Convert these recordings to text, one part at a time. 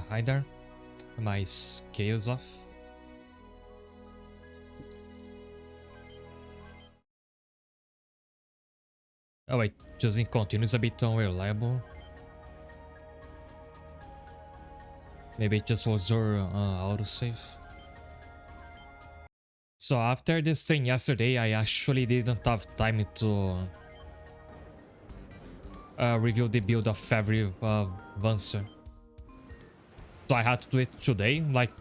Hi there. My scales off. Oh wait, choosing continue is a bit unreliable. Maybe it just was your autosave. So after this thing yesterday, I actually didn't have time to review the build of every Vancer. So I had to do it today, like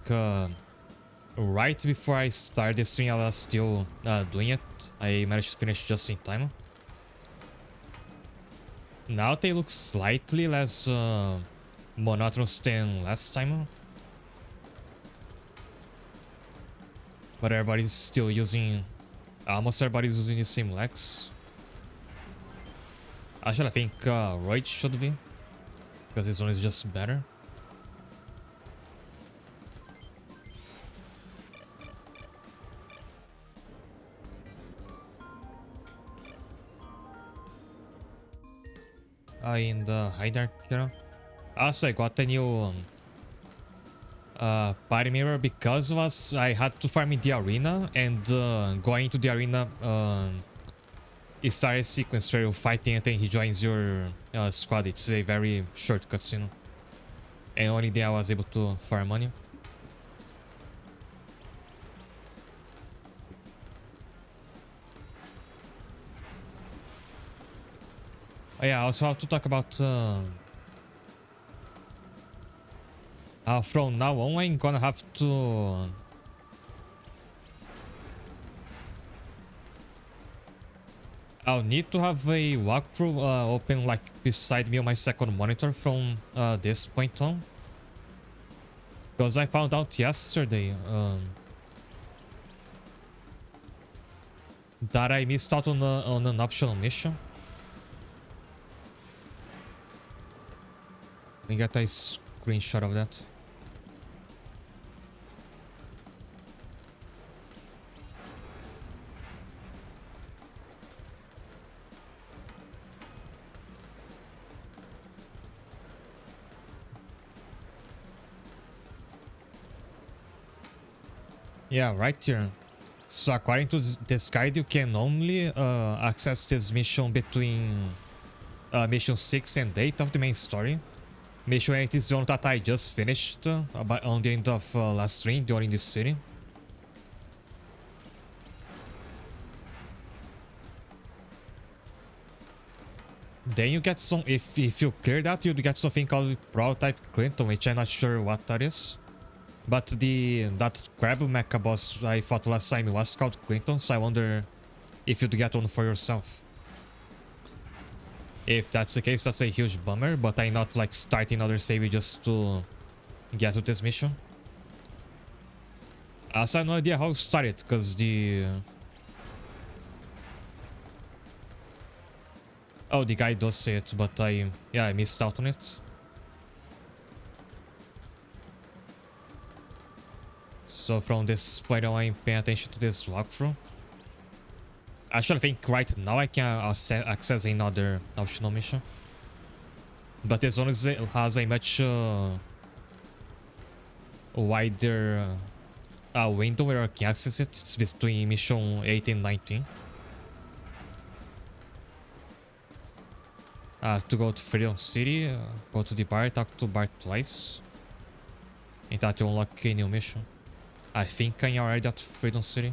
right before I started this thing. I was still doing it. I managed to finish just in time. Now they look slightly less monotonous than last time. But everybody's still using... Almost everybody's using the same legs. Actually, I think Royd should be. Because his one is just better. In the Hierarchy. Also, I got a new party mirror because I had to farm in the arena, and going to the arena it started a sequence where you're fighting and then he joins your squad. It's a very short cutscene, and only then I was able to farm money. Oh, yeah, I also have to talk about from now on I'm gonna have to I'll need to have a walkthrough open like beside me on my second monitor from this point on. Because I found out yesterday that I missed out on an optional mission. Let me get a screenshot of that. Yeah, right here. So according to this guide, you can only access this mission between mission 6 and 8 of the main story. Mission 8 is the one that I just finished on the end of last stream during this city. Then you get some, if you clear that, you get something called Prototype Clinton, which I'm not sure what that is. But that crab mecha boss I fought last time was called Clinton, so I wonder if you'd get one for yourself. If that's the case, that's a huge bummer, but I'm not like starting another save just to get to this mission. I also have no idea how to start it, because oh, the guy does say it, but I missed out on it. So from this point on, I'm paying attention to this walkthrough. Actually, I think right now I can access another optional mission. But this one has a much wider window where I can access it. It's between mission 8 and 19. To go to Freedom City, go to the bar, talk to Bart twice. And that to unlock a new mission. I think I'm already at Freedom City.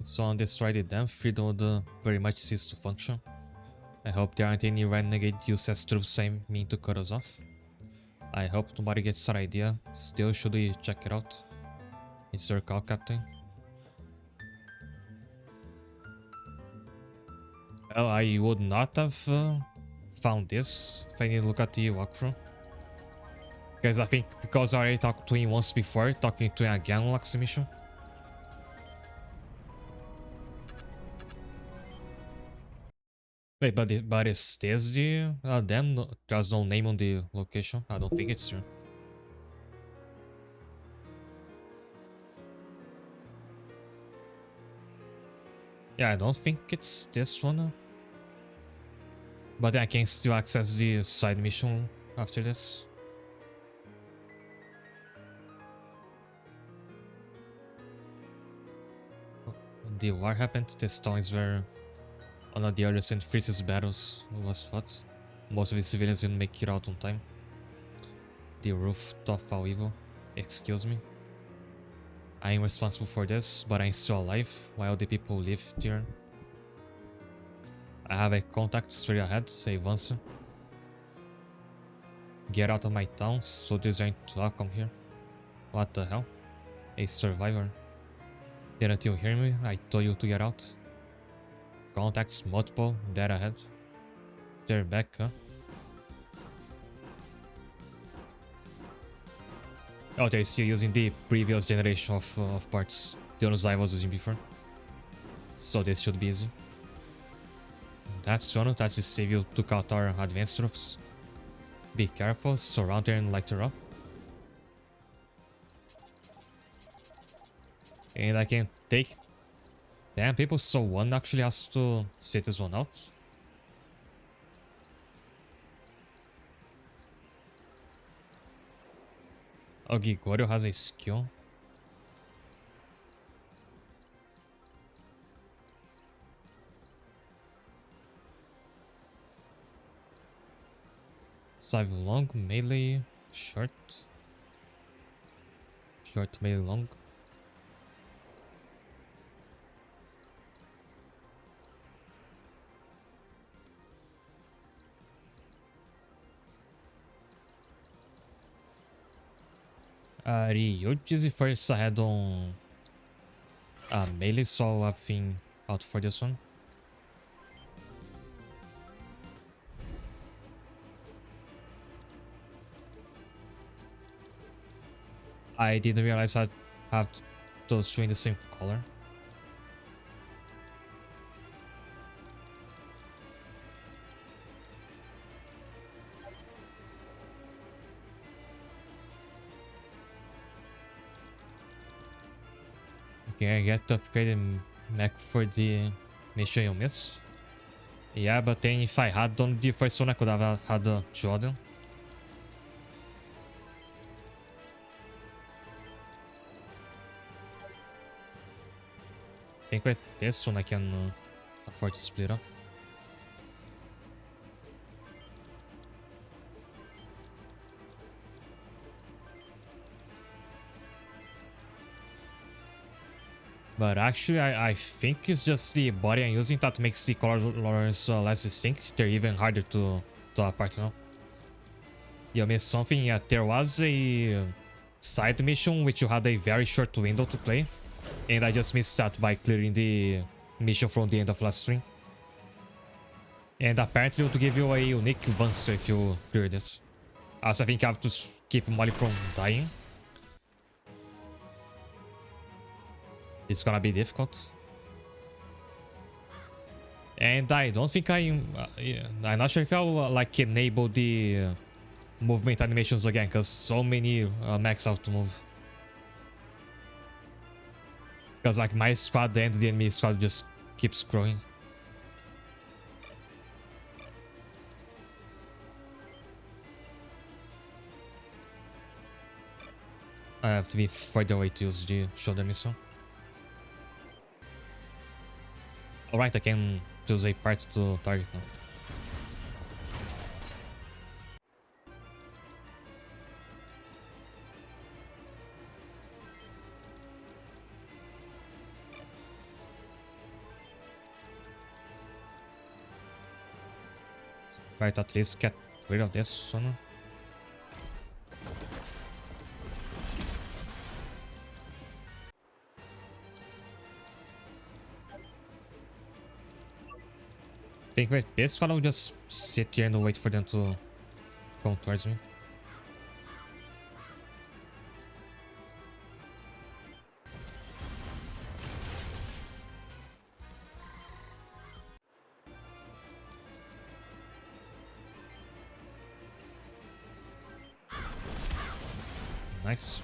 So on this Friday then, Freedom would very much cease to function. I hope there aren't any renegade USS troops aiming to cut us off. I hope nobody gets that idea. Still, should we check it out? It's your call, Captain. Well, I would not have found this if I didn't look at the walkthrough. Because I think because I already talked to him once before, talking to him again unlocks the mission. Wait, but is this the them? No, there's no name on the location. I don't think it's true. Yeah, I don't think it's this one. But I can still access the side mission after this. The war happened. This town is where One of the earliest and fiercest battles was fought. Most of the civilians didn't make it out on time. The rooftop of evil. Excuse me. I am responsible for this, but I'm still alive while the people live there. I have a contact straight ahead, say Vansa. Get out of my town, soldiers aren't welcome here. What the hell? A survivor. Didn't you hear me? I told you to get out. Contacts multiple, dead ahead. They're back, huh? Oh, they're still using the previous generation of parts. The ones I was using before. So this should be easy. That's one, that's the save you took out our advanced troops. Be careful, surround her and light her up. And I can take 10 people, so one actually has to sit this one out. Oh, Gigorio has a skill. So I have long, melee, short. Short, melee, long. Ryuji's first ahead on melee, so I think out for this one. I didn't realize I'd have those two in the same color. Okay, I get to upgrade the mech for the mission you missed. Yeah, but then if I had done the first one, I could have had the two of them. I think with this one I can afford to split up. But actually, I think it's just the body I'm using that makes the colors less distinct. They're even harder to tell apart now. You missed something. Yeah, there was a side mission which you had a very short window to play. And I just missed that by clearing the mission from the end of last stream. And apparently it will give you a unique bouncer if you cleared it. Also, I think I have to keep Molly from dying. It's gonna be difficult. And I don't think I'm not sure if I'll like enable the movement animations again, because so many mechs have to move. Because like my squad and the enemy squad just keeps growing. I have to be further away to use the shoulder missile. Alright, I can choose a part to target now. So try to at least get rid of this one. I think with this one I'll just sit here and wait for them to come towards me. Nice.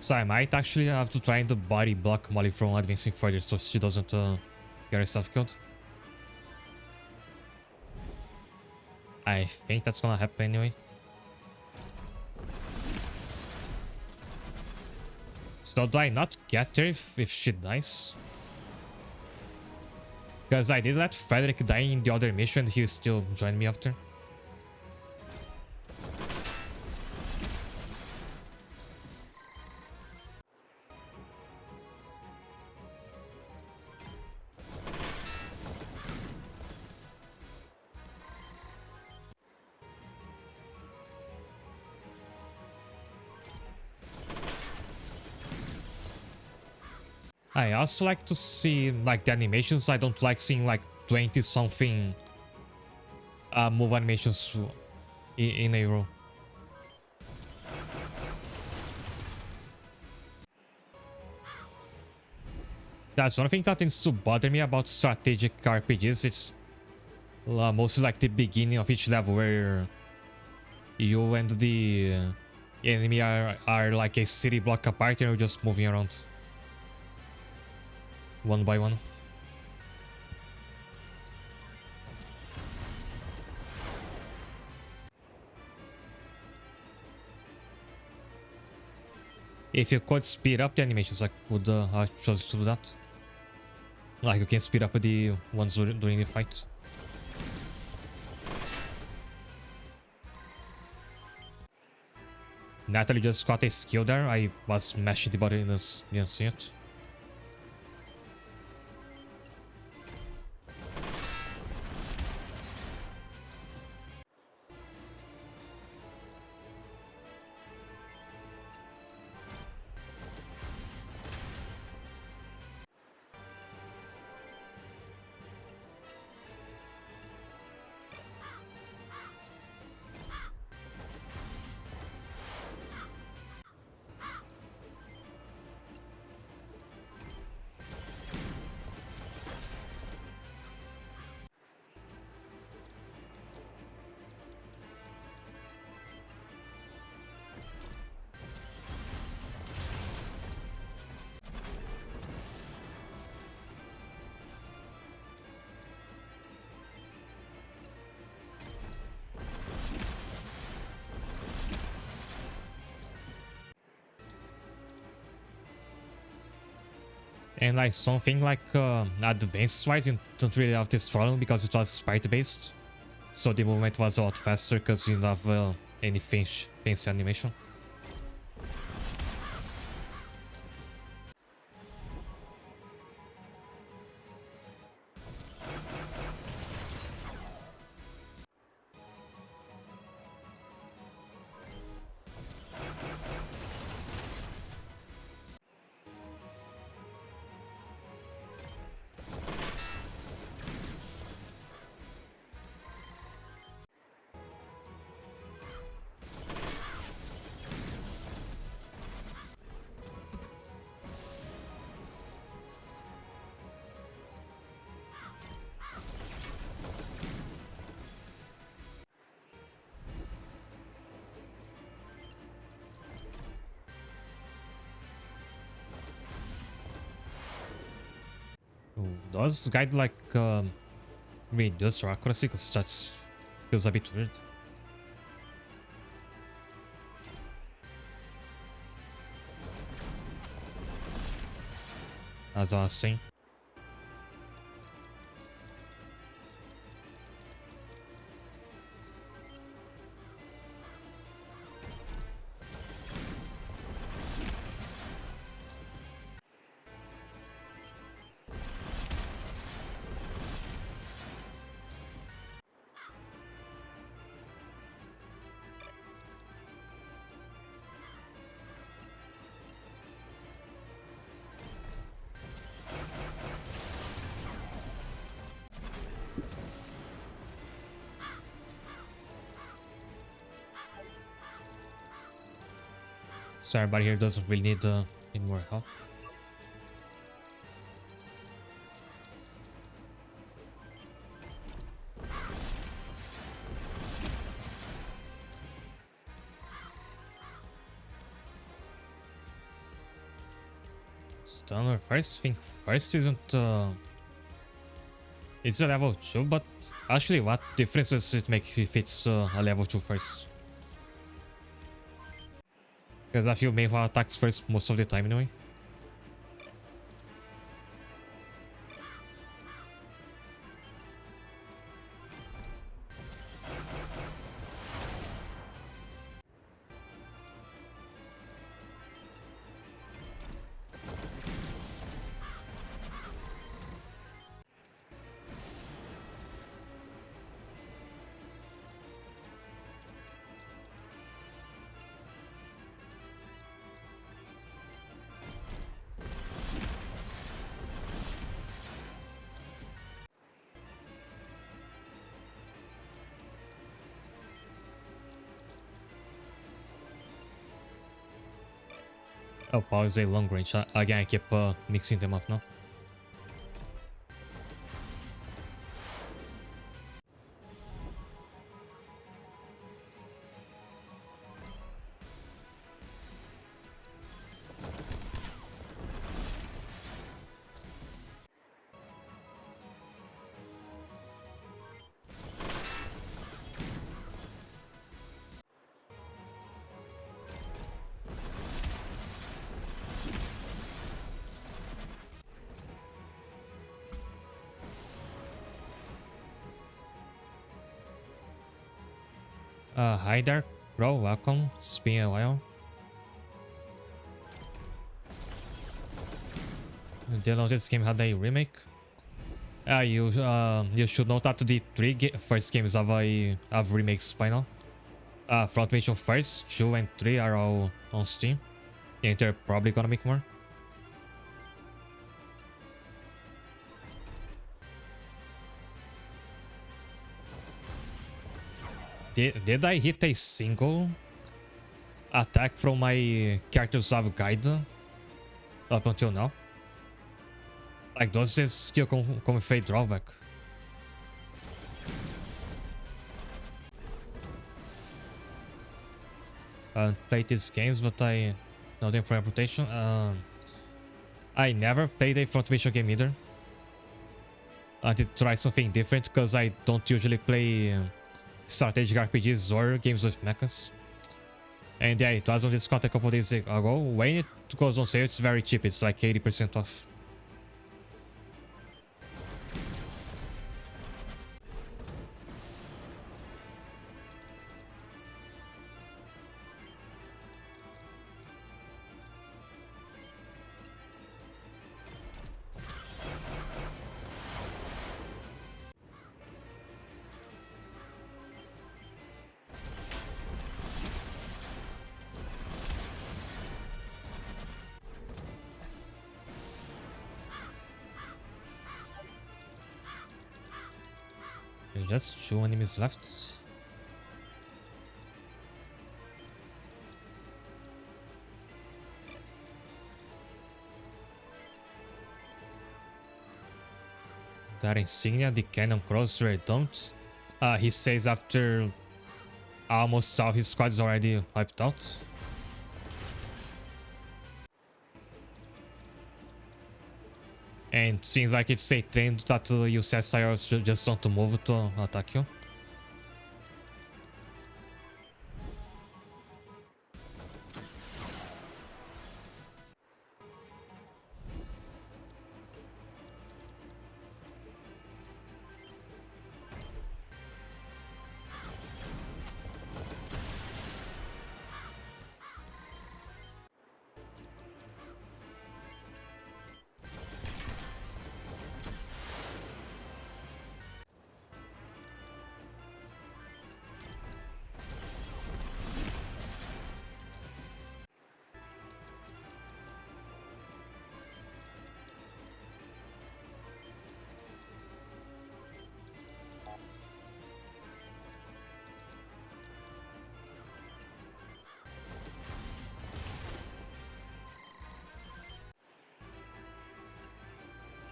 So I might actually have to try to body block Molly from advancing further so she doesn't get herself killed. I think that's gonna happen anyway. So do I not get her if she dies? Because I did let Frederick die in the other mission and he still joined me after. I also like to see like the animations. I don't like seeing like 20 something move animations in a row. That's one thing that tends to bother me about strategic RPGs. It's mostly like the beginning of each level where you and the enemy are like a city block apart and you're just moving around one by one. If you could speed up the animations, I would choose to do that. Like you can speed up the ones during the fight. Natalie just got a skill there. I was mashing the body in this, didn't see it. And like something like advanced wise don't really have this problem because it was sprite based. So the movement was a lot faster because you didn't have any fancy animation. Ooh, does guide like reduce your accuracy? Because that feels a bit weird. As I was saying. So everybody here doesn't really need any more help. Stun or first? I think first isn't it's a level 2, but actually what difference does it make if it's a level 2 first? Because I feel Mayflower attacks first most of the time anyway. Oh, power is a long range. Again, I keep mixing them up now. Hi there, bro. Welcome. It's been a while. Didn't know this game had a remake. You should know that the first games have remakes by now. Front Mission first, 2 and 3 are all on Steam. And they're probably gonna make more. Did I hit a single attack from my character's guide up until now? Like, does this skill come with a drawback? I haven't played these games, but I know them for reputation. I never played a Front Mission game either. I did try something different because I don't usually play strategic RPGs or games with mechas. And yeah, it was on discount a couple days ago. When it goes on sale, it's very cheap. It's like 80% off. Just 2 enemies left. That insignia, the cannon cross redomed. He says after almost all his squad is already wiped out. And seems like it's a trend that you CSIR just want to move to attack you.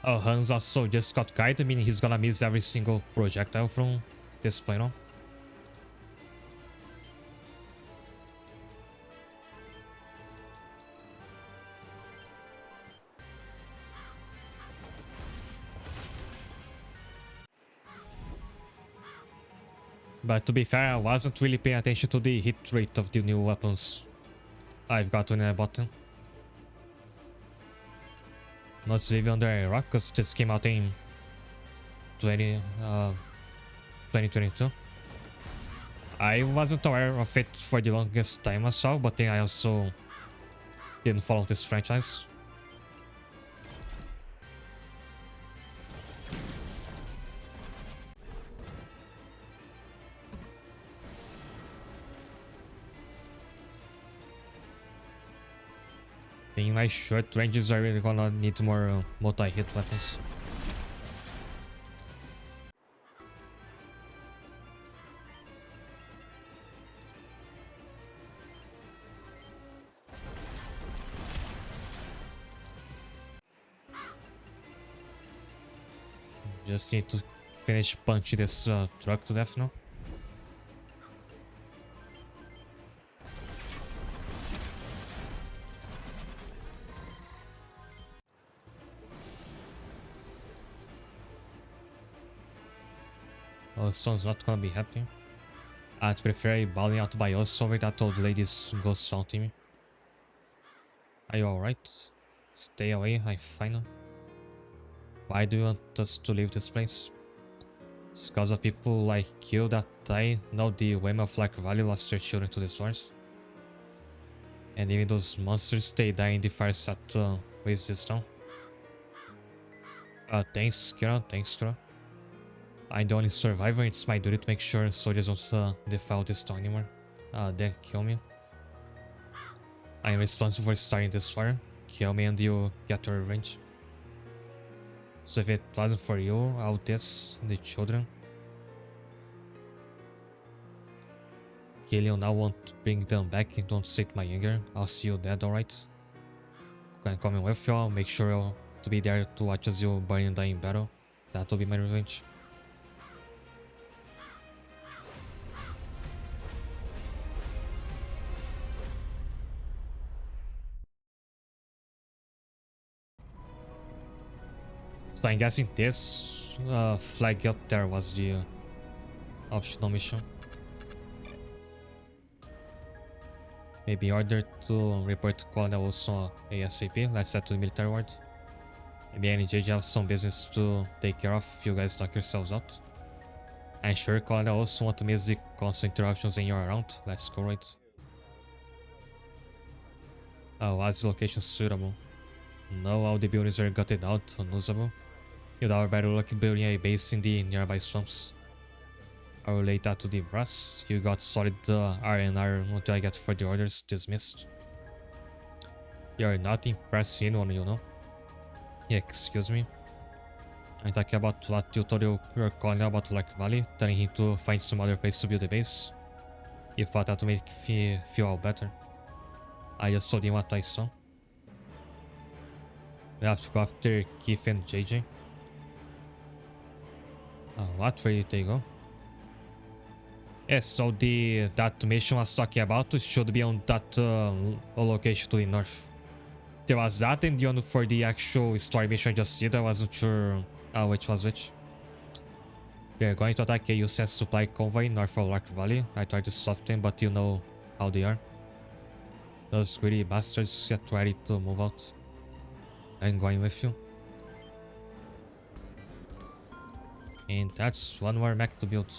Oh, Hans also just got guided, meaning he's gonna miss every single projectile from this point on. But to be fair, I wasn't really paying attention to the hit rate of the new weapons I've got when I bought them. Must live under a rock because this came out in 2022. I wasn't aware of it for the longest time as well, but then I also didn't follow this franchise. In my short ranges, I really gonna need more multi-hit weapons. Just need to finish punching this truck to death now. Oh, someone's not gonna be happy. I'd prefer bawling out by us over that old lady's ghost haunting me. Are you alright? Stay away, I'm fine. Why do you want us to leave this place? It's because of people like you that I know the women of Black Valley lost their children to this wars. And even those monsters, they die in the fire set to raise this town. Thanks, Kira. Thanks, Kira. I'm the only survivor. It's my duty to make sure soldiers don't defile this town anymore. Then kill me. I'm responsible for starting this war. Kill me and you get your revenge. So if it wasn't for you, I would test the children. Kill you now won't bring them back and don't sate my anger. I'll see you dead, alright? I'm coming with you. I'll make sure to be there to watch as you burn and die in battle. That will be my revenge. So I'm guessing this flag up there was the optional mission. Maybe order to report to Colonel also ASAP. Let's head to the military ward. Maybe NJJ have some business to take care of. You guys knock yourselves out. I'm sure Colonel also want to miss the constant interruptions when you're around. Let's go right. Oh, was the location suitable? No, all the buildings are gutted out, unusable. You'd have better luck building a base in the nearby swamps. I will relate that to the brass. You got solid R&R until I get further orders. Dismissed. You're not impressing anyone, you know. Yeah, excuse me. I'm talking about what you told your colonel about Lark Valley, telling him to find some other place to build a base. You thought that would make me feel all better. I just told him what I saw. We have to go after Keith and JJ. What? Where did they go? Yes, so that mission I was talking about should be on that location to the north. There was that and the one for the actual story mission I just did. I wasn't sure which was which. We are going to attack a USS supply convoy north of Lark Valley. I tried to stop them, but you know how they are. Those greedy bastards get ready to move out. I'm going with you. And that's one more mech to build.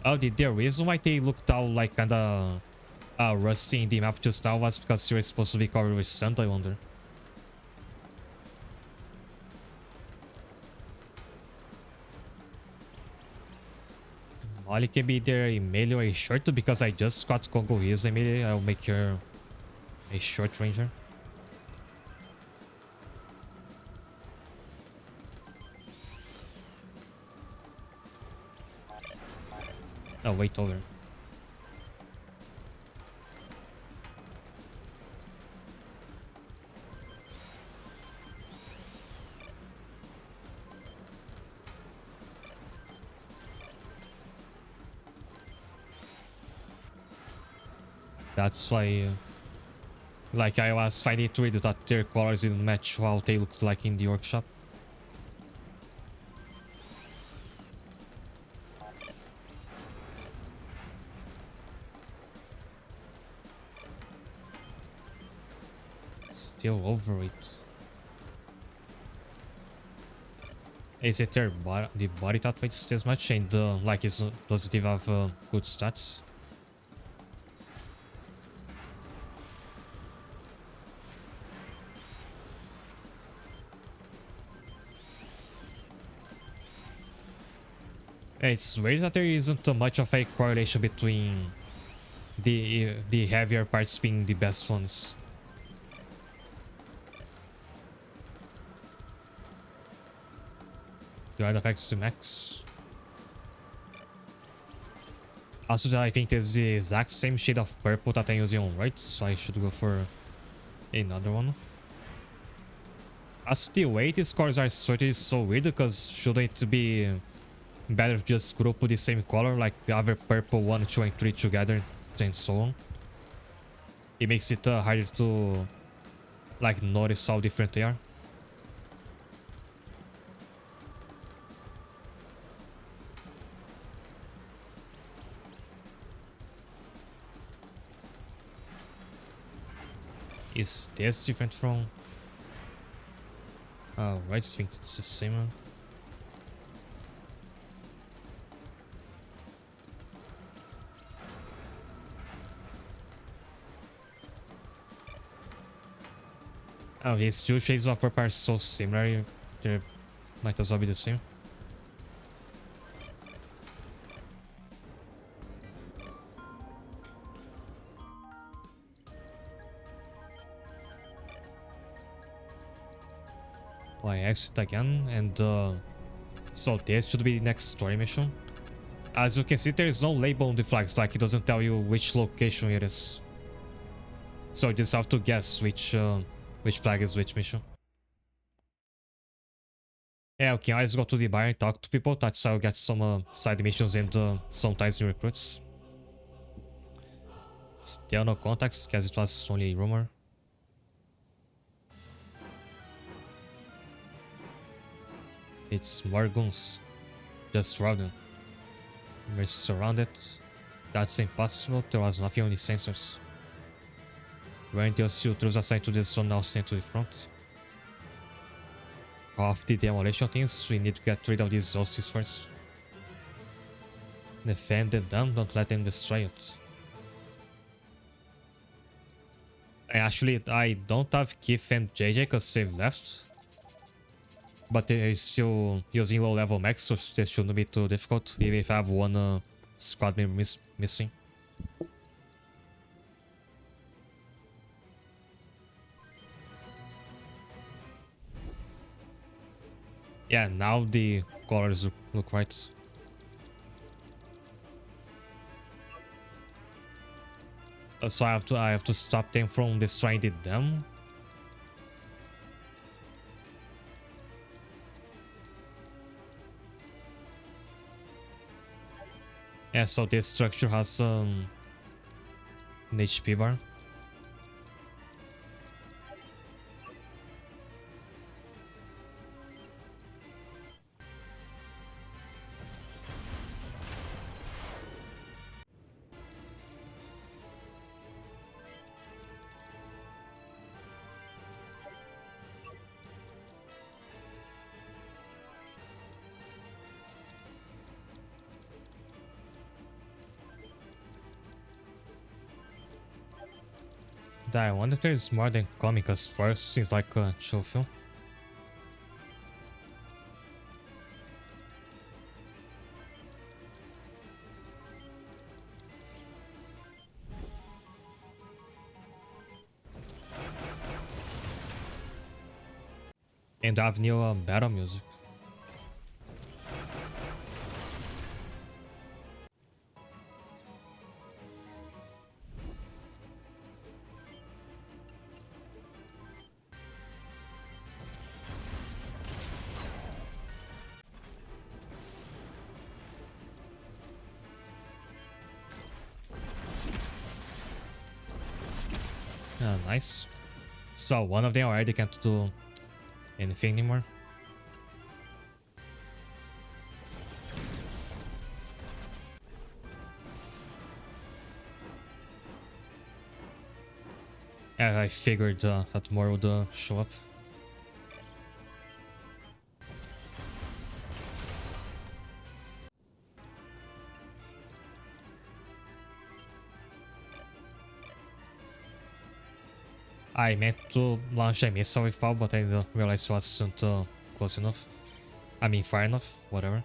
Oh, the reason why they looked all like kinda rusty in the map just now was because you're supposed to be covered with sand, I wonder. Molly can be either a melee or a short, because I just got Congo Hills a melee. I'll make her a short ranger. Oh, wait, over. That's why, like, I was finding it weird that their colors didn't match how they looked like in the workshop. still over it. Is it the body that weights this much and like it doesn't even have good stats? It's weird that there isn't much of a correlation between the heavier parts being the best ones. Do I effects to max? Also, I think there's the exact same shade of purple that I'm using on right, so I should go for another one. As the way these colors are sorted is so weird, because shouldn't it be better if just group the same color, like the other purple 1, 2, and 3 together, and so on? It makes it harder to like notice how different they are. Is this different from... right, I think it's the same one. Oh, these two shades of purple are so similar, they might as well be the same. I exit again, and so this should be the next story mission. As you can see, there is no label on the flags, like it doesn't tell you which location it is. So you just have to guess which flag is which mission. Yeah, okay, I just go to the bar and talk to people. That's how I get some side missions and sometimes new recruits. Still no contacts, because it was only a rumor. It's more goons. Just rob them. We're surrounded. That's impossible, there was nothing on the sensors. Weren't the hostile troops assigned to this zone now sent to the front? Of the demolition things, we need to get rid of these hostiles first. Defend them, don't let them destroy it. Actually, I don't have Keith and JJ because they've left. But they're still using low level mechs, so this shouldn't be too difficult, even if I have one squad member missing. Yeah, now the colors look right. So I have to stop them from destroying the dam. Yeah, so this structure has an HP bar. I wonder if there's more than coming, because first seems like a show film. And I have new battle music. Nice. So one of them already can't do anything anymore. I figured that more would show up. I meant to launch a missile with power, but I didn't realize it wasn't close enough. I mean, far enough, whatever.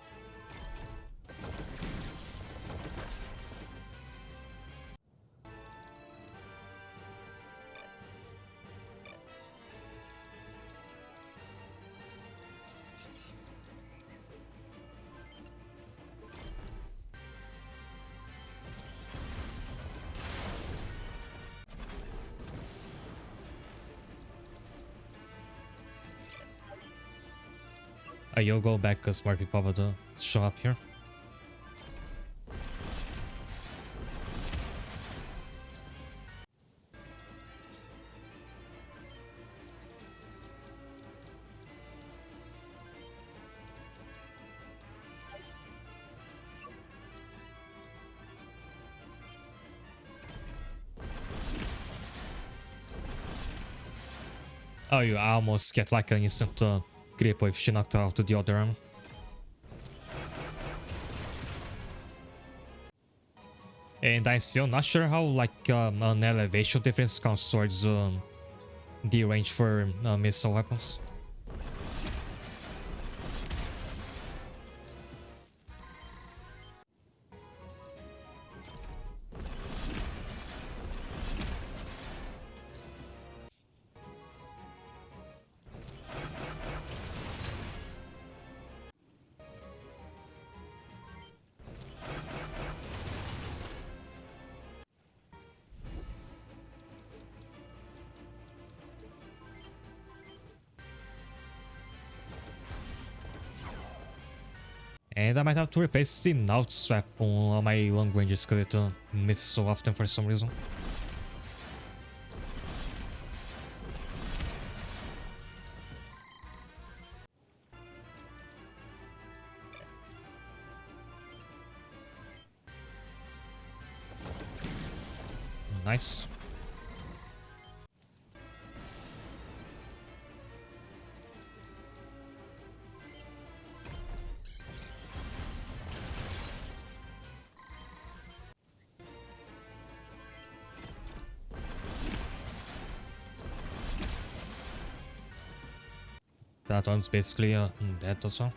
You'll go back because more people would show up here. Oh, you almost get like an instant cripple if she knocked out the other arm. And I'm still not sure how like an elevation difference counts towards the range for missile weapons. And I might have to replace the Naut's weapon on my long range because it misses so often for some reason. Nice. That one's basically dead as well.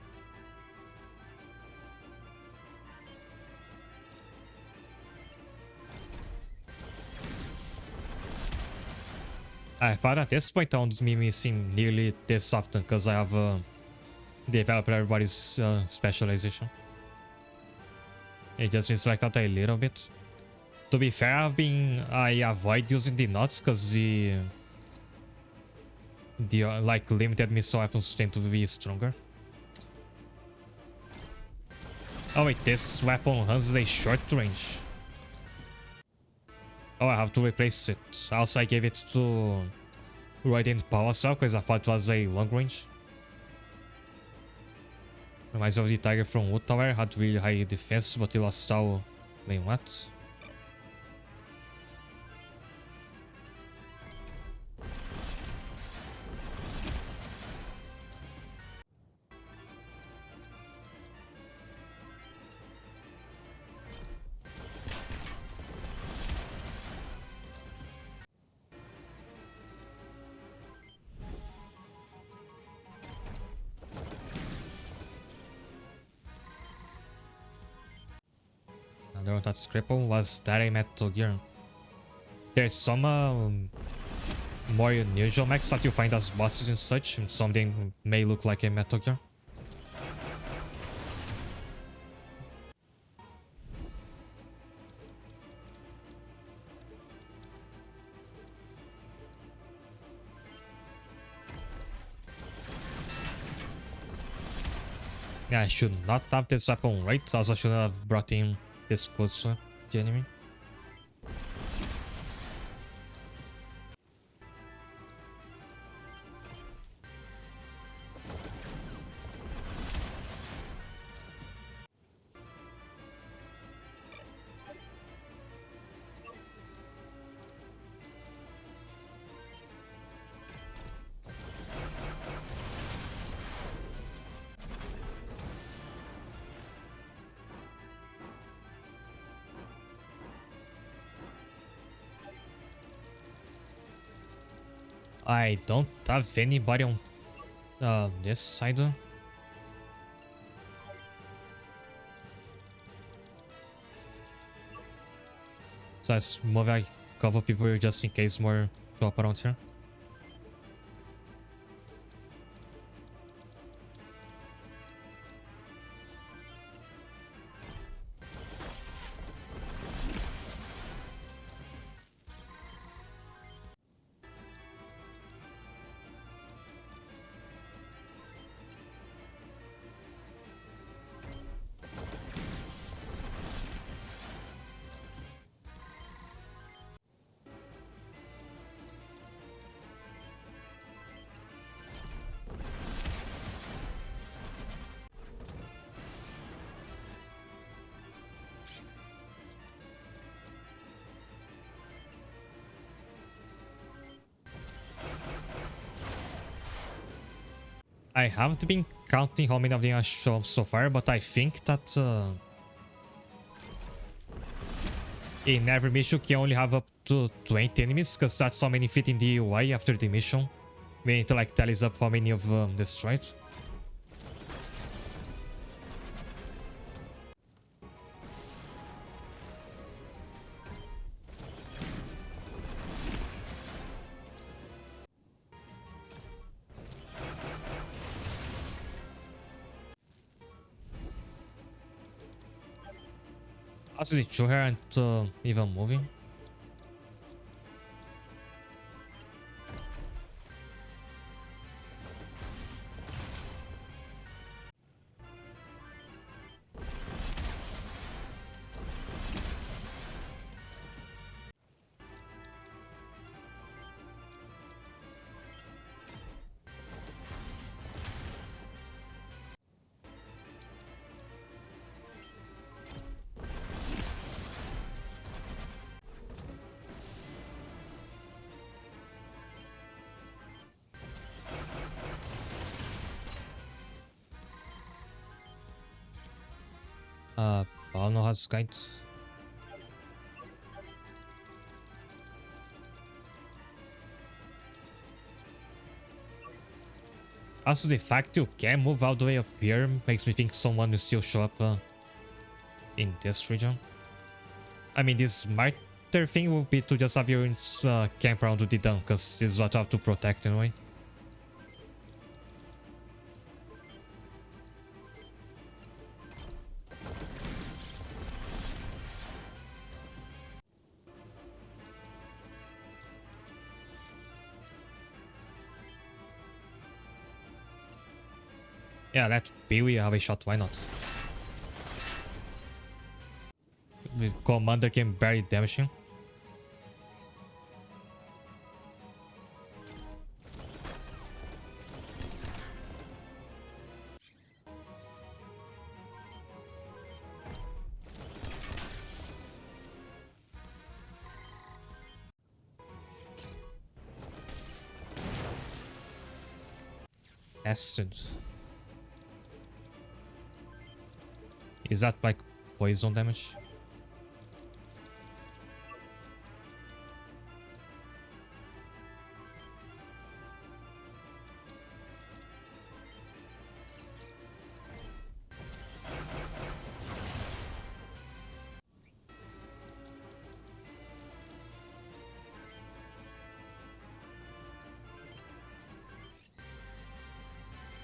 I thought at this point I won't be missing nearly this often because I have developed everybody's specialization. It just means like out a little bit. To be fair, I avoid using the nuts because the like limited missile weapons tend to be stronger. Oh wait, this weapon has a short range. Oh, I have to replace it. Also, I gave it to Radiant Power Cell because I thought it was a long range. Reminds me of the Tiger from Wood Tower, had really high defense, but he lost all main what? Another one that's cripple was that a Metal Gear. There's some more unusual mechs that you find as bosses and such, and something may look like a Metal Gear. Yeah, I should not have this weapon right, also shouldn't have brought him this close to the enemy. I don't have anybody on this side. So let's move a couple people here just in case more show up around here. I haven't been counting how many of them I shown so far, but I think that in every mission you can only have up to 20 enemies, because that's how many fit in the UI after the mission. We need to like tallies up how many of destroyed. Also, the two here aren't even moving. Paulo has guides. Also, the fact you can move all the way up here makes me think someone will still show up in this region. I mean, this smarter thing would be to just have your camp around the dam, because this is what you have to protect anyway. Yeah, let Peewee have a shot, why not? The commander can barely damage him. Acid. Is that like poison damage?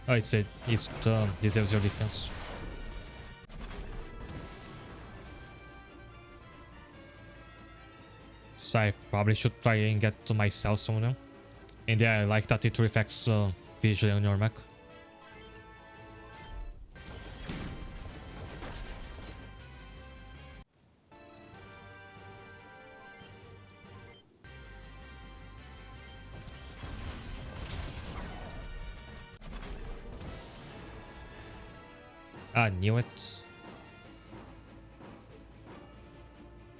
Oh, it's disables your defense. So I probably should try and get to myself someone. And yeah, I like that it reflects visually on your mech. I knew it.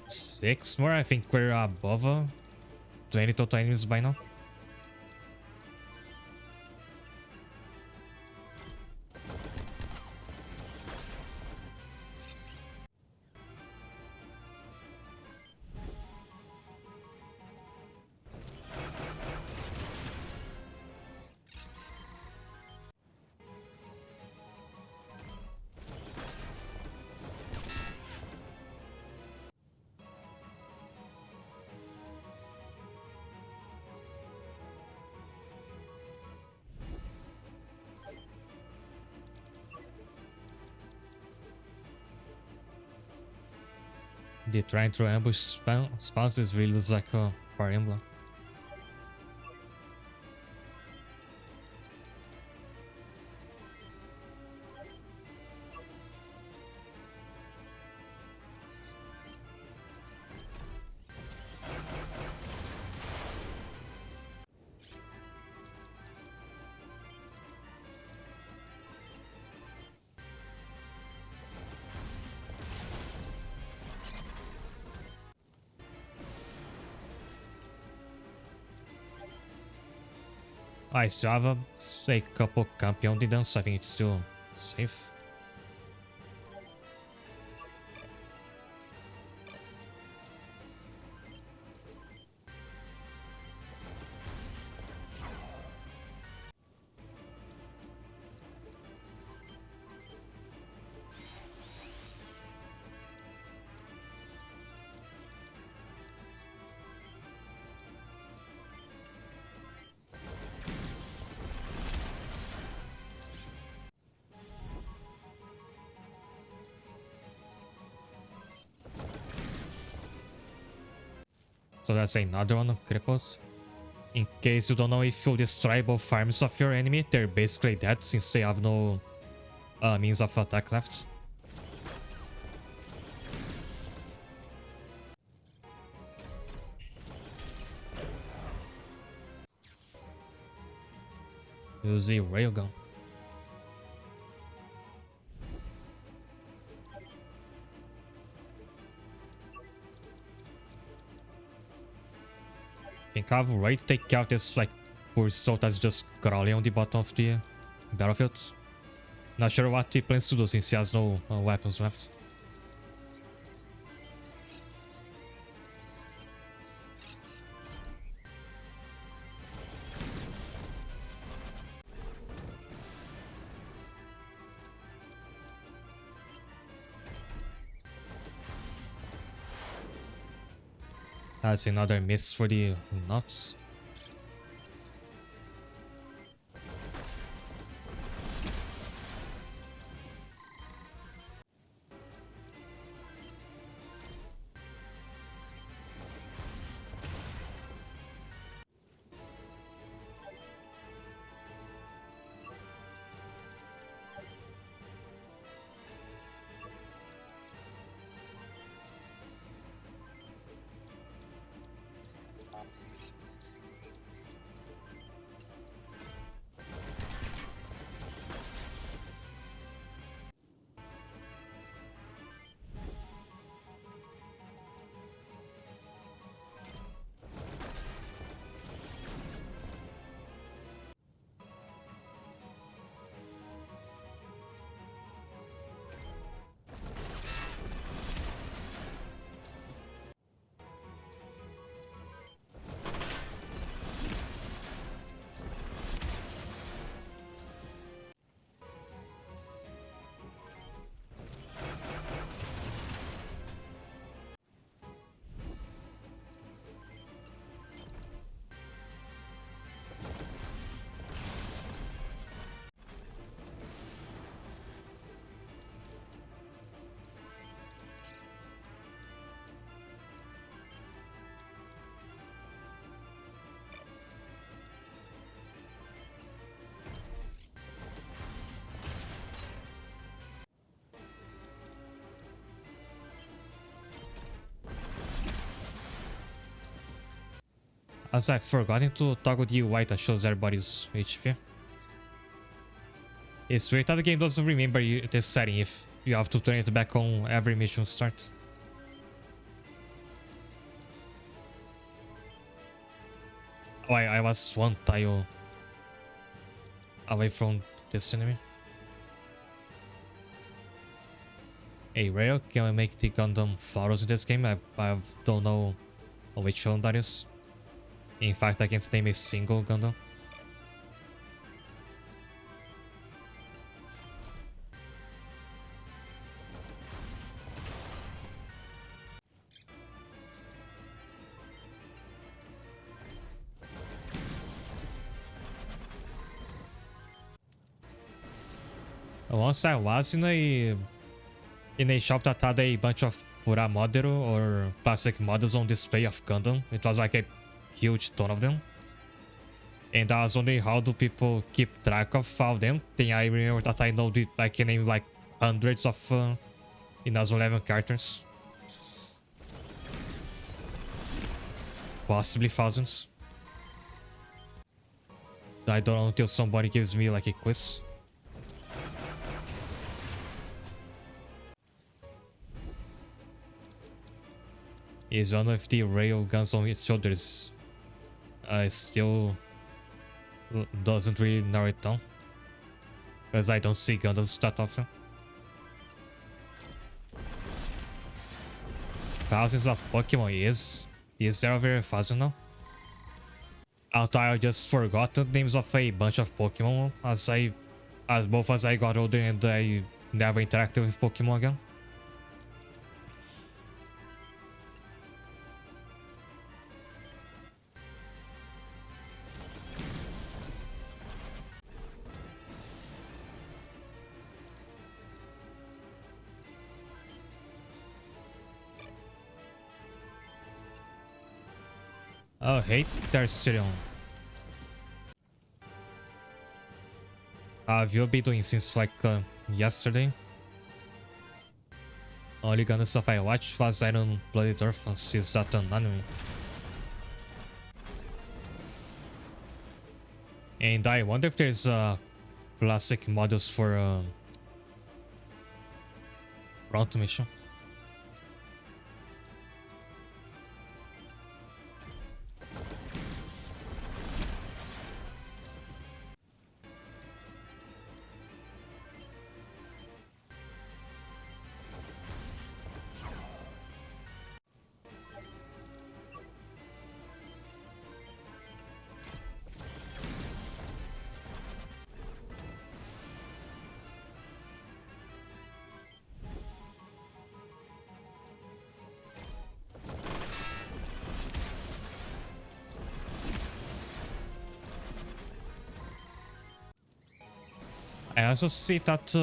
6 more? I think we're above 20 total enemies by now. The trying to ambush spawns really looks like a Fire Emblem. I still have a couple campeon de dance, so I think it's still safe. So that's another one crippled. In case you don't know, if you destroy both farms of your enemy, they're basically dead since they have no means of attack left. Use a railgun. Think I have right to take out this like poor soul that's just crawling on the bottom of the battlefield. Not sure what he plans to do since he has no weapons left. That's another miss for the nuts. As I forgotten to toggle the UI that shows everybody's HP. It's weird that the game doesn't remember this setting if you have to turn it back on every mission start. Oh, I was one tile away from this enemy. Hey, Rail, can we make the Gundam Flowers in this game? I don't know which one that is. In fact, I can't name a single Gundam. Once I was in a shop that had a bunch of model or plastic models on display of Gundam. It was like a huge ton of them. And I was wondering how do people keep track of all them. Then I remember that I can name like hundreds of Inazuma 11 characters. Possibly thousands. I don't know until somebody gives me like a quiz. Is one of the rail guns on its shoulders still doesn't really narrow it down, because I don't see Gundams that often. Thousands of Pokemon is there very thousand now? Although I just forgot the names of a bunch of Pokemon as I got older and I never interacted with Pokemon again. Oh, hey, there's Sirion. Have you been doing since like yesterday? Only Gundam stuff I watched was Iron Blooded Orphans. Is that an anime? And I wonder if there's classic models for front mission. I also see that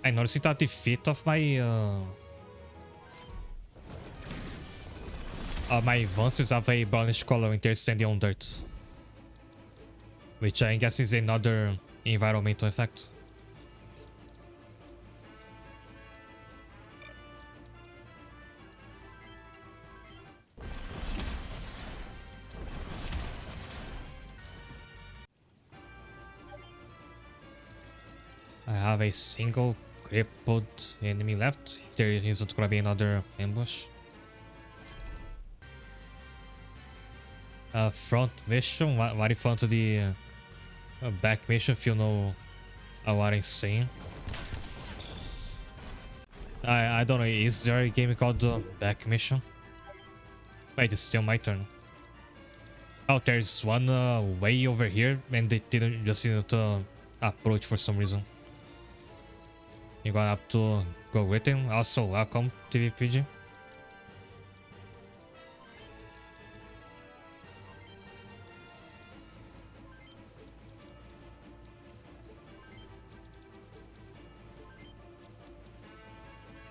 I noticed that the feet of my advances have a brownish color when they're standing on dirt, which I guess is another environmental effect. I have a single crippled enemy left. If there isn't gonna be another ambush. Front mission? What if onto the back mission if you know what I'm saying? I don't know, is there a game called back mission? Wait, it's still my turn. Oh, there's one way over here and they didn't approach for some reason. You're gonna have to go with him. Also, welcome, TVPG.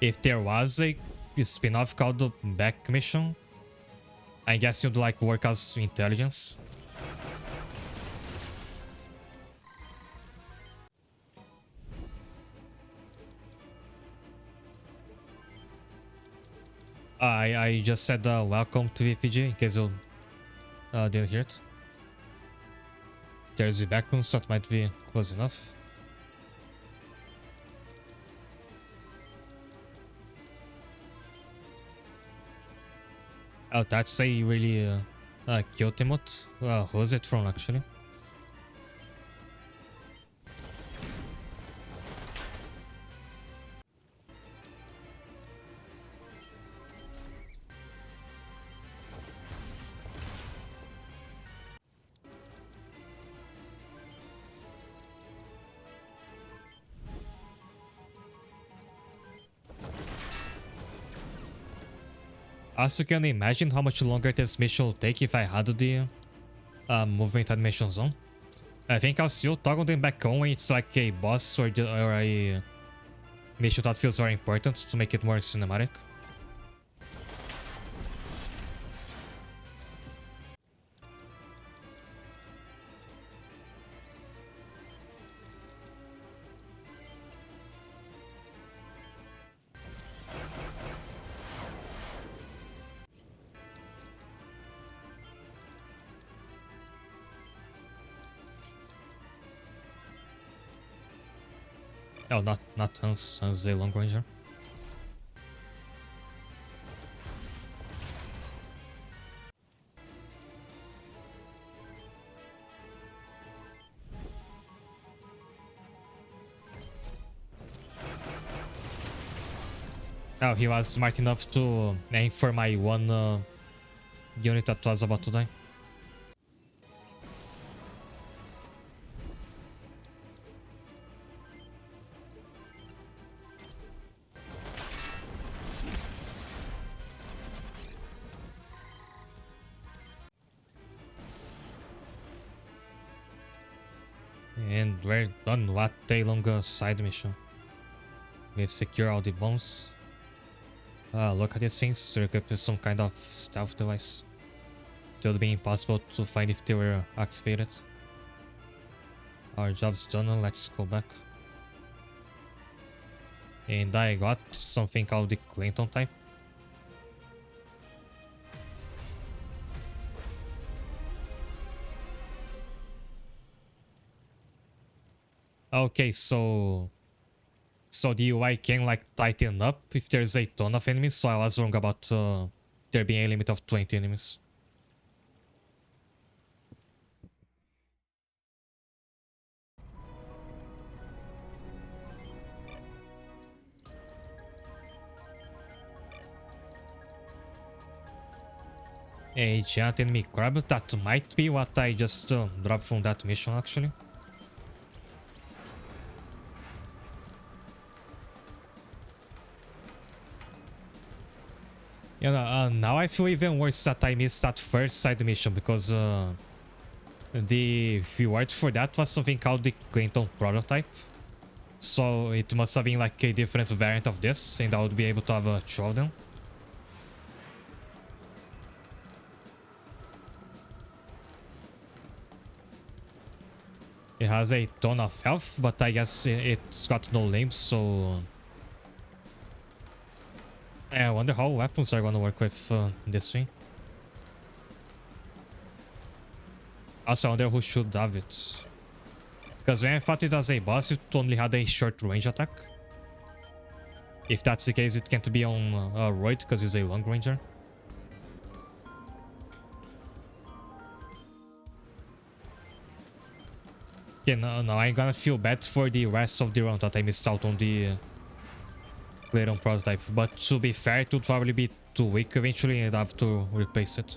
If there was a spin-off called the Back Mission, I guess you'd like work as intelligence. I just said welcome to VPG in case you didn't hear it. There's the back room, so that might be close enough. Oh, that's a really cute emote. Who's it from actually? Also, can you imagine how much longer this mission will take if I had the movement animations on? I think I'll still toggle them back on when it's like a boss or a mission that feels very important to make it more cinematic. Oh, not Hans. Hans is a long ranger. Oh, he was smart enough to aim for my one unit that was about to die. And we're done. What a long side mission. We've secured all the bombs. Look at these things. They're equipped with some kind of stealth device. It would be impossible to find if they were activated. Our job's done. Let's go back. And I got something called the Clinton type. Okay, so the UI can like tighten up if there's a ton of enemies, so I was wrong about there being a limit of 20 enemies. A giant enemy crab, that might be what I just dropped from that mission actually. Yeah, now I feel even worse that I missed that first side mission because the reward for that was something called the Clinton prototype. So it must have been like a different variant of this, and I would be able to have two of them. It has a ton of health, but I guess it's got no limbs, so... I wonder how weapons are gonna work with this thing. Also, I wonder who should have it. Because when I fought it as a boss, it only had a short range attack. If that's the case, it can't be on Royd because he's a long ranger. Okay, now I'm gonna feel bad for the rest of the round that I missed out on the Clayton prototype. But to be fair, it would probably be too weak eventually and I'd have to replace it.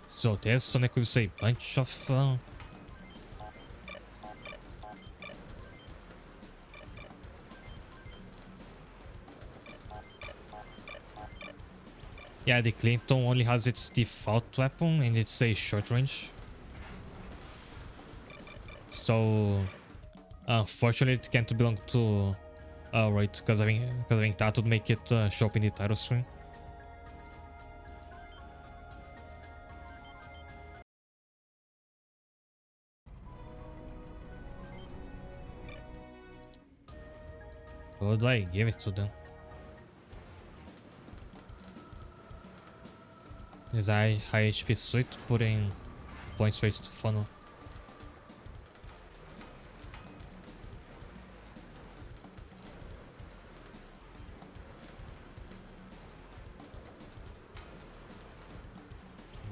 So there's Sonic with a bunch of... Yeah, the Clinton only has its default weapon and it's a short range. So, unfortunately, it can't belong to right, because I think that would make it show up in the title screen. What do I give it to them? Is high HP suit putting points straight to funnel?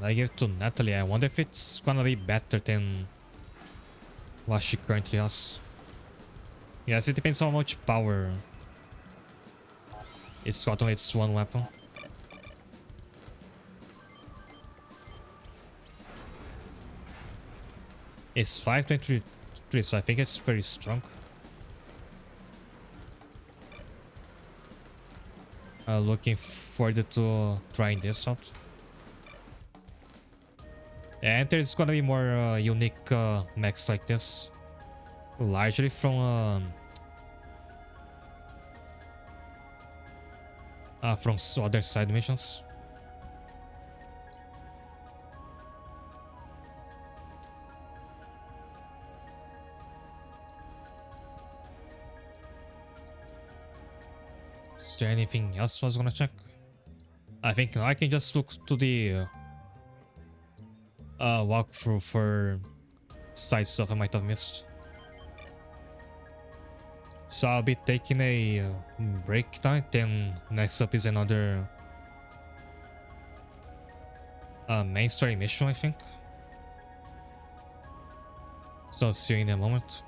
I give it to Natalie. I wonder if it's gonna be better than what she currently has. Yes, it depends on how much power it's got on its one weapon. It's 523, so I think it's pretty strong. Looking forward to trying this out. And there's gonna be more unique mechs like this. Largely from other side missions. Is there anything else I was gonna check? I think now I can just look to the walkthrough for side stuff I might have missed. So I'll be taking a break now, then next up is another main story mission, I think. So see you in a moment.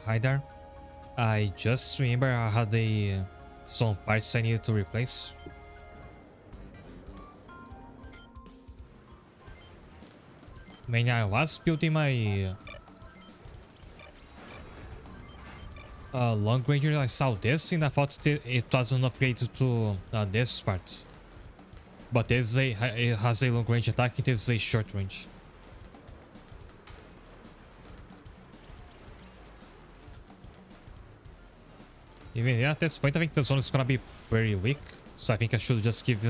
Hi there. I just remember I had some parts I needed to replace. When I was building my long ranger, I saw this and I thought it was an upgrade to this part. But it has a long range attack, it is a short range. Even at this point, I think the zone is gonna be very weak, so I think I should just give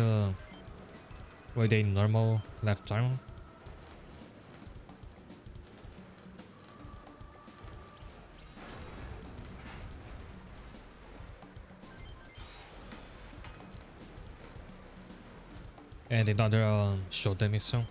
with a normal left arm. And another shoulder missile.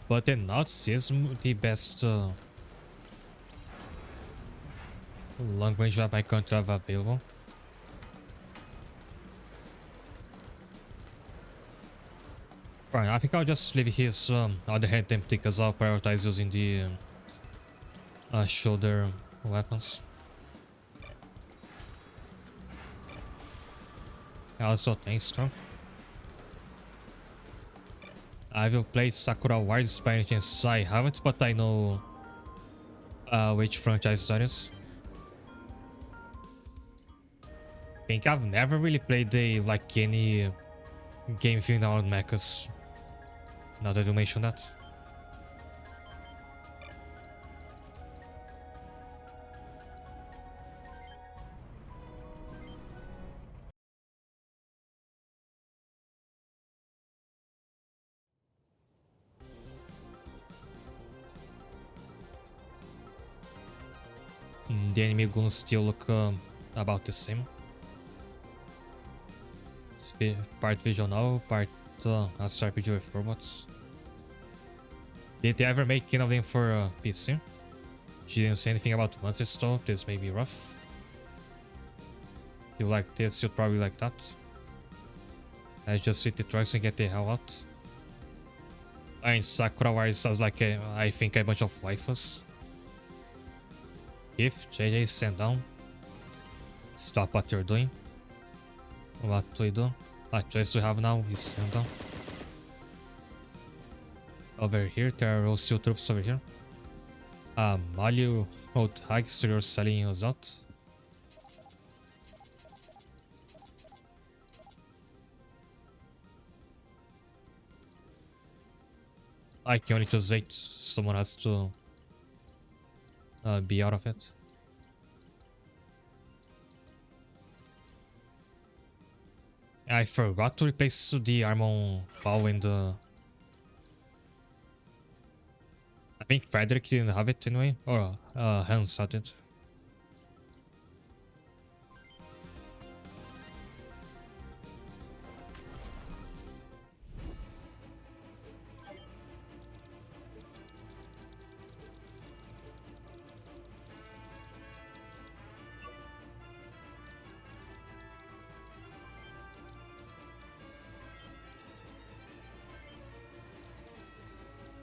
But the nuts is the best Long range weapon I can't have available. Right, I think I'll just leave his other hand empty because I'll prioritize using the shoulder weapons. Also, thanks, Tom. I will play Sakura Wars by any chance. I haven't, but I know which franchise that is. I think I've never really played any game themed around mechas. Now that you mention that. The enemy goons still look about the same. It's part visual now, part RPG with robots. Did they ever make any of them for PC? She didn't say anything about monsters though. This may be rough. You like this, you'd probably like that. I just hit the trucks and get the hell out. And Sakura Wars sounds like I think a bunch of waifus. If JJ, stand down. Stop what you're doing. What do we do? A choice we have now is stand down. Over here, there are also troops over here. Mario old hag, so you're selling us out. I can only choose 8. Someone has to be out of it. I forgot to replace the armor on Pao and I think Frederick didn't have it anyway, or Hans had it.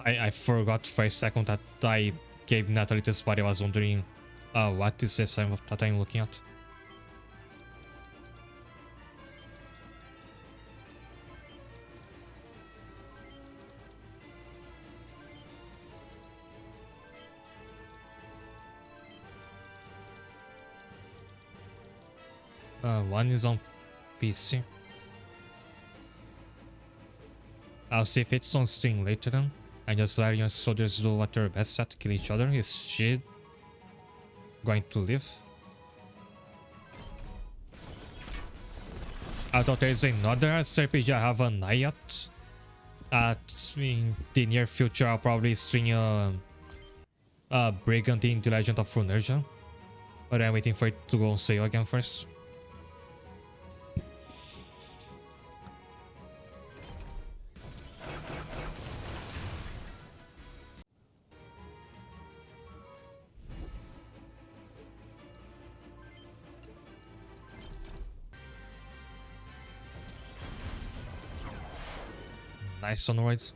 I forgot for a second that I gave Natalie this, but I was wondering what is this that I'm looking at. One is on PC. I'll see if it's on Steam later then. And just let your soldiers do what they're best at, kill each other. Is she going to live? I thought there's another RPG I have an eye at. In the near future, I'll probably string a Brigand in The Legend of Runergia. But I'm waiting for it to go on sale again first. Nice onwards.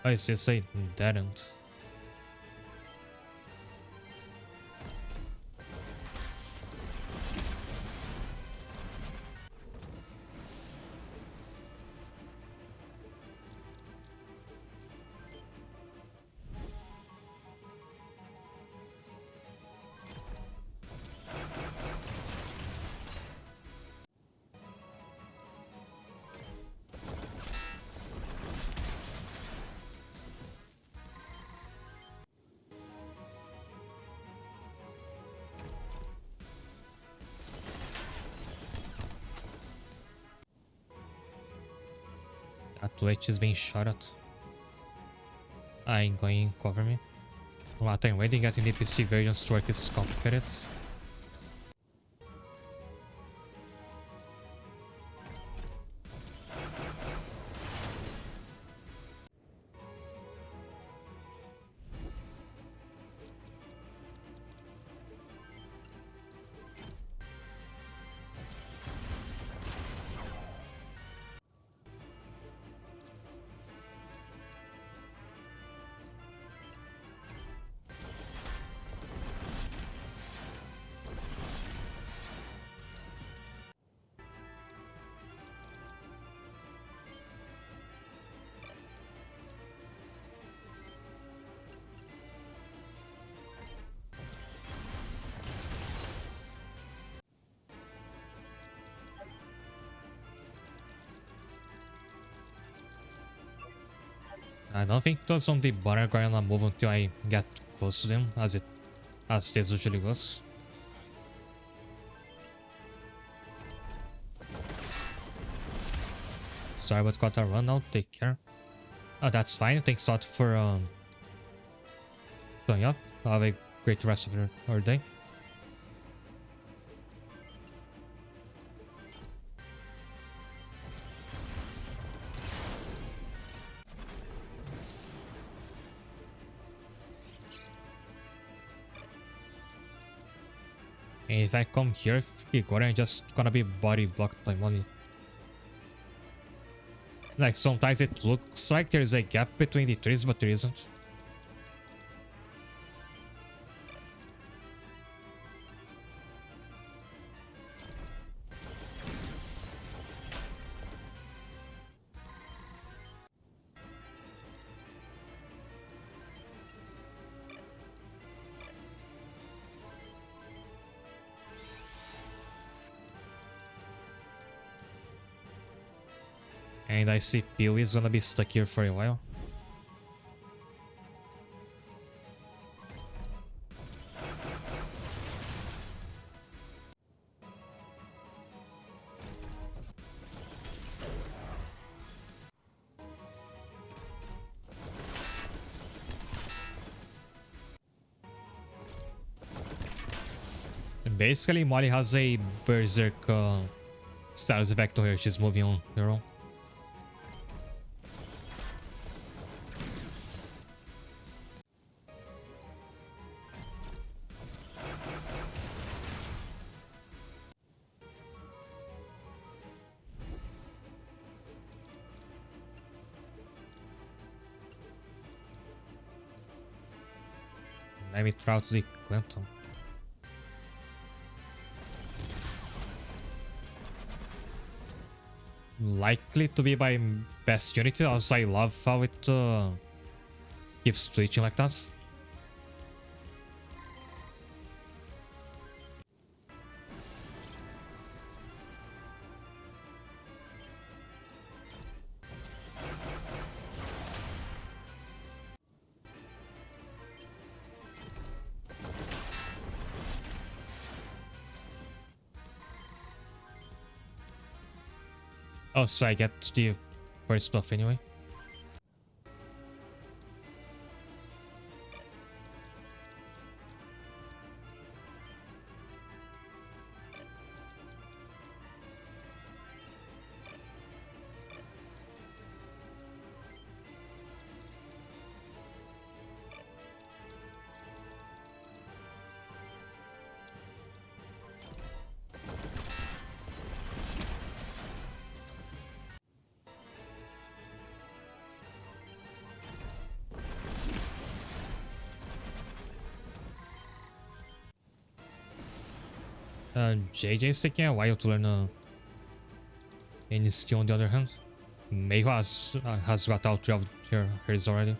Oh, it's just a dead end. That Twitch is being shot at. I'm going cover me. What I'm waiting getting the PC versions to work is complicated. I don't think those on the bar are gonna move until I get close to them, as this usually goes. Sorry, but got a run now. Take care. Oh, that's fine. Thanks a lot for going up. Have a great rest of your day. And if I come here, I'm just gonna be body blocked by money. Like, sometimes it looks like there's a gap between the trees, but there isn't. And I see Pew is gonna be stuck here for a while. And basically, Molly has a berserk status effect here. She's moving on her own. Let me try to the Clinton. Likely to be my best unity, as I love how it keeps twitching like that. Oh, so I get the first buff anyway. JJ is taking a while to learn any skill on the other hand. Meiho has got all 3 of hers already.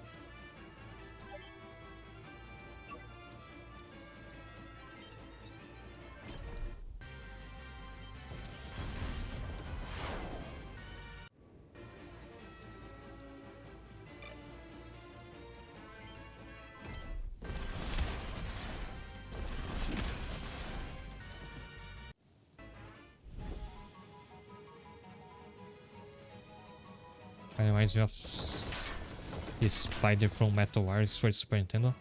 Reminds me of the spider from Metal Wars for Super Nintendo.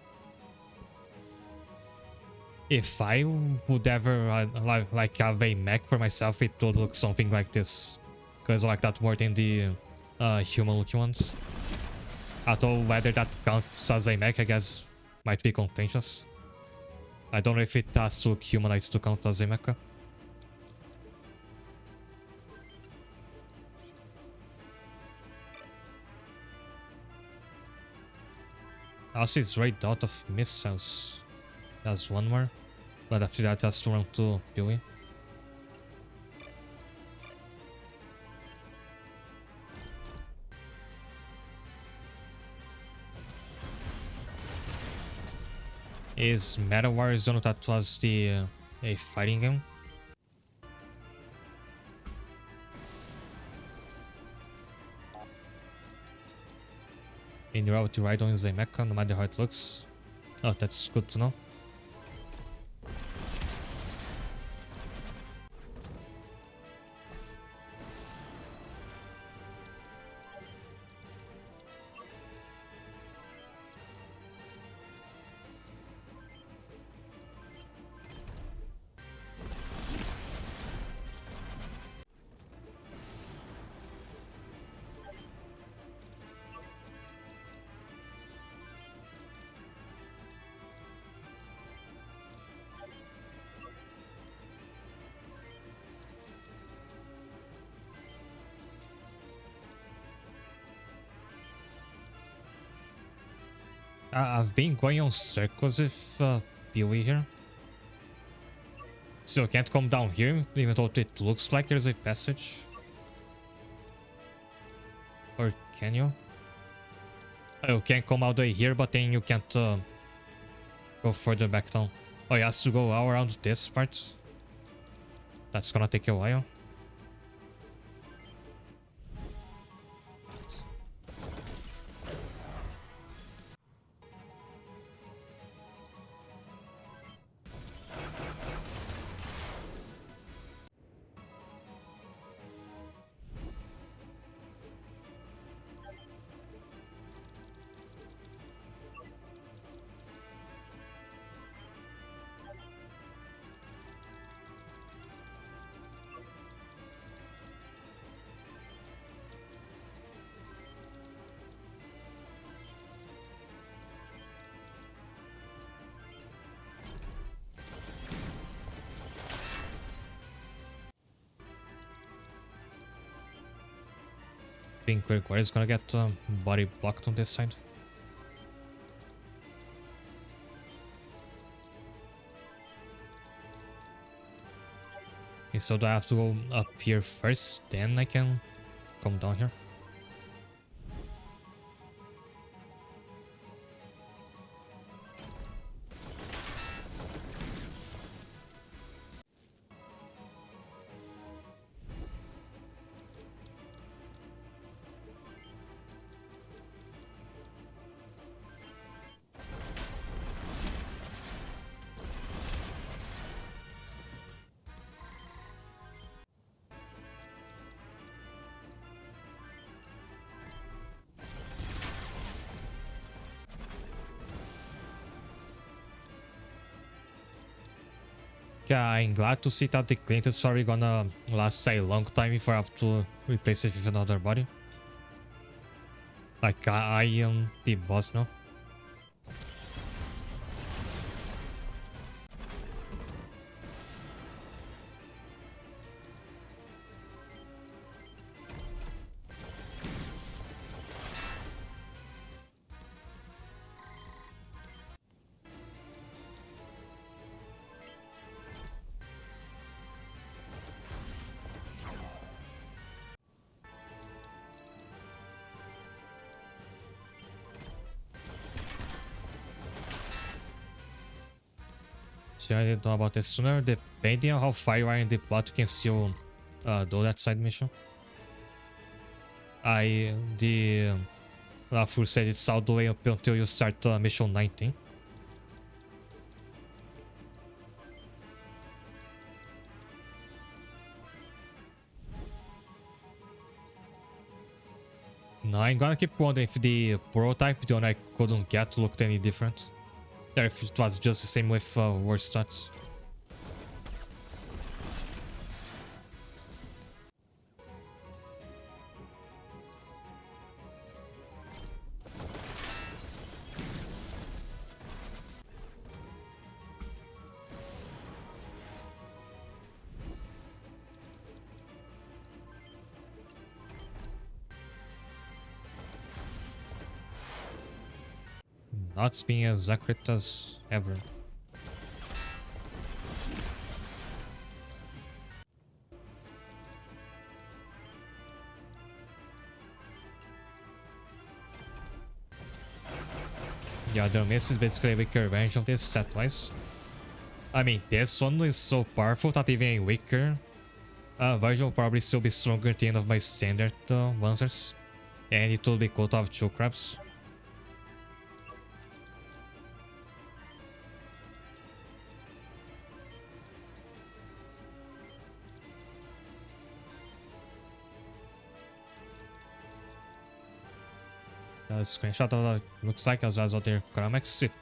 If I would ever like have a mech for myself, it would look something like this. Because I like that more than the human looking ones. Although whether that counts as a mech, I guess, might be contentious. I don't know if it has to look humanoid to count as a mecha. Also, it's right out of missiles. That's one more. But after that, has to run to Dewey. Is Meta War Zone that was the a fighting game? And you're able to ride on is a mecha, no matter how it looks. Oh, that's good to know. I've been going on circles with Pee-wee here. So you can't come down here, even though it looks like there's a passage. Or can you? Oh, you can come all the way here, but then you can't go further back down. Oh, he has to go all around this part. That's gonna take a while. I think Require is gonna get body blocked on this side. Okay, so do I have to go up here first, then I can come down here? Yeah, I'm glad to see that the Clint is probably gonna last a long time if I have to replace it with another body. Like, I am the boss now. Should I know about this sooner? Depending on how far you are in the plot, you can still do that side mission. The Lafur said it's all the way up until you start mission 19. No, I'm gonna keep wondering if the prototype, the one I couldn't get, looked any different. Or if it was just the same with worse stats. Not being as accurate as ever. The other miss is basically a weaker version of this set-wise. I mean, this one is so powerful that even a weaker version will probably still be stronger at the end of my standard lancers. And it will be cool to have 2 crabs. Screenshot of what it looks like as well as other comics. It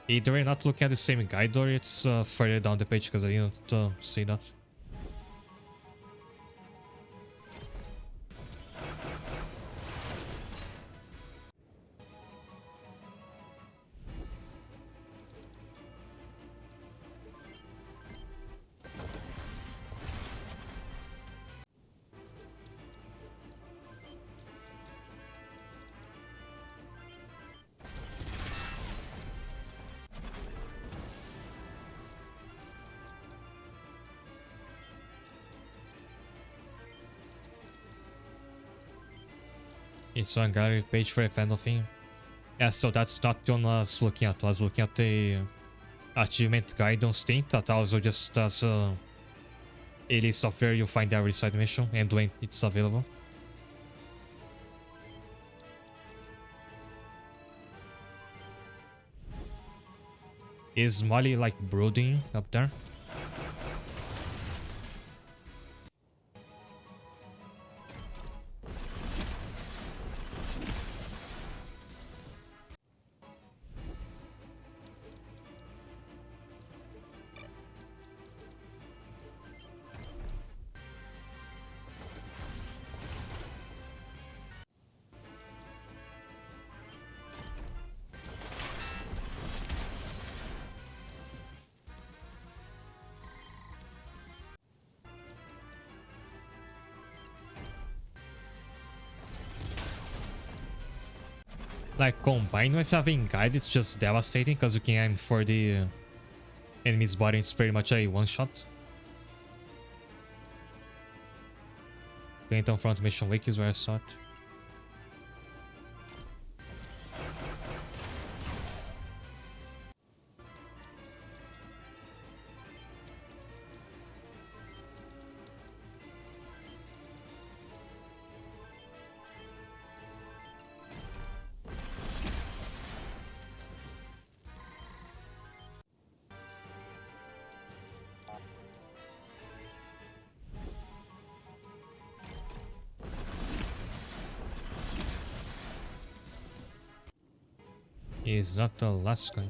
either not looking at the same guide or it's further down the page because I didn't see that. It's one gallery page for a final thing. Yeah, so that's not the one I was looking at. I was looking at the achievement guide on Steam that also just as a list of where you find every side mission and when it's available. Is Molly like brooding up there? Like, combined with having guide, it's just devastating because you can aim for the enemy's body. It's pretty much a one-shot. Então front mission weak is where I start. He's not the last guy.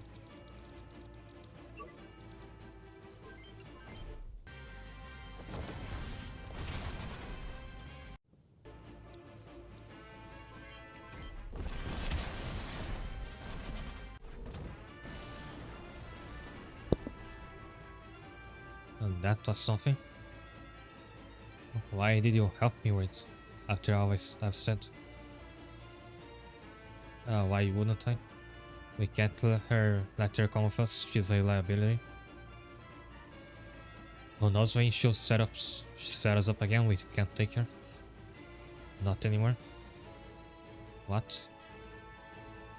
And that was something. Why did you help me with after all I've said? Why wouldn't I? We can't let her come with us. She's a liability. Who knows when she'll set us up again? We can't take her. Not anymore. What?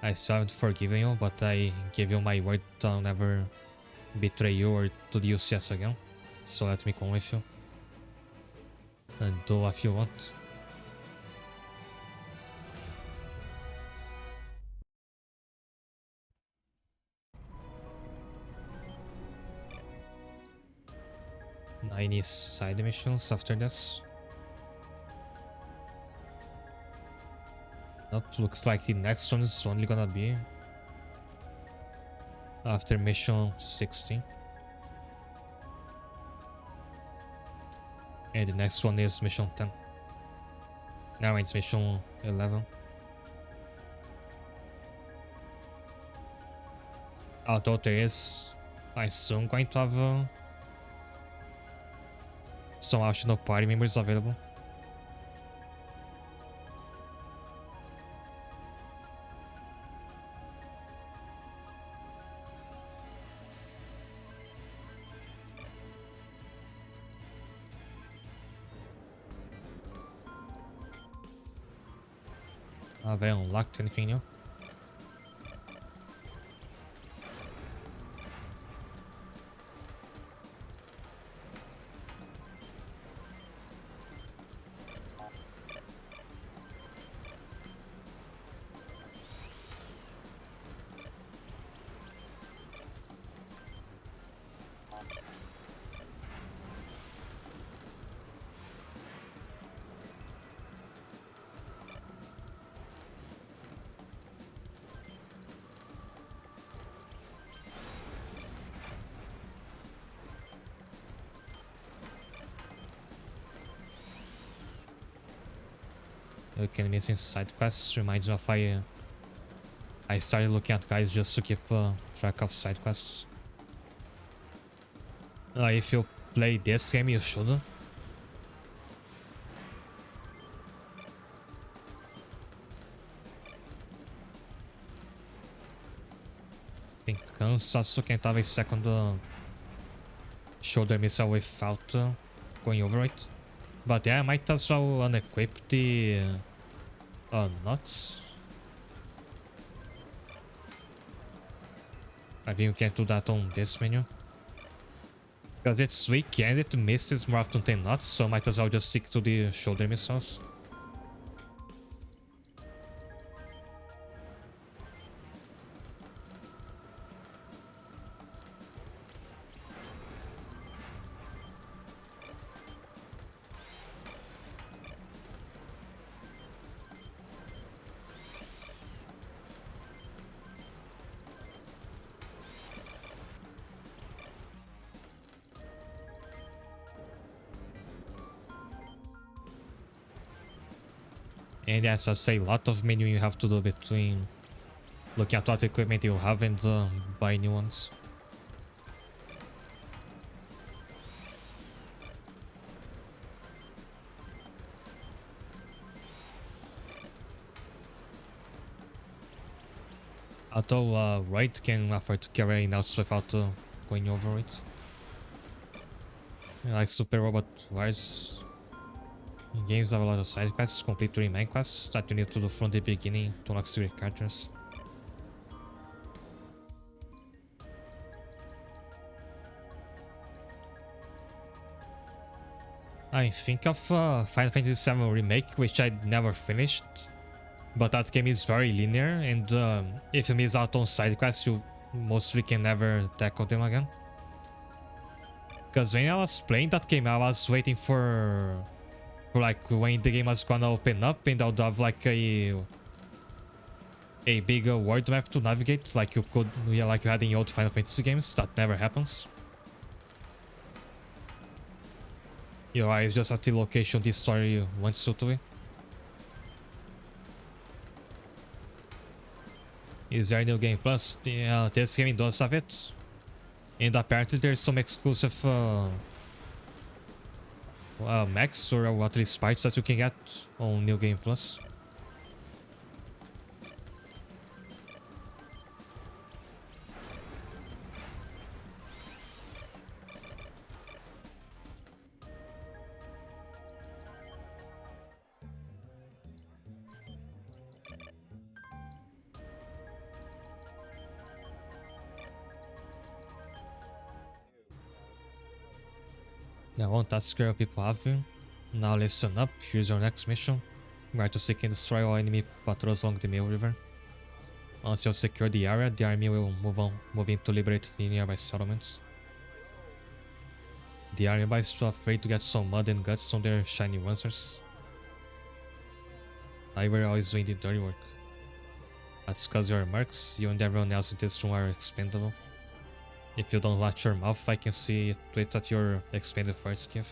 I still haven't forgiven you, but I gave you my word that I'll never betray you or to the UCS again. So let me come with you. And do what you want. Any side missions after this? Nope, looks like the next one is only gonna be after mission 16. And the next one is mission 10. Now it's mission 11. Although there is, I soon going to have some optional party members available. Have I unlocked anything new? Okay, missing side quests reminds me of I started looking at guys just to keep track of side quests. If you play this game, you should. I think Sasuke tava em second shoulder missile without going over it. But yeah, I might as well unequip the nuts. I think you can do that on this menu. Because it's weak and it misses more often than not, so I might as well just stick to the shoulder missiles. And yes, I say a lot of menu you have to do between looking at what equipment you have and buy new ones. Although Right can afford to carry nuts without going over it. Like Super Robot Wars. Games have a lot of side quests, complete 3 main quests that you need to do from the beginning to unlock secret characters. I think of Final Fantasy VII Remake, which I never finished, but that game is very linear, and if you miss out on side quests, you mostly can never tackle them again. Because when I was playing that game, I was waiting for like when the game was gonna open up and I would have like a big world map to navigate, like you could, yeah, like you had in old Final Fantasy games. That never happens. It's just at the location the story wants you to be. Is there a new game plus? Yeah, this game does have it. And apparently there's some exclusive max or at least parts that you can get on New Game Plus. Now, one task here people have you. Now listen up, here's your next mission. You are to seek and destroy all enemy patrols along the Mail River. Once you secure the area, the army will move in to liberate the nearby settlements. The army is too afraid to get some mud and guts on their shiny lancers. I were always doing the dirty work. That's because you're mercs, you and everyone else in this room are expendable. If you don't watch your mouth, I can see it at your expended first, Kev.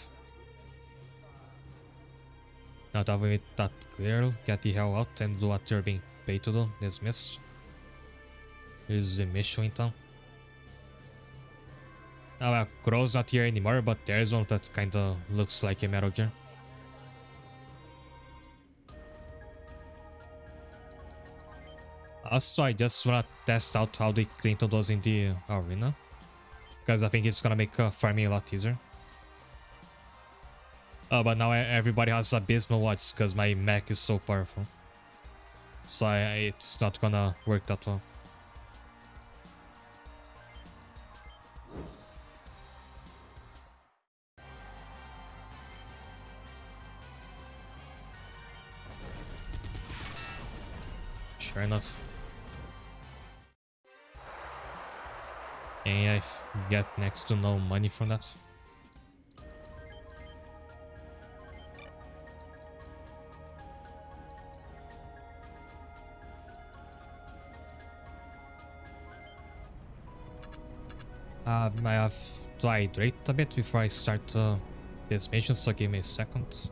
Now that we made that clear, get the hell out and do what you're being paid to do. Dismissed. Here's the mission então. Now, Crow's not here anymore, but there's one that kinda looks like a Metal Gear. Also, I just wanna test out how the Clinton does in the arena, because I think it's gonna make farming a lot easier. But now everybody has abysmal odds because my mech is so powerful. So it's not gonna work that well. Sure enough. And I get next to no money from that. I have to hydrate a bit before I start this mission, so give me a second.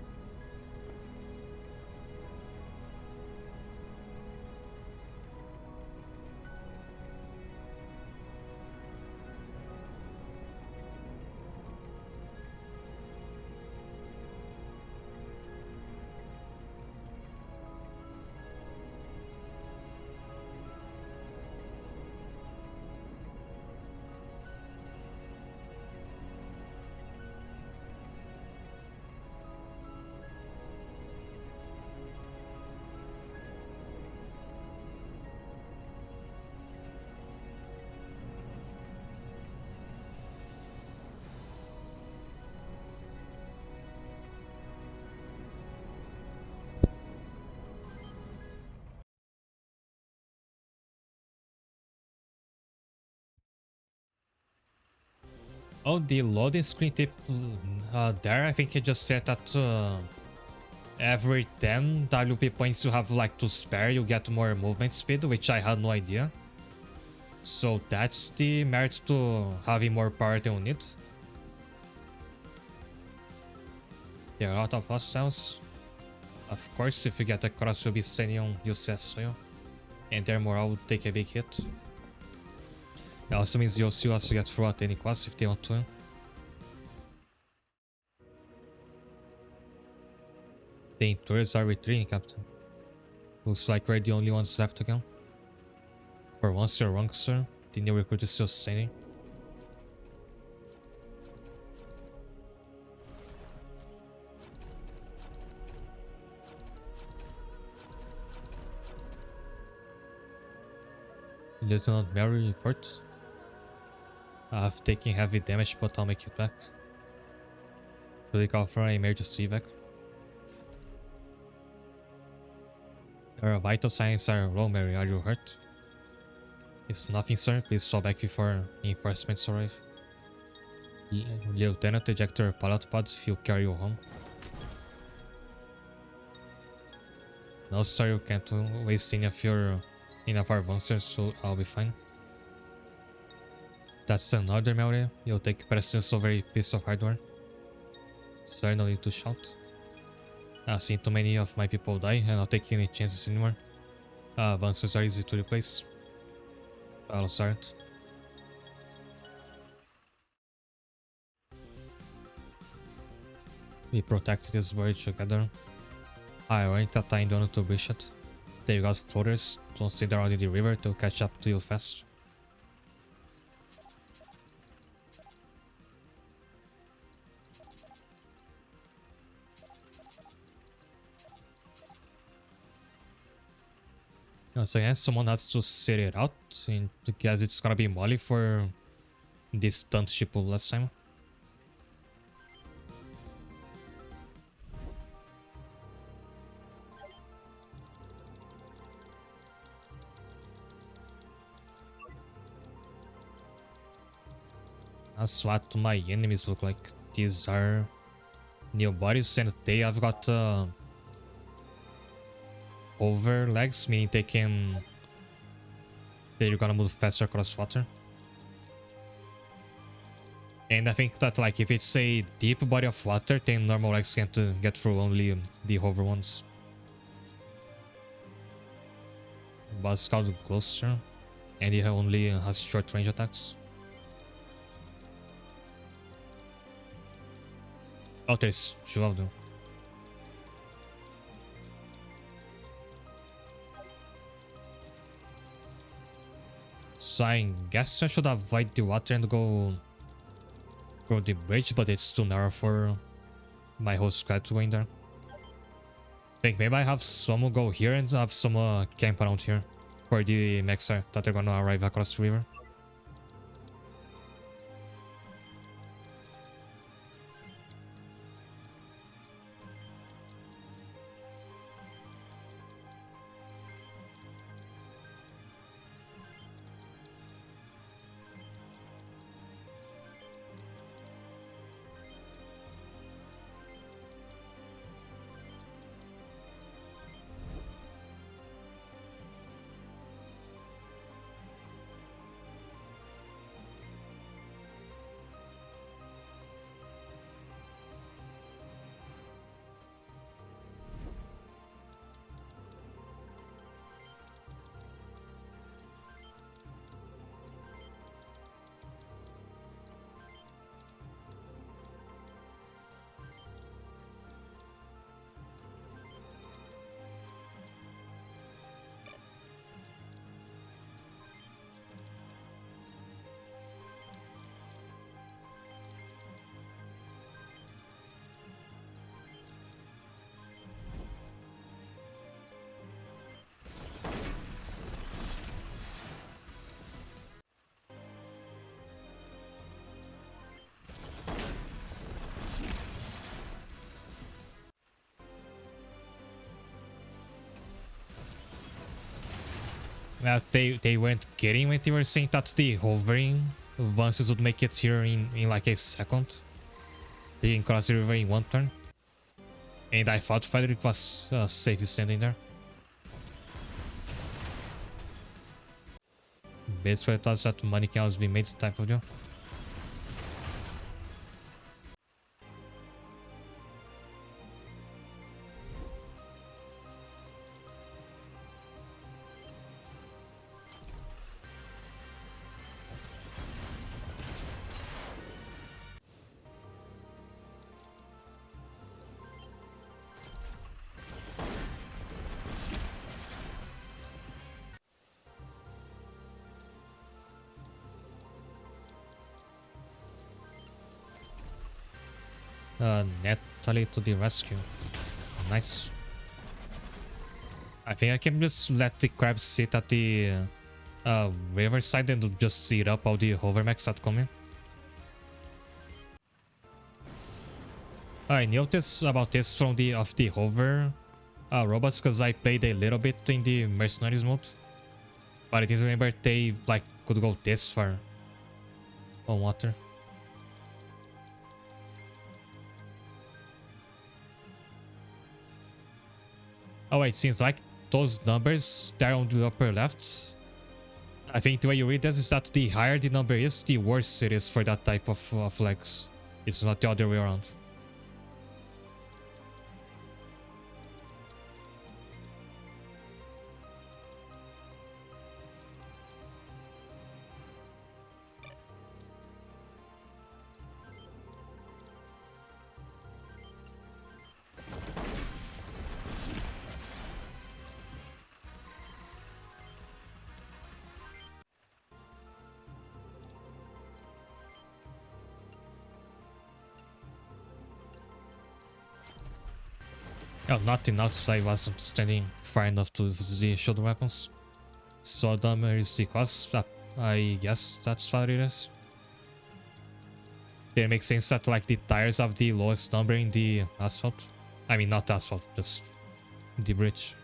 Oh, the loading screen tip there, I think it just said that every 10 WP points you have like to spare, you get more movement speed, which I had no idea. So that's the merit to having more power than you need. There are a lot of hostiles. Of course, if you get across, you'll be standing on UCS soil. And their morale will take a big hit. It also means you'll still also get through at any cost if they want to. The intruders are retreating, Captain. Looks like we're the only ones left again. For once you're wrong, sir. The new recruit is still standing. Lieutenant Mary report. I've taken heavy damage, but I'll make it back. Should we call for an emergency evac? Your vital signs are low, Mary. Are you hurt? It's nothing, sir. Please fall back before reinforcements arrive. Lieutenant, eject your pilot pod. He'll carry you home. No, sir. You can't waste any of our monsters, so I'll be fine. That's an order, Mary. You'll take precedence over a piece of hardware. Sir, no need to shout. I've seen too many of my people die, and I'll take any chances anymore. Monsters are easy to replace. Hello, Sergeant. We protected this voyage together. I went that time down to breach it. They got floaters. Don't stay around in the river, they'll catch up to you fast. So yeah, someone has to sit it out, because it's gonna be Molly for this stunt ship last time. That's what my enemies look like. These are new bodies, and they have got hover legs, meaning they're gonna move faster across water. And I think that like if it's a deep body of water, then normal legs can't get through, only the hover ones. But it's called Gloucester, and it only has short range attacks. Oh, there's two of them. So I guess I should avoid the water and go the bridge, but it's too narrow for my whole squad to go in there. Think maybe I have someone go here and have some camp around here for the Mexer that they're gonna arrive across the river. Well, they weren't kidding when they were saying that the hovering bounces would make it here in like a second. They can cross the river in one turn. And I thought Frederick was safe standing there. Basically, I thought that money can always be made type of deal. Natalie to the rescue. Nice. I think I can just let the crabs sit at the riverside and just eat up all the hovermechs that come in. I noticed about this from the hover robots because I played a little bit in the mercenaries mode, but I didn't remember they like could go this far on water. Oh wait, seems like those numbers there on the upper left, I think the way you read this is that the higher the number is, the worse it is for that type of legs. It's not the other way around. Oh, nothing outside. I wasn't standing far enough to use the shoulder weapons. So dumber is the cost. I guess that's what it is. It makes sense that like the tires have the lowest number in the asphalt. I mean, not asphalt, just the bridge.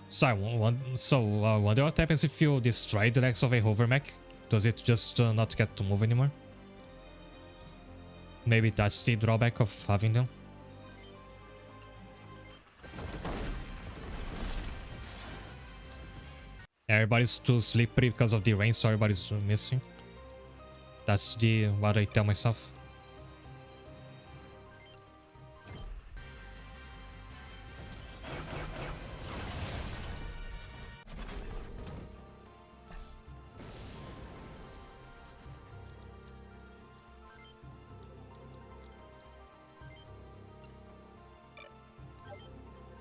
So I wonder what happens if you destroy the legs of a hovermech. Does it just not get to move anymore? Maybe that's the drawback of having them. Everybody's too slippery because of the rain, so everybody's missing. That's the what I tell myself.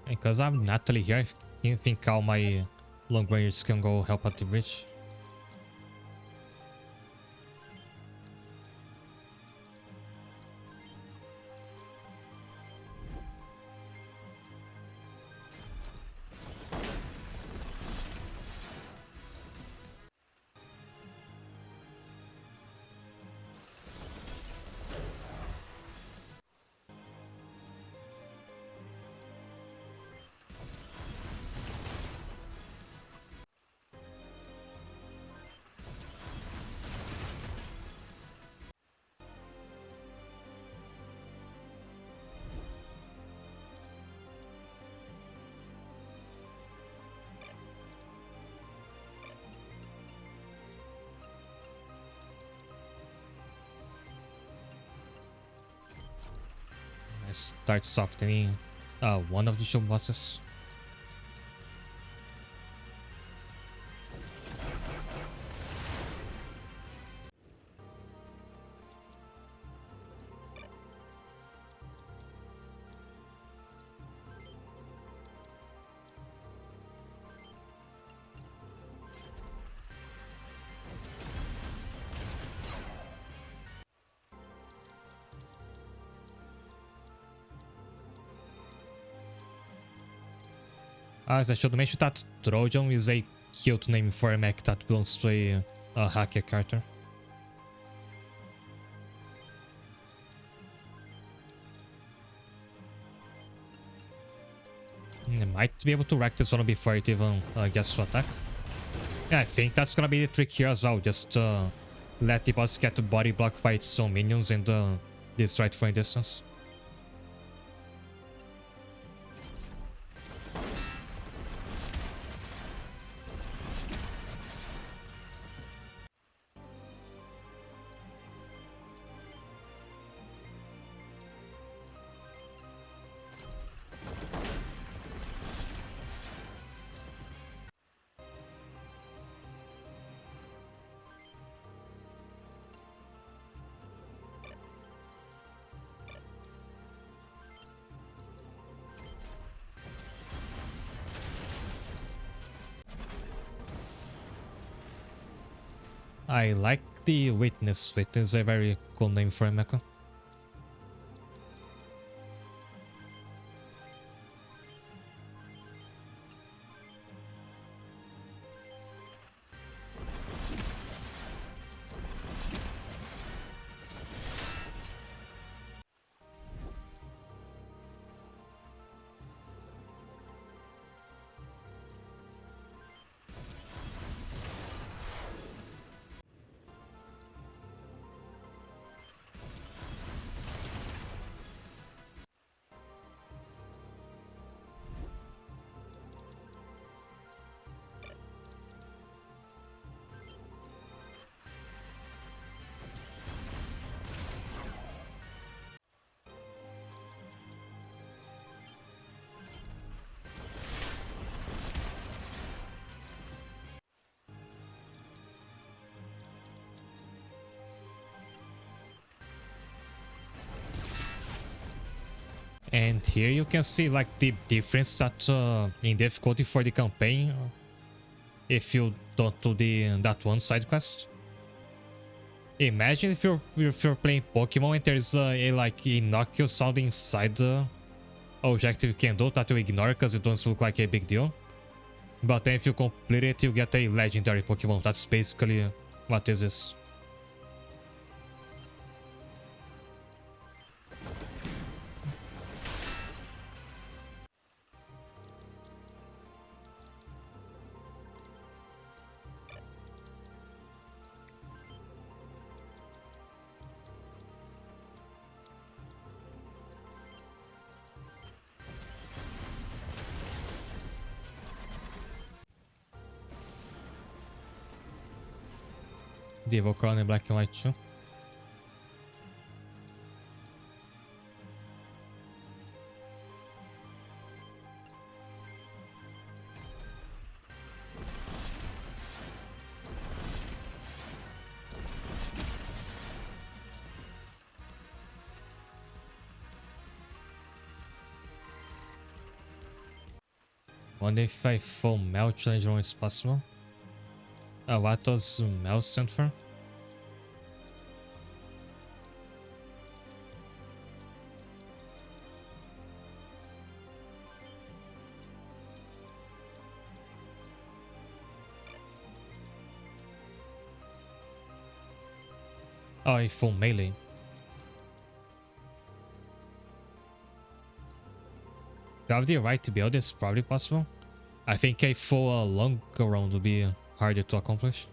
Because I'm Natalie here, I think all my long rangers can go help at the bridge. Start softening one of the two bosses. As I should mention that Trojan is a cute name for a mech that belongs to a hacker character. I might be able to wreck this one before it even gets to attack. Yeah, I think that's gonna be the trick here as well. Just let the boss get body blocked by its own minions and destroy it from a distance. I like the Witness. Witness is a very cool name for a mecha. And here you can see like the difference that in difficulty for the campaign if you don't do that one side quest. Imagine if you're playing Pokemon and there's a like innocuous sound inside the objective you can do that you ignore because it doesn't look like a big deal. But then if you complete it, you get a legendary Pokemon. That's basically what this is. The Evoker on in black and white too. Wonder if I full melt challenge room is possible. What does melt stand for? Oh, a full melee. Do I have the right to build this? Probably possible. I think a full long round would be harder to accomplish.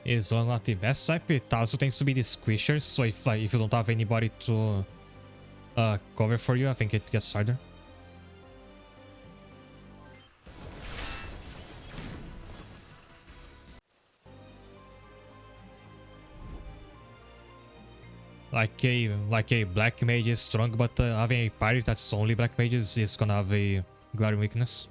Is one not the best type? It also tends to be the squisher, so if you don't have anybody to cover for you, I think it gets harder. Like a black mage is strong, but having a party that's only black mages is gonna have a glaring weakness.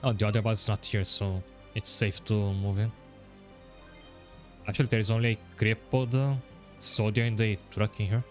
Oh, the other boss is not here, so it's safe to move in. Actually, there is only a crippled soldier in the truck in here.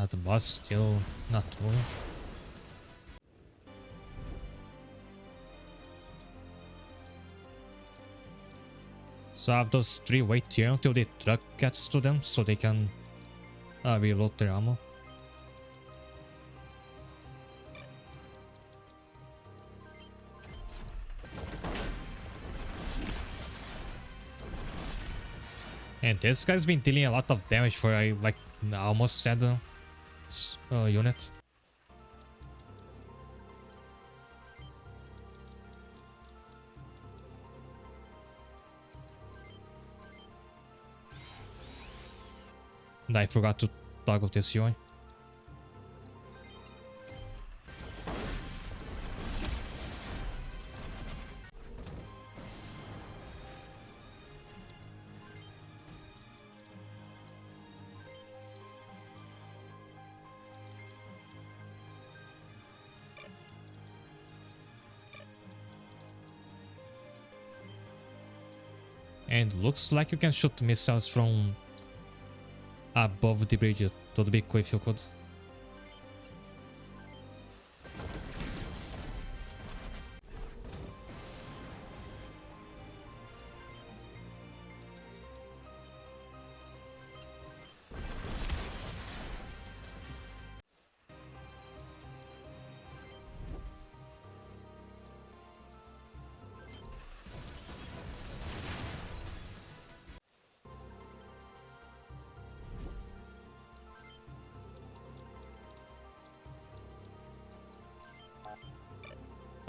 The boss still not moving. So I have those three wait here until the truck gets to them so they can reload their ammo. And this guy's been dealing a lot of damage for like almost dead unit. And I forgot to toggle this UI. And looks like you can shoot missiles from above the bridge. Tudo bem if you could.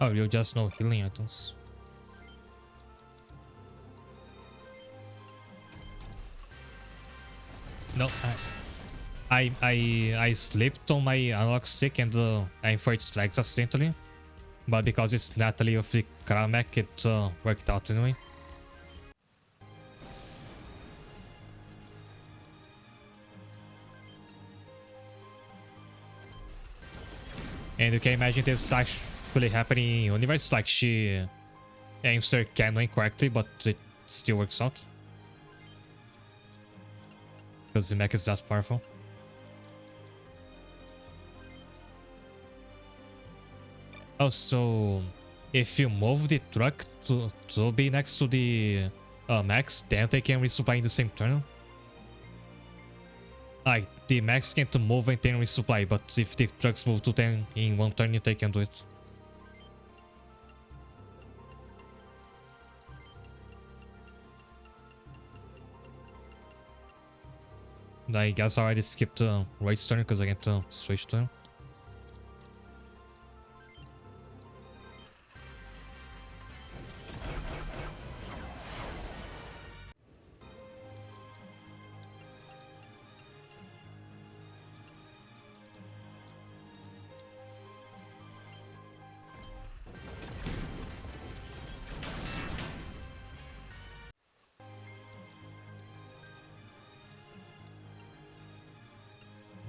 Oh, you just know healing items. No, I slipped on my analog stick and I inferred its legs accidentally. But because it's Natalie of the Kramek, it worked out anyway. And you can imagine this actually happening in universe, like she aims her cannon incorrectly, but it still works out. Because the mech is that powerful. Also, if you move the truck to be next to the mechs, then they can resupply in the same turn. Like, the mechs can't move and then resupply, but if the trucks move to them in one turn, they can do it. I guess I already skipped right turn because I can't switch to him.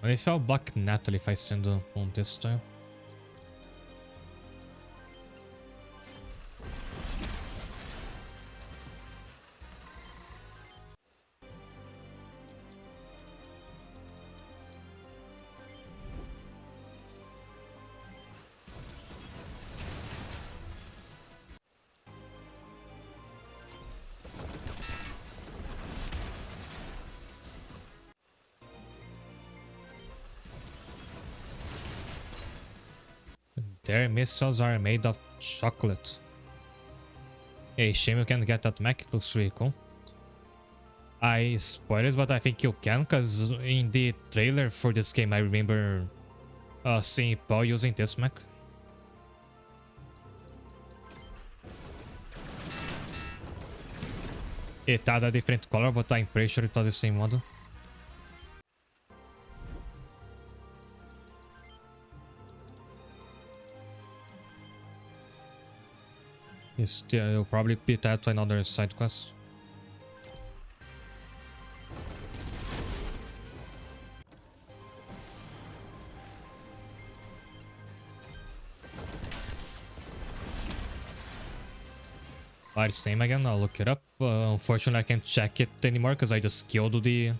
If I'll block Natalie if I stand on this time. Their missiles are made of chocolate. Hey, shame you can't get that mech. It looks really cool. I spoiled it, but I think you can, because in the trailer for this game, I remember seeing Paul using this mech. It had a different color, but I'm pretty sure it was the same model. You'll probably beat that to another side quest. Its name again, I'll look it up. Unfortunately, I can't check it anymore because I just killed the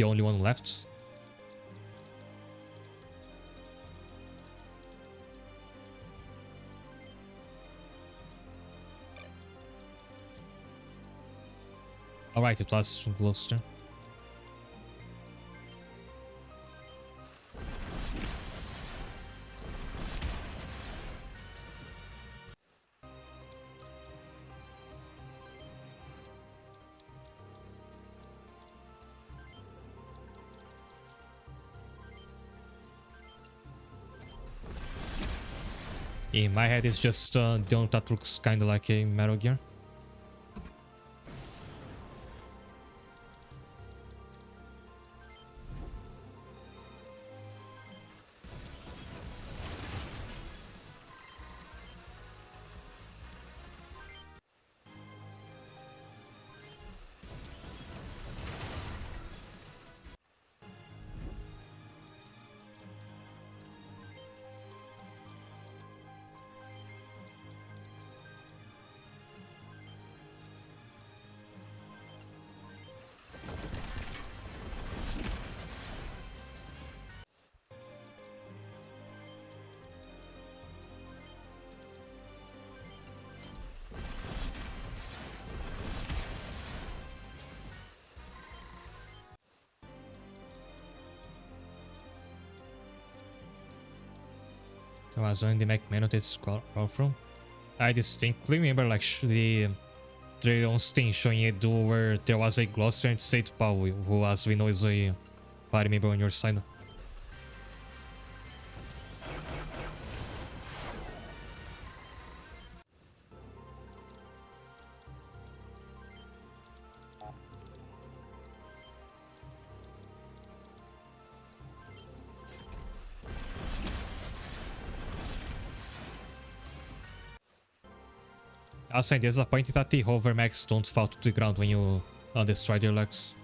only one left. Alright, it was Gloucester. In my head, it's just the one that looks kind of like a Metal Gear. There was one in the McMahon to scroll from. I distinctly remember like the trailer on Steam showing it where there was a glossary and said Paul, who as we know is a party member on your side. Also, I'm disappointed that the hover mags don't fall to the ground when you destroy their legs.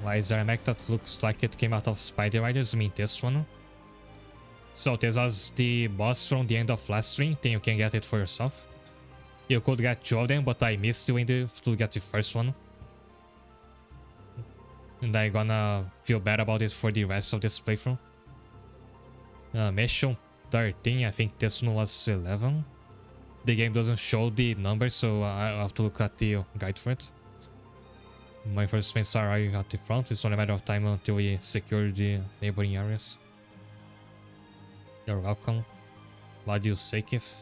Why is there a mech that looks like it came out of Spider Riders? I mean this one. So this was the boss from the end of last stream, then you can get it for yourself. You could get two of them, but I missed the window to get the first one. And I'm gonna feel bad about it for the rest of this playthrough. Mission 13, I think this one was 11. The game doesn't show the numbers, so I'll have to look at the guide for it. My first mates are arriving at the front. It's only a matter of time until we secure the neighboring areas. You're welcome. What do you say, Keith?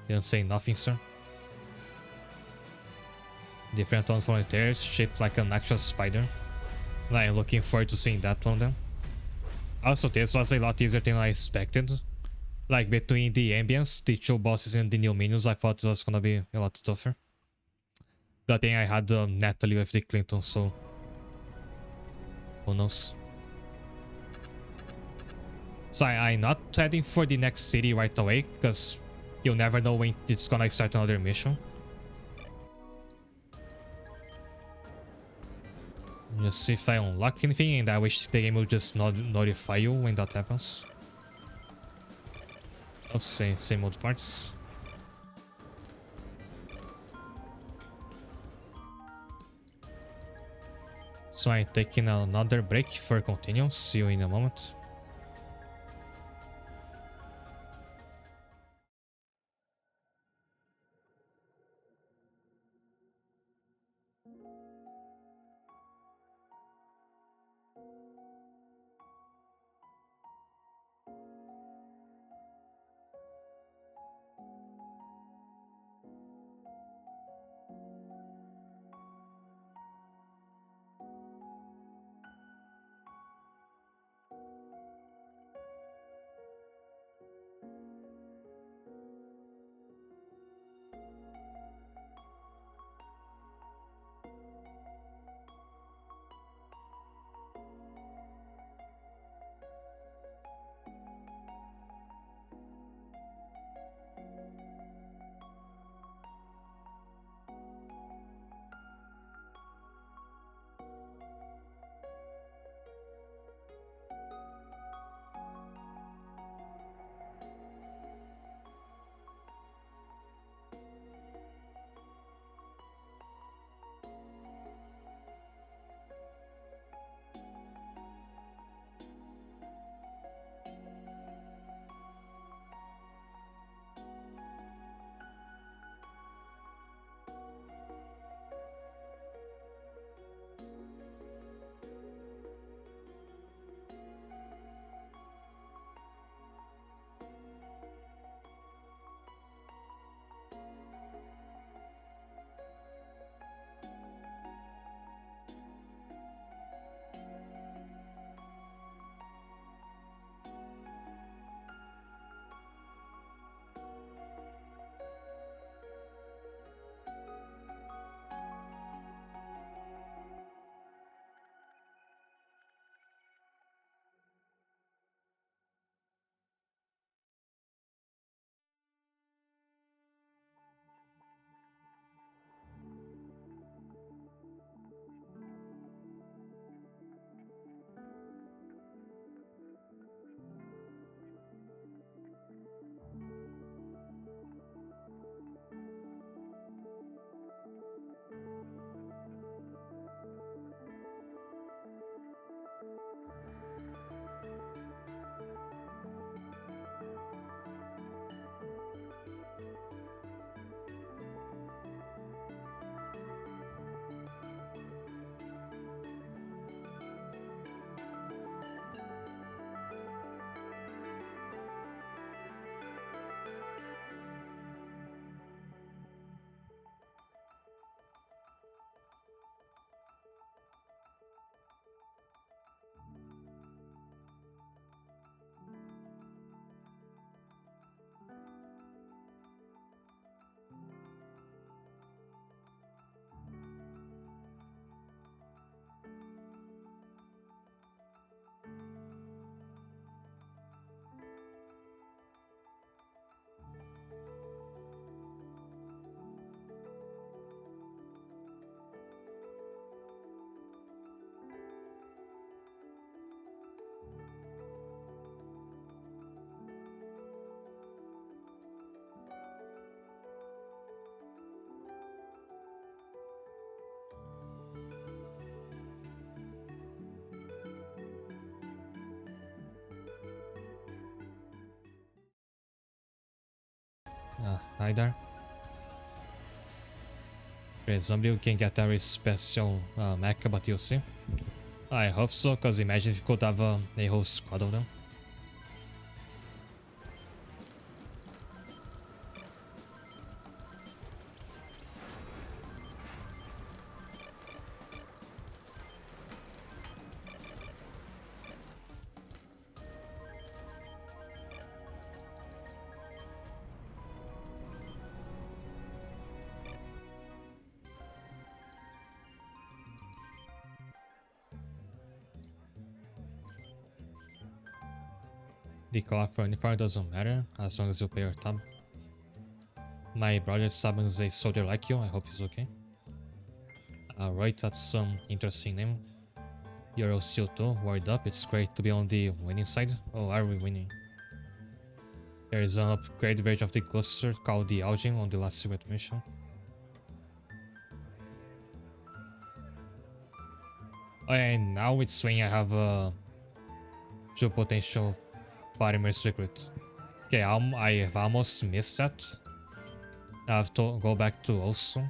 Didn't say nothing, sir. Different ones from the stairs, shaped like an actual spider. I'm looking forward to seeing that one then. Also, this was a lot easier than I expected. Like, between the ambience, the two bosses and the new minions, I thought it was gonna be a lot tougher. But then I had Natalie with the Clinton, so who knows. So I'm not heading for the next city right away, because you'll never know when it's gonna start another mission. Just see if I unlocked anything, and I wish the game would just notify you when that happens. Oh, same old parts. So I'm taking another break for continue. See you in a moment. Thank you. Hi there. Presumably we can get a very special mecha, but you'll see. I hope so, because imagine if you could have a whole squad of them. The color for uniform doesn't matter, as long as you pay your tab. My brother summons a soldier like you, I hope he's okay. Alright, that's some interesting name. You're all still too, word up, it's great to be on the winning side. Oh, are we winning? There is an upgraded version of the cluster called the Algin on the last secret mission. Oh, and now with Swing I have two potential polymers recruit. Okay, I have almost missed that. I have to go back to also.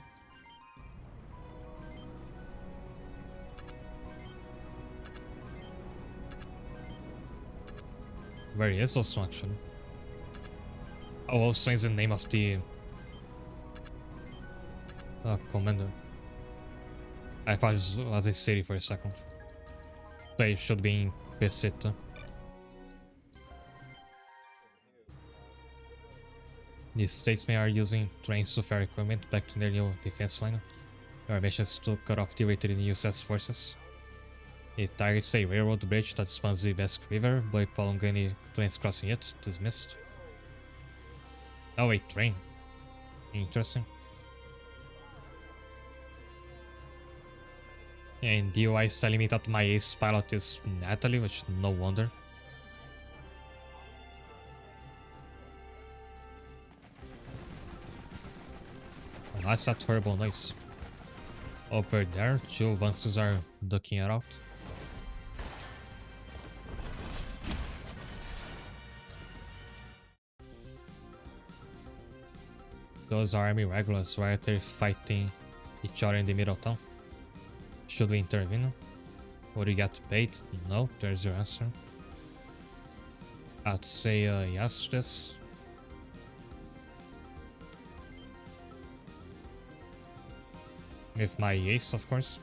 Where he is also actually. Oh, also is the name of the commander. I thought it was a city for a second. They should be in Peseta. The statesmen are using trains to ferry equipment back to their new defense line. Our mission is to cut off the retreating US forces. It targets a railroad bridge that spans the Basque River, but prolonging any trains crossing it. Dismissed. Oh, a train. Interesting. And DOI is telling me that my ace pilot is Natalie, which no wonder. Oh, that's a terrible noise. Over there, two monsters are ducking it out. Those are army regulars, right? They're fighting each other in the middle of town. Should we intervene? Would you get paid? No, there's your answer. I'd say yes to this. With my ace, of course.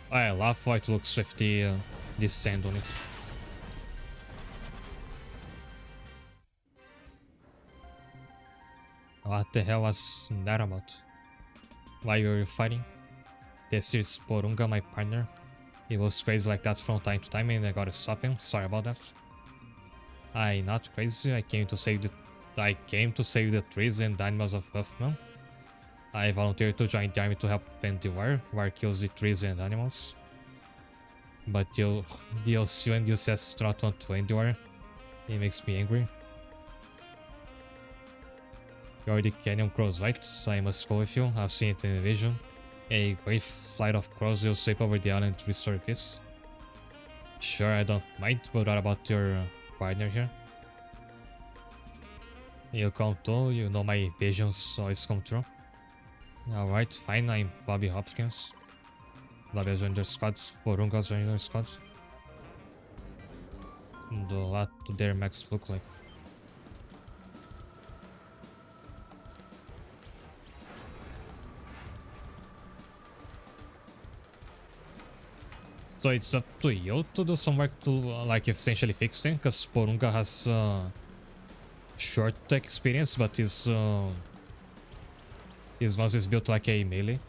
I love how it looks with the sand on it. What the hell was that about? Why were you fighting? This is Porunga, my partner. He was crazy like that from time to time and I gotta stop him. Sorry about that. I'm not crazy. I came to save the trees and animals of Huffman. I volunteered to join the army to help end the war. War kills the trees and animals. But you'll see when you says do not want to end the war. It makes me angry. You're the canyon crows, right? So I must go with you. I've seen it in the vision. A great flight of crows will sweep over the island to restore peace. Sure, I don't mind, but what about your partner here? You come too, you know my visions always come true. Alright, fine, I'm Bobby Hopkins. Bobby joined their squad, Porunga's joined their squad. And what do their mechs look like? So it's up to you to do some work to like essentially fix them, because Porunga has short experience, but his mouse is built like a melee.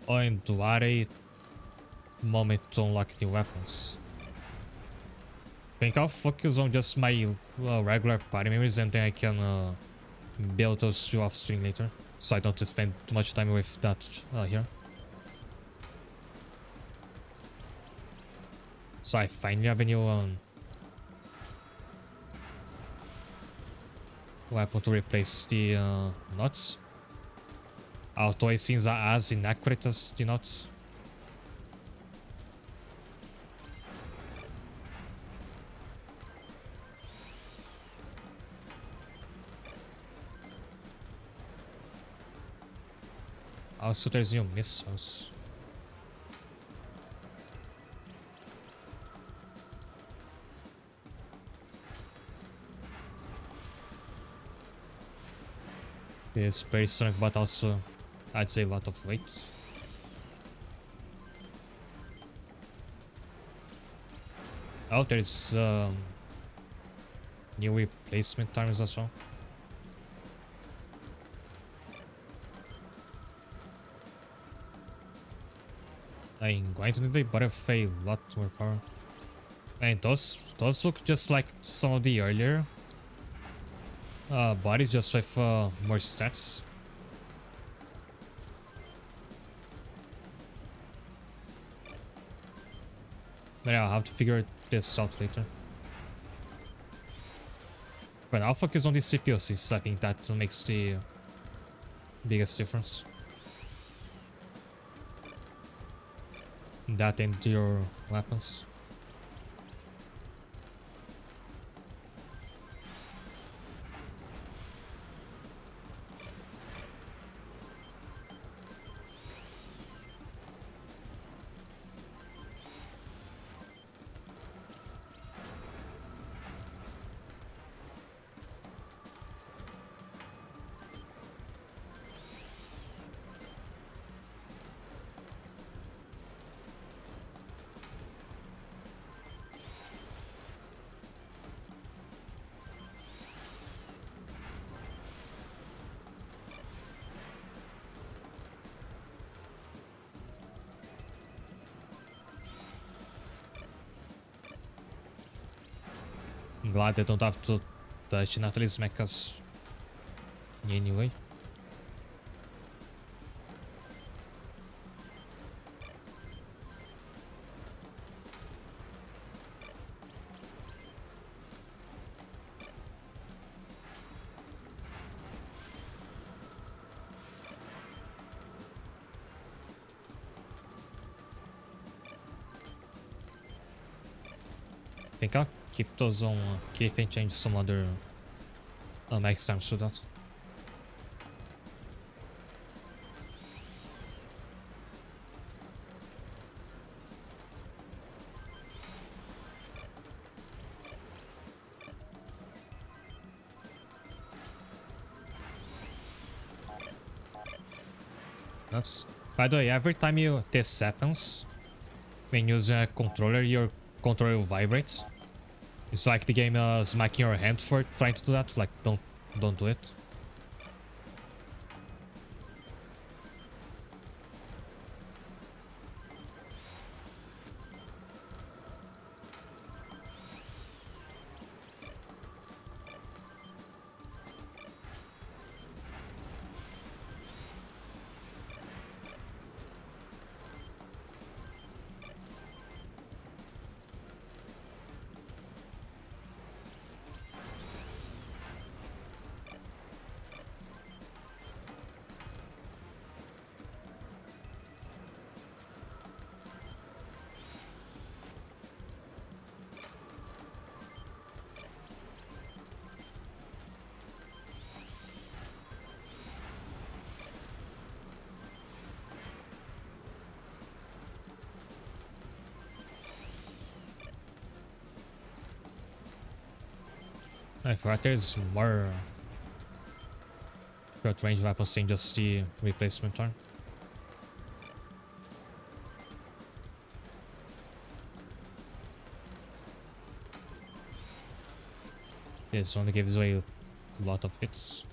Oh, and what a moment to unlock new weapons. I think I'll focus on just my regular party members and then I can build those two off stream later. So I don't have to spend too much time with that here. So I finally have a new weapon to replace the nuts. Although it seems as inaccurate as the nuts. Also, there's new missiles. It's very strong, but also I'd say a lot of weight. Oh, there's new replacement times as well. I'm going to need a butterfly a lot more power. And those look just like some of the earlier bodies, just with more stats. But yeah, I'll have to figure this out later. But I'll focus on the CPU since I think that makes the biggest difference. That and your weapons. I'm glad I don't have to touch Natalie's mechas anyway. I think I'll keep those on keep and change some other max times to that. Oops. By the way, every time this happens, when using a controller, your controller vibrates. It's like the game smacking your hand for trying to do that. Like, don't do it. I forgot there's more short range weapons than just the replacement arm. This only gives away a lot of hits.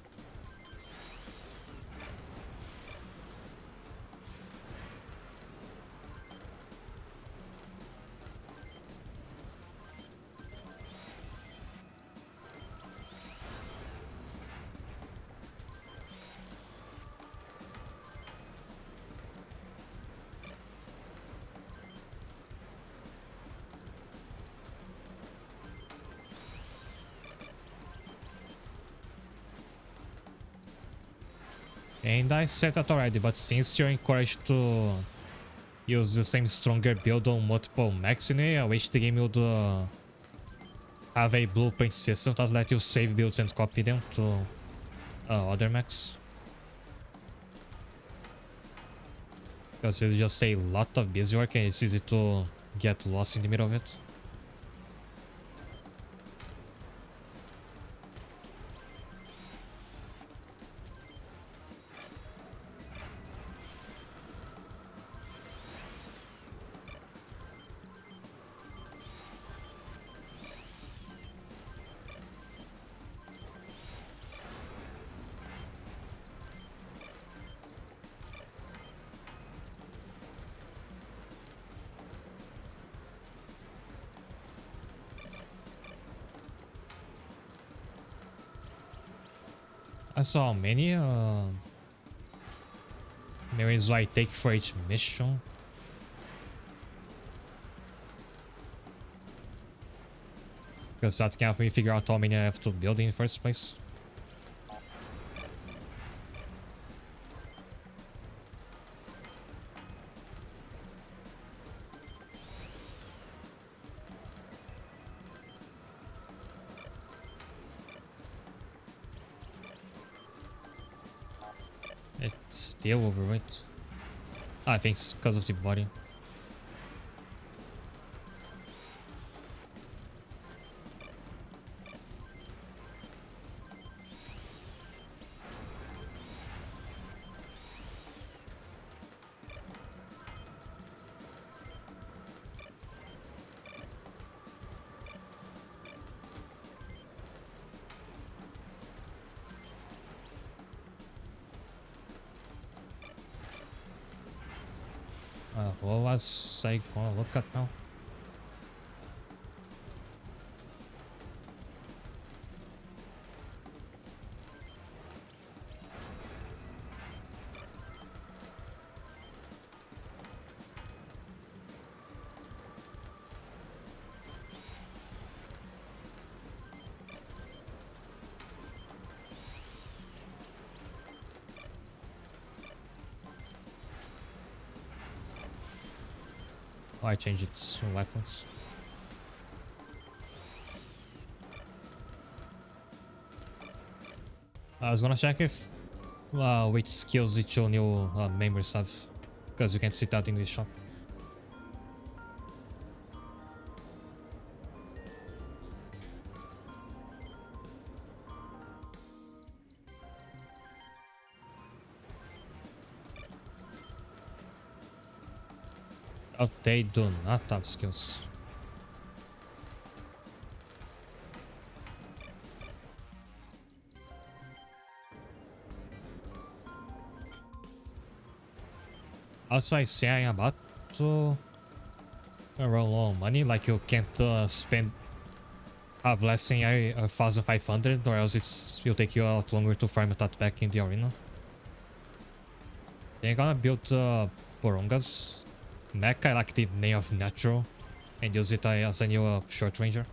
And I said that already, but since you're encouraged to use the same stronger build on multiple mechs in it, I wish the game would have a blueprint system that let you save builds and copy them to other mechs. Because it's just a lot of busy work and it's easy to get lost in the middle of it. I saw many memories I take for each mission. Because that can help me figure out how many I have to build in the first place. It's still overweight. I think it's because of the body. What was I gonna look at now? Oh, I changed its weapons. I was gonna check if which skills each new members have, because you can see that in the shop. Oh, they do not have skills. Also, I say I'm about to run low on money, like you can't spend have less than 1,500 or else it'll take you a lot longer to farm that back in the arena. Then I'm gonna build Boronga's mech. I like the name of Natural and use it as a new short ranger.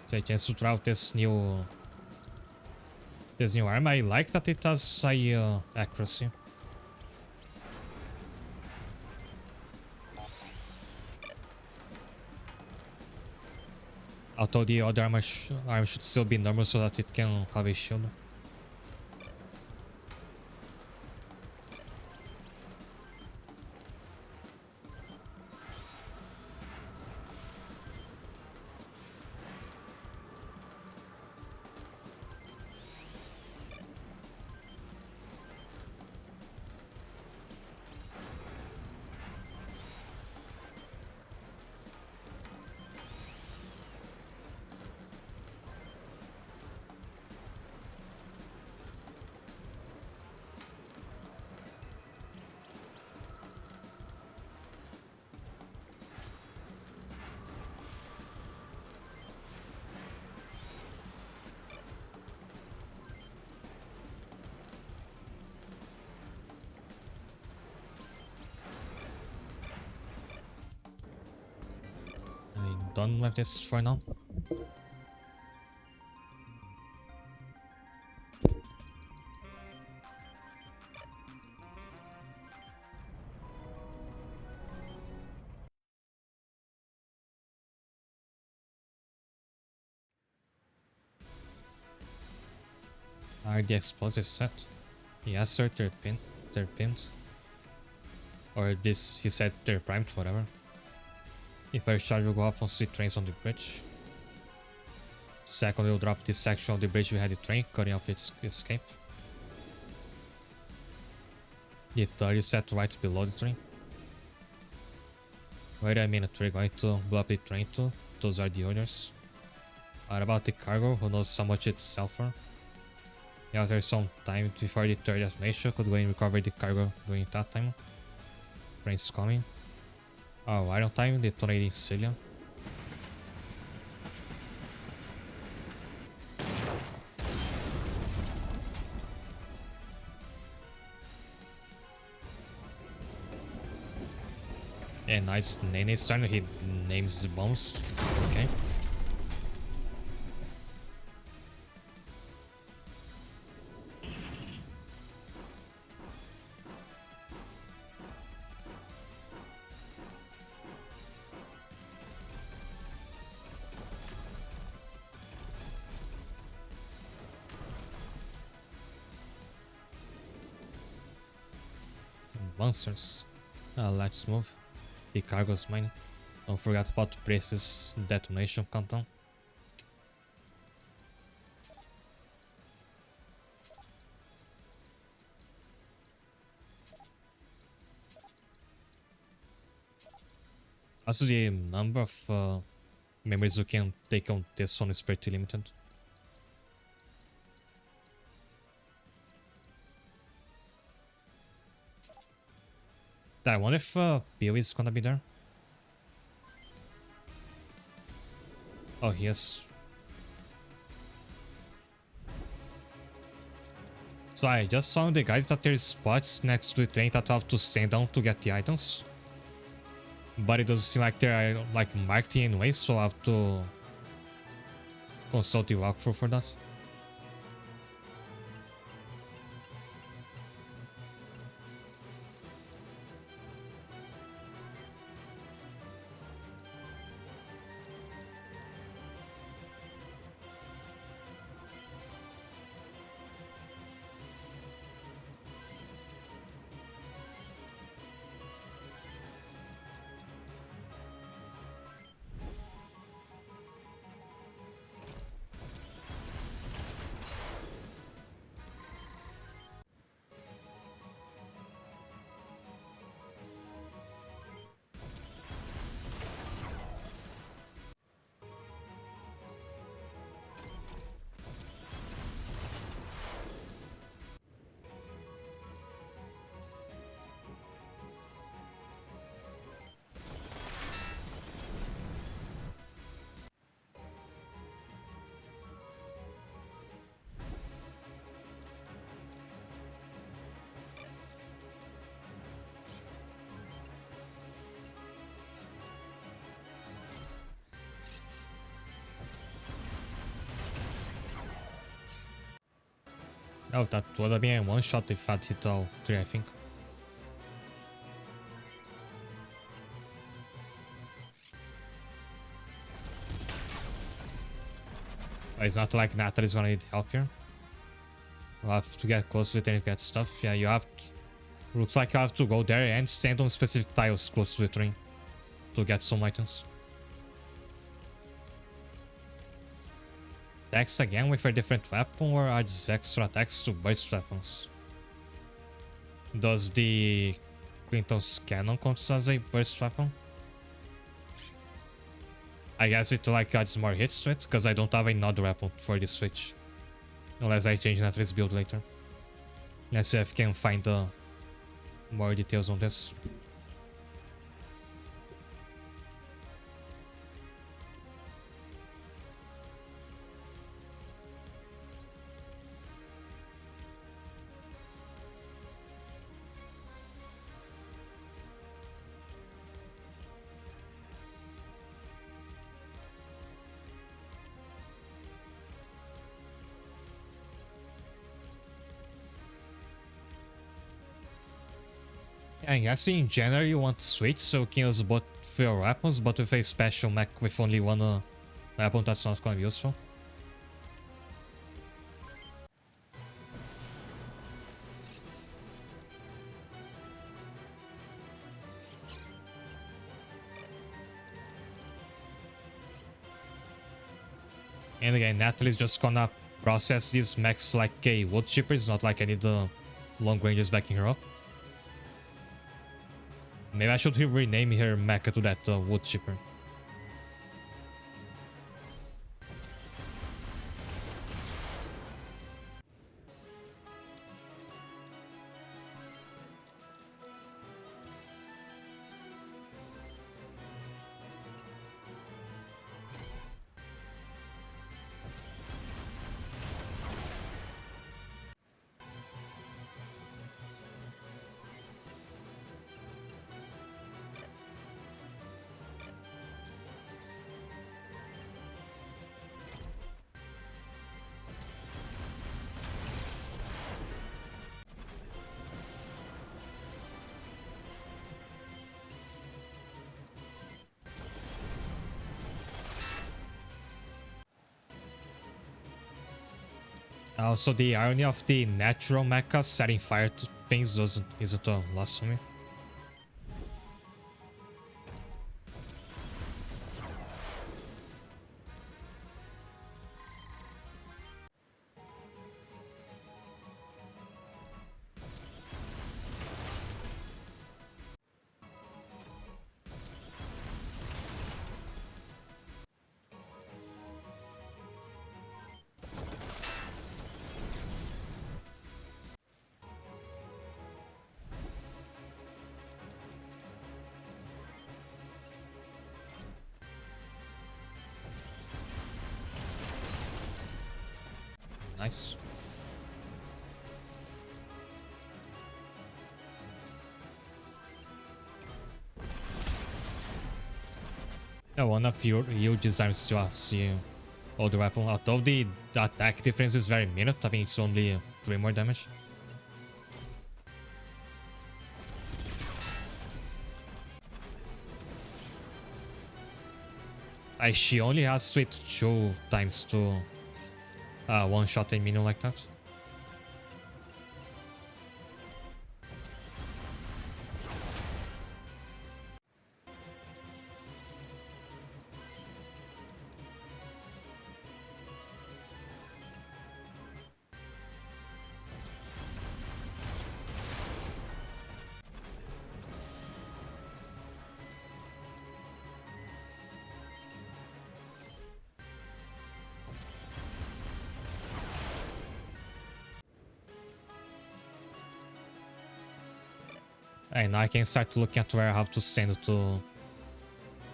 So a chance to try out this new arm. I like that it has high accuracy. Although the other arm should still be normal so that it can have a shield. I'm done with this for now. Are the explosives set? Yes, sir, they're pinned. Or this, he said they're primed, whatever. If I charge will go off on C trains on the bridge. Second, we'll drop this section of the bridge we had the train, cutting off its escape. The third is set right below the train. Wait a minute, we're going to blow up the train too. Those are the orders. What about the cargo? Who knows how much it's sell for? Yeah, there's some time before the third detonation. Could go and recover the cargo during that time. Train's coming. Oh, right on time, detonating Celia. Yeah, nice. Nene's turn. He names the bombs. Okay. Monsters. Let's move. The cargo's mine. Don't forget about Brace's detonation countdown. Also, the number of memories you can take on this one is pretty limited. I wonder if Bill is gonna be there. Oh, yes. So I just saw in the guide that there is spots next to the train that I have to stand down to get the items. But it doesn't seem like they are like marked in any way, so I have to consult the walkthrough for that. Oh, that would have been a one shot if I'd hit all three, I think. But it's not like Natalie's gonna need help here. We'll have to get close to it and get stuff. Yeah, you have to... Looks like you have to go there and stand on specific tiles close to the train to get some items. Attacks again with a different weapon or adds extra attacks to burst weapons? Does the Clinton's cannon count as a burst weapon? I guess it like adds more hits to it, because I don't have another weapon for this switch. Unless I change Natalie's build later. Let's see if I can find more details on this. I guess in general you want to switch so you can use both for your weapons, but with a special mech with only one weapon that's not gonna be useful. And again, Natalie's just gonna process these mechs like a wood chipper. It's not like I need the long ranges backing her up. Maybe I should rename her mecha to that wood chipper. Also, the irony of the natural mecha setting fire to things isn't lost for me. Nice. Yeah, one of your designs to see all the weapon. Although the attack difference is very minute, I think it's only 3 more damage. She only has to hit 2 times to one shot a minion like that. And I can start looking at where I have to send to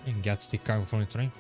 and get the cargo from the train.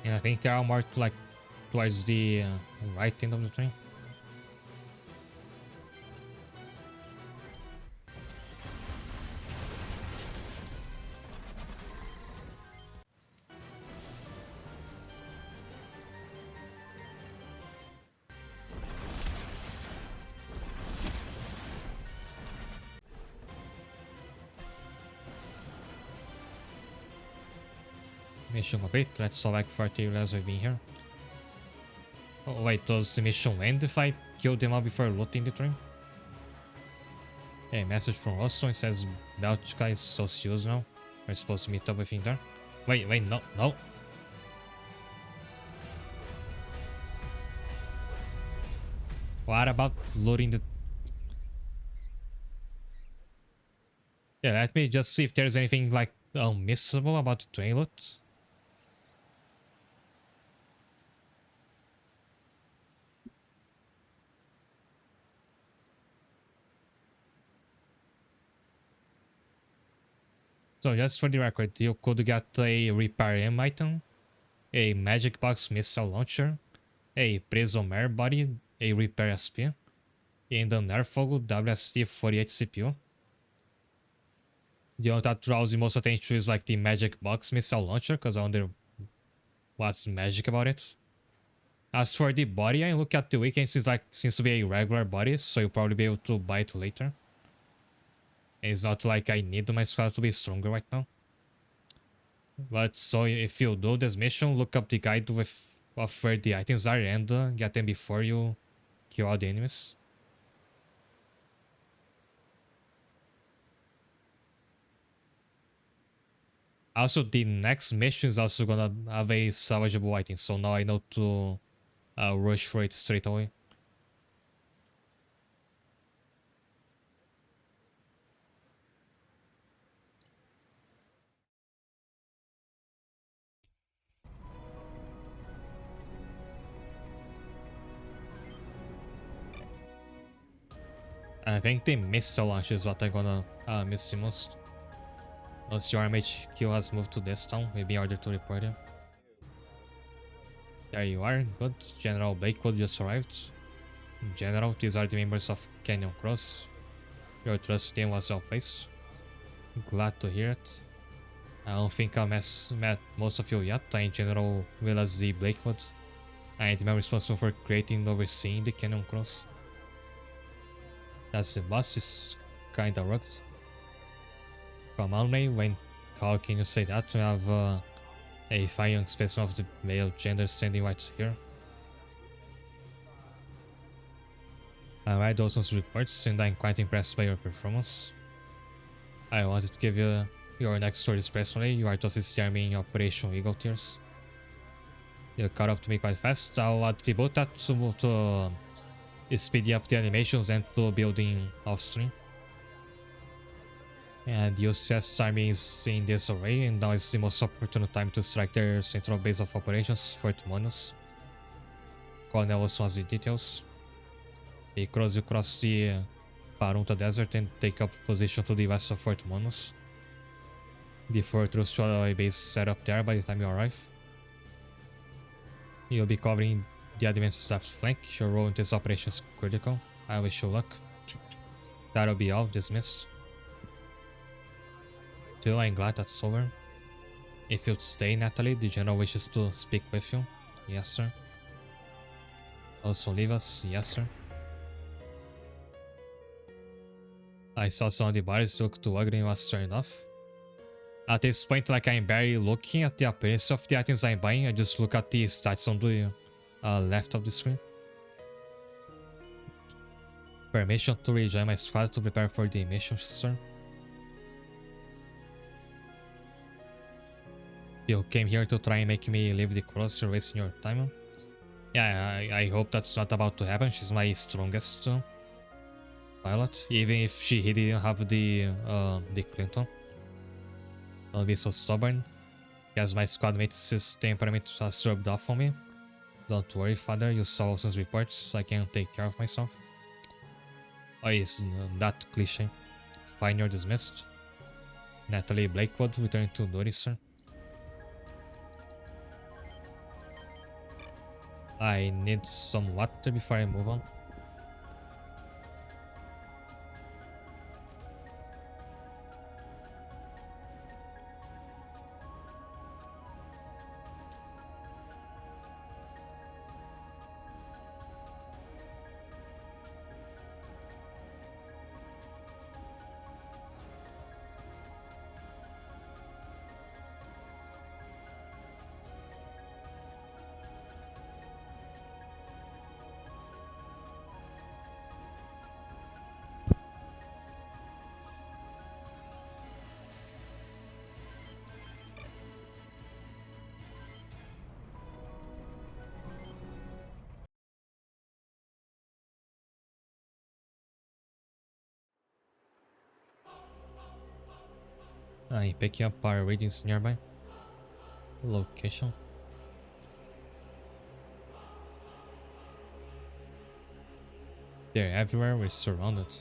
And I think they are more like towards the right end of the train. Mission complete. Let's select 40 as we've been here. Oh wait, does the mission end if I kill them all before looting the train? A message from Austin says Belchka is socios now. We're supposed to meet up with him there. Wait, no, no. What about loading the... Yeah, let me just see if there's anything like unmissable about the train loot. So just for the record, you could get a repair M item, a magic box missile launcher, a Presomer body, a repair SP, and an Airfogo WST-48 CPU. The one that draws the most attention is like the magic box missile launcher, because I wonder what's magic about it. As for the body, I look at the weekend, seems to be a regular body, so you'll probably be able to buy it later. It's not like I need my squad to be stronger right now. But so if you do this mission, look up the guide of where the items are and get them before you kill all the enemies. Also, the next mission is also gonna have a salvageable item, so now I know to rush for it straight away. I think the missile launch is what I'm gonna miss the most. Once your MHQ has moved to this town, maybe in order to report him. There you are, good. General Blakewood just arrived. General, these are the members of Canyon Cross. Your trust team was well placed. Glad to hear it. I don't think I met most of you yet. I'm General Willas Z. Blakewood. I am the man responsible for creating and overseeing the Canyon Cross. That's the boss, is kinda rugged. Come on, Ray, how can you say that? We have a fine young specimen of the male gender standing right here. I read Dawson's reports and I'm quite impressed by your performance. I wanted to give you your next stories personally. You are just starting Operation Eagle Tears. You caught up to me quite fast. I'll attribute that to speeding up the animations and to building off-stream. And UCS timing is in this array, and now is the most opportune time to strike their central base of operations, Fort Monus. Colonel also has the details. You cross the Parunta Desert and take up position to the west of Fort Monus. The fortress should have a base set up there by the time you arrive. You'll be covering the advance's left flank. Your role in this operation is critical. I wish you luck. That'll be all. Dismissed. Still, I'm glad that's over. If you'd stay, Natalie, the general wishes to speak with you. Yes, sir. Also leave us. Yes, sir. I saw some of the bodies look too ugly and was turned off. At this point, like, I'm barely looking at the appearance of the items I'm buying. I just look at the stats on the left of the screen. Permission to rejoin my squad to prepare for the mission, sir. You came here to try and make me leave the cross. You're wasting your time. Yeah, I hope that's not about to happen. She's my strongest pilot, even if she didn't have the Clinton. Don't be so stubborn. Guess my squad mate's temperament has rubbed off on me. Don't worry, father. You saw Wilson's reports, so I can take care of myself. Oh, yes, that cliche. Fine, you're dismissed. Natalie Blakewood, returning to duty, sir. I need some water before I move on. I'm picking up our readings nearby. Location. They're everywhere, we're surrounded.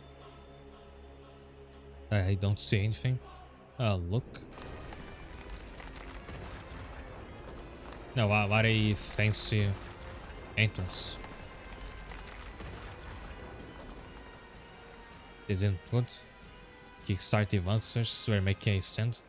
I don't see anything. Look. No, what a fancy entrance. Isn't good. Kickstart advancers, we're making a stand.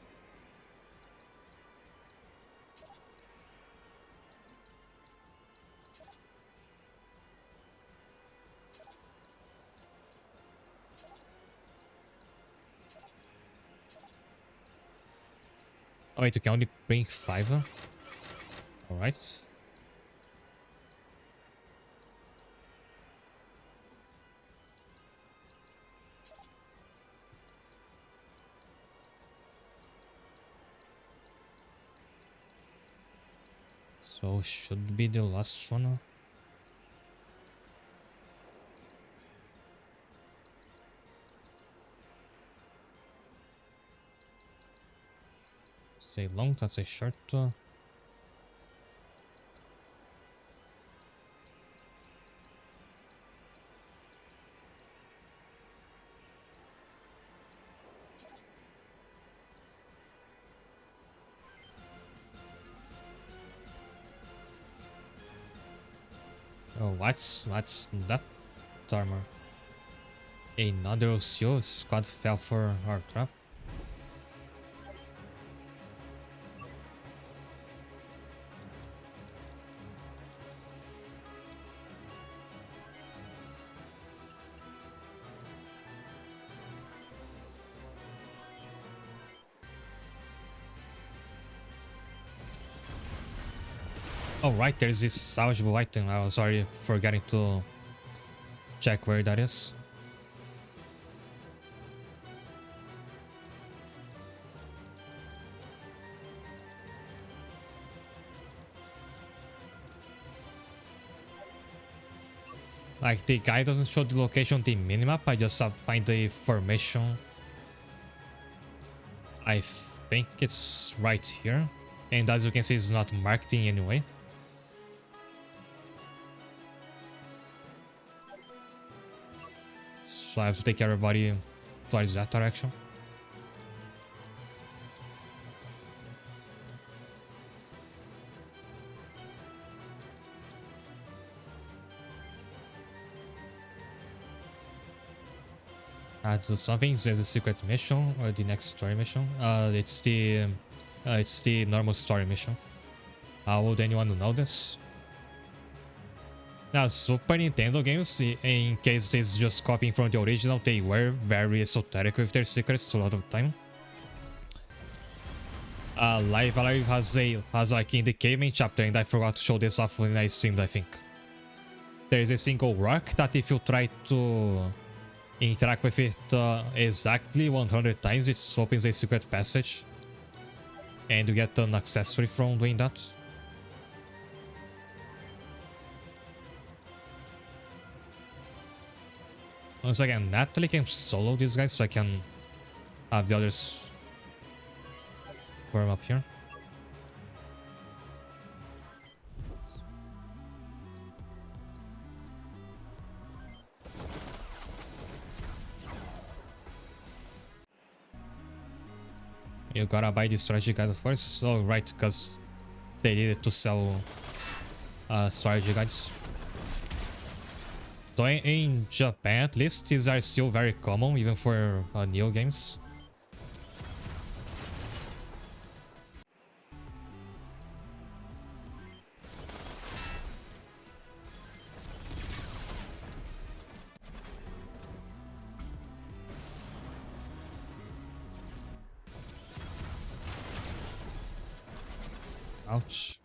Oh wait, you can only bring 5? Alright. So should be the last one. Say long, that's a short. Oh, what's that armor? Another OCO squad fell for our trap. Oh right, there's this salvageable item. I was already forgetting to check where that is. Like, the guy doesn't show the location on the minimap, I just have to find the formation. I think it's right here. And as you can see, it's not marked in any way. So I have to take everybody towards that direction. Do something. There's a secret mission or the next story mission. It's the normal story mission. How would anyone know this? Now, Super Nintendo games, in case it's just copying from the original, they were very esoteric with their secrets a lot of the time. Live Alive has like in the caveman chapter, and I forgot to show this off when I streamed, I think. There is a single rock that if you try to interact with it exactly 100 times, it opens a secret passage. And you get an accessory from doing that. Once again, Natalie can solo these guys so I can have the others form up here. You gotta buy the strategy guide first. Oh, right, because they needed to sell strategy guides. So in Japan, at least, these are still very common, even for new games. Ouch.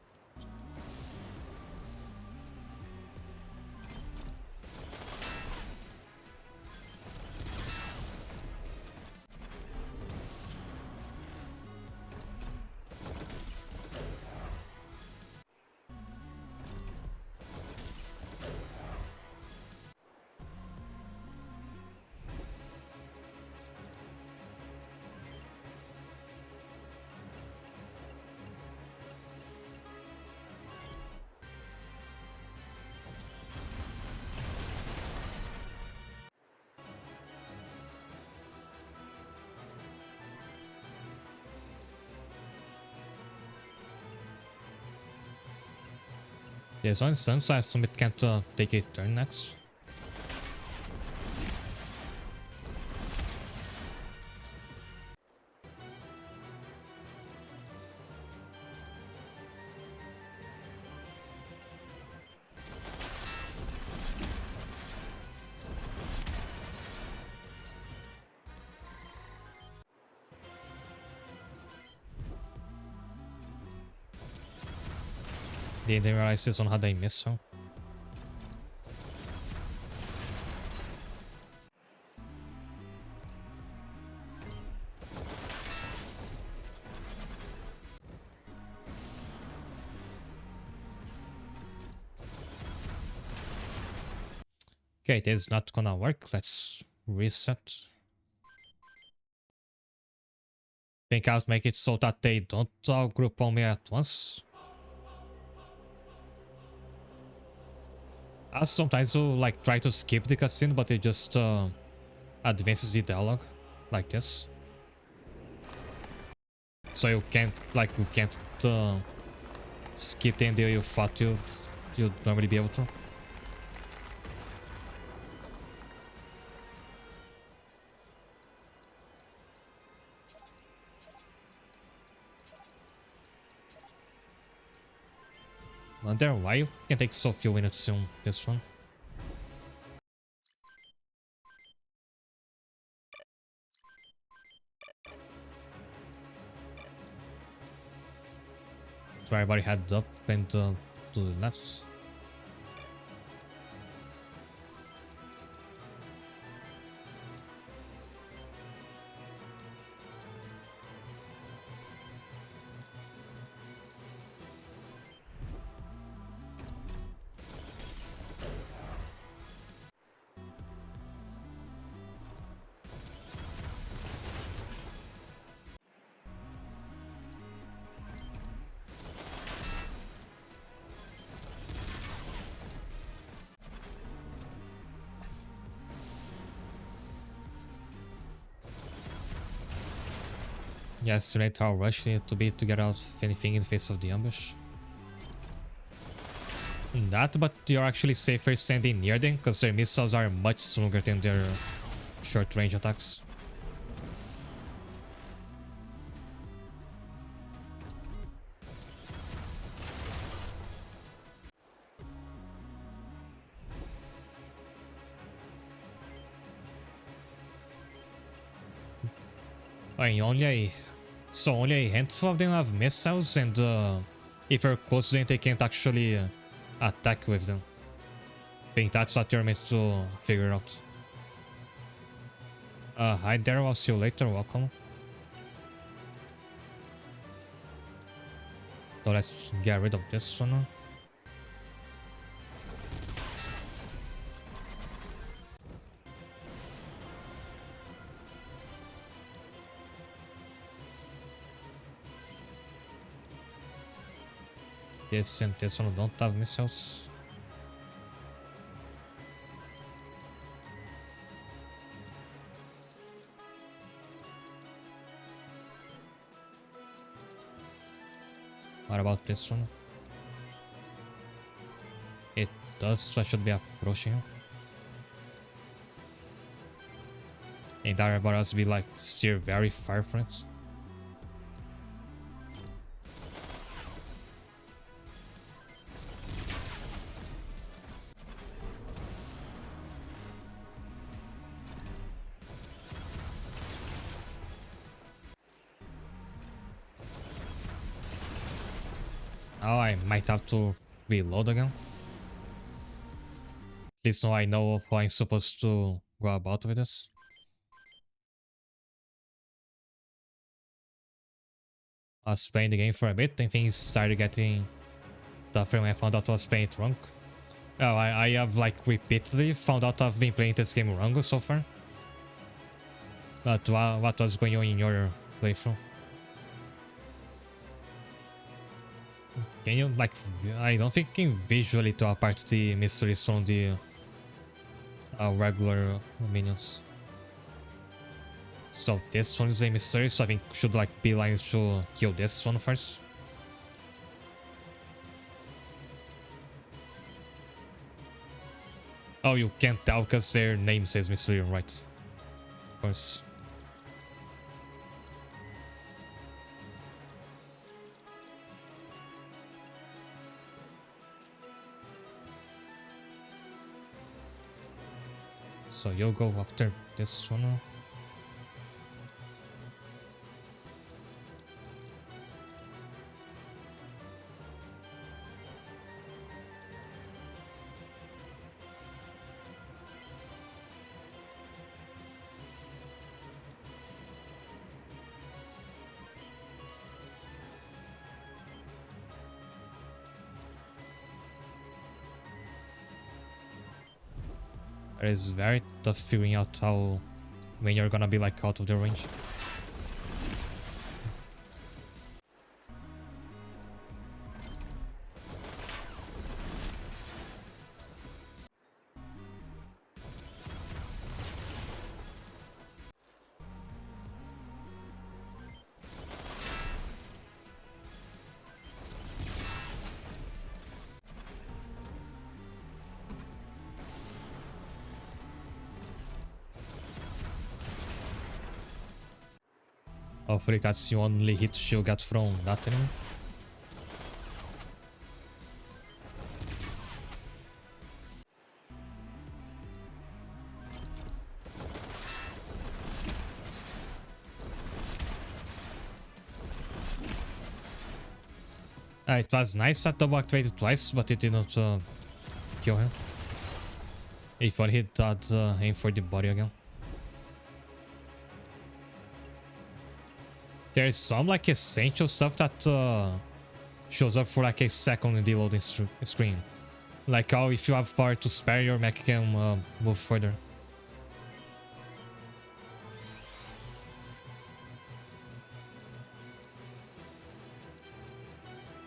There's one stun, so I assume it can't take a turn next. Didn't realize this one had a missile. Okay, this is not gonna work. Let's reset. Think I'll make it so that they don't all group on me at once. Sometimes you'll like try to skip the cutscene, but it just advances the dialogue like this. So you can't skip the ending you thought you'd normally be able to. Wonder why you can take so few minutes on this one. So everybody head up and to the left. Yes, right, how rush we need to be to get out of anything in the face of the ambush. That, but you're actually safer standing near them, because their missiles are much stronger than their short-range attacks. I mean, only a handful of them have missiles, and if you're close to them, they can't actually attack with them. I think that's what you're meant to figure out. Hi there, I'll see you later, welcome. So let's get rid of this one. This and this one don't have missiles. What about this one? It does, so I should be approaching him. And that about us be like steer very far from it. Oh, I might have to reload again. At least now I know how I'm supposed to go about with this. I was playing the game for a bit and things started getting tougher when I found out I was playing it wrong. Oh, I have like repeatedly found out I've been playing this game wrong so far. But what was going on in your playthrough? Can you like, I don't think you can visually tell apart the mysteries from the regular minions. So this one is a mystery, so I think should like be like to kill this one first. Oh, you can't tell because their name says Mystery, right? Of course. So you'll go after this one. It is very tough figuring out how when you're gonna be like out of the range. Hopefully that's the only hit she'll get from that enemy. It was nice that double activated twice, but it didn't kill him. If I hit that, aim for the body again. There is some like essential stuff that shows up for like a second in the loading screen. Like how if you have power to spare, your mech can move further.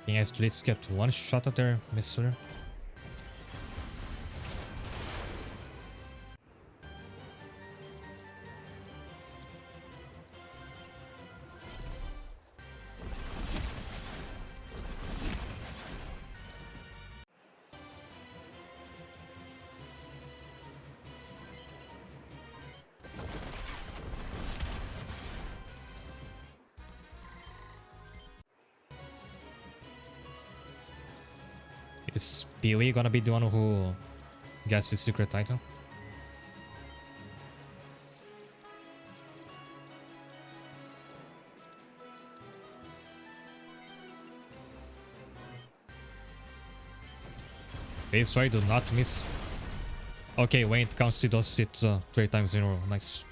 Yes, let's get one shot at their missile. Is Pee-wee gonna be the one who gets the secret title? Okay, sorry, do not miss. Okay, when it counts, it does it 3 times in a row. Nice.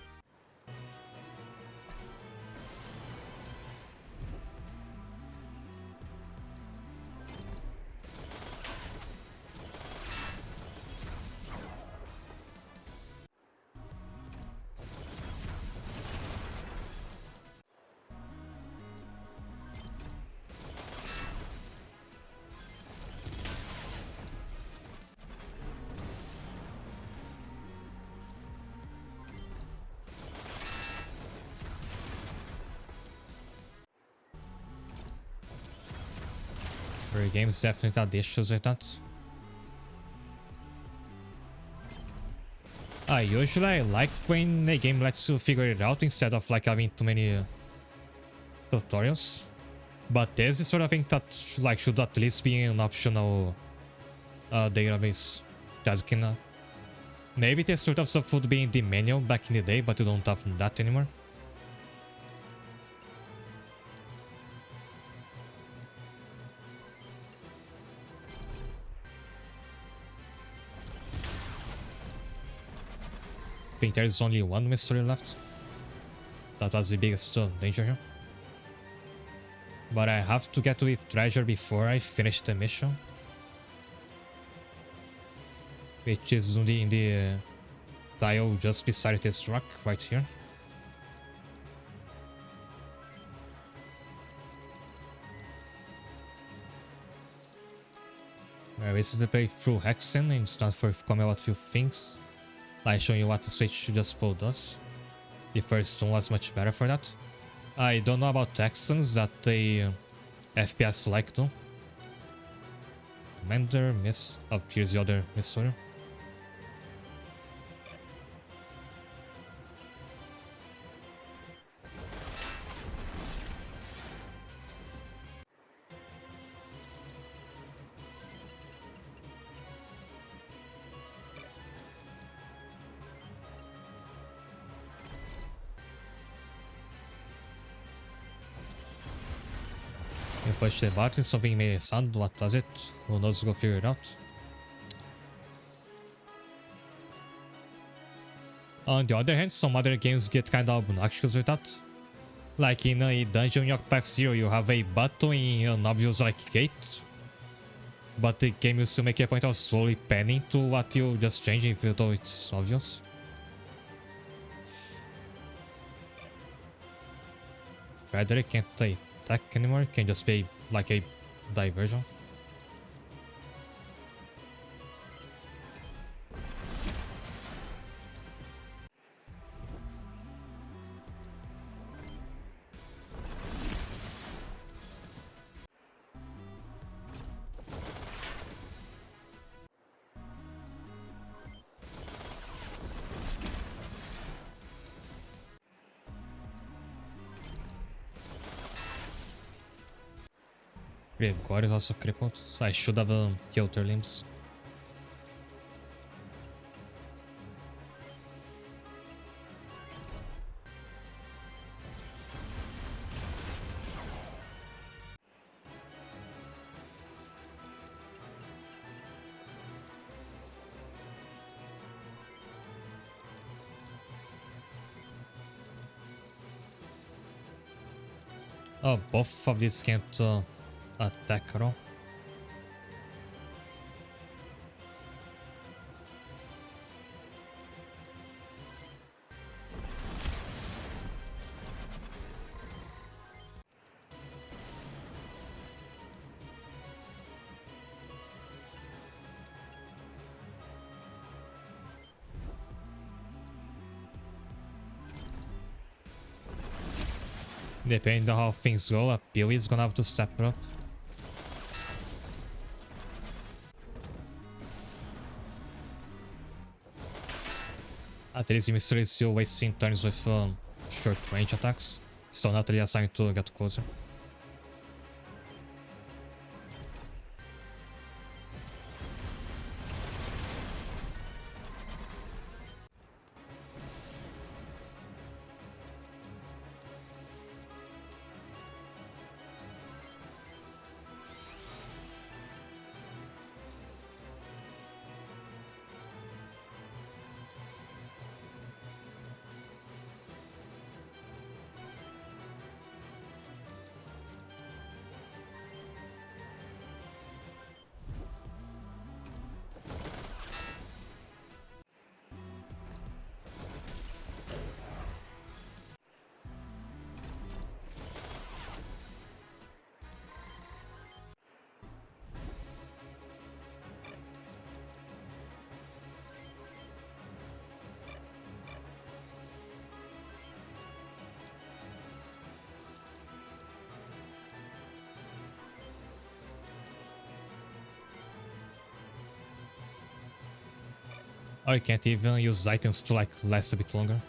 Every game's definitely had issues with that. Usually I like when a game lets you figure it out instead of like having too many tutorials. But there's this sort of thing that should at least be an optional database that can maybe this sort of stuff would be in the menu back in the day, but you don't have that anymore. I think there's only one mystery left. That was the biggest danger here. But I have to get to the treasure before I finish the mission. Which is in the tile just beside this rock right here. I recently played through Hexen and it's not forthcoming about a few things. Like showing you what the switch just pull does. The first one was much better for that. I don't know about Texans that they FPS like though. Commander, miss. Oh, here's the other missile. Push the button, something may sound. What does it? Who knows? Go figure it out. On the other hand, some other games get kind of obnoxious with that. Like in a dungeon in Octopath Zero, you have a button in an obvious like gate, but the game will still make a point of slowly panning to what you just changed, even though it's obvious. Frederick can't attack anymore, can just be like a diversion. Grave God is also crippled, so I should have killed their limbs. Oh, both of these can't attack at all. Depending on how things go, a Peel is gonna have to step it up. At least Mystery is still wasting turns with short range attacks. Still not really assigned to get closer. Or you can't even use items to like last a bit longer.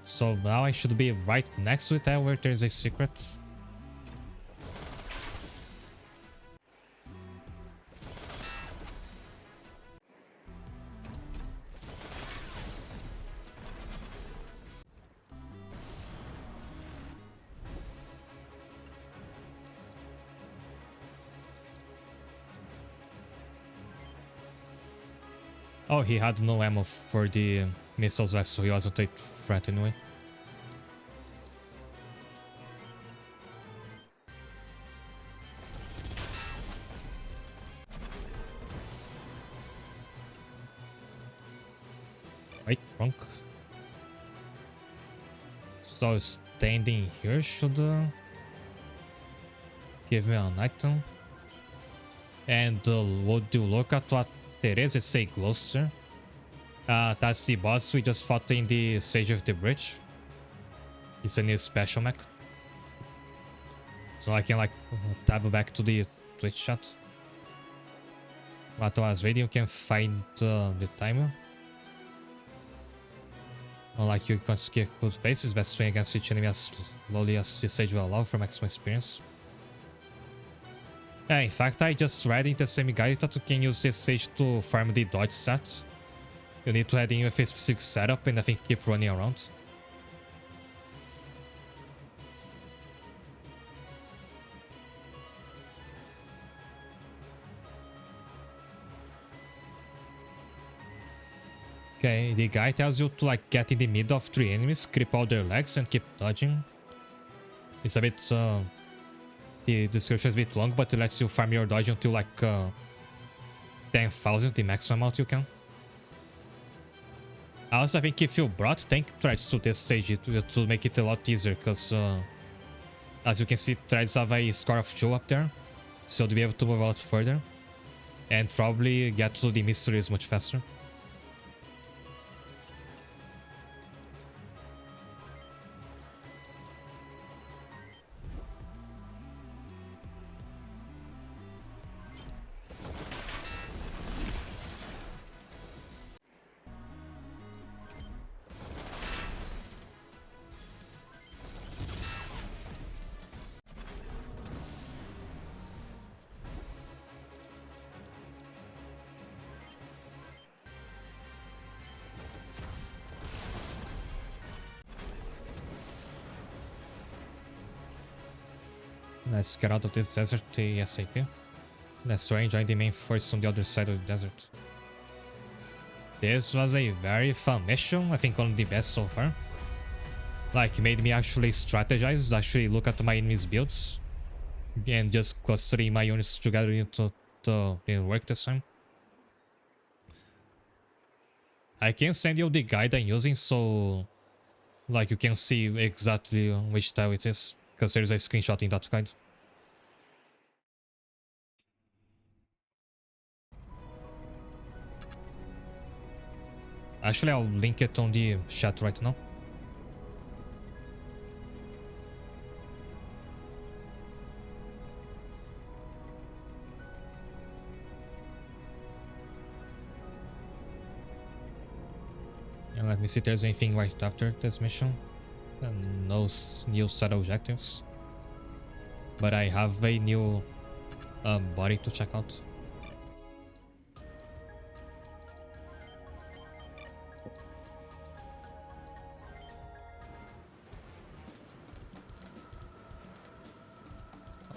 So now I should be right next to it where there's a secret. Oh, he had no ammo for the missiles left, so he wasn't a threat anyway. Wait, wrong. So standing here should give me an item. And would you look at what there is? It's a Gloucester. That's the boss we just fought in the stage of the bridge. It's a new special mech. So I can like tab back to the Twitch chat. What I was reading, you can find the timer. Unlike you can skip good spaces, best swing against each enemy as slowly as the stage will allow for maximum experience. Yeah, in fact, I just read in the same guide that you can use this stage to farm the dodge stat. You need to head in with a specific setup and I think keep running around. Okay, the guy tells you to like get in the middle of 3 enemies, grip all their legs and keep dodging. It's a bit the description is a bit long, but it lets you farm your dodge until like 10,000, the maximum amount you can. I also think if you brought tank threads to this stage, it will make it a lot easier, because as you can see, threads have a score of 2 up there, so to be able to move a lot further and probably get to the mysteries much faster. Let's get out of this desert ASAP. Let's try and join the main force on the other side of the desert. This was a very fun mission, I think one of the best so far. Like, made me actually strategize, actually look at my enemies' builds, and just clustering my units together into didn't work this time. I can send you the guide I'm using, so like you can see exactly which tile it is, because there's a screenshot in that guide. Actually, I'll link it on the chat right now. And let me see if there's anything right after this mission. And no new set objectives. But I have a new body to check out.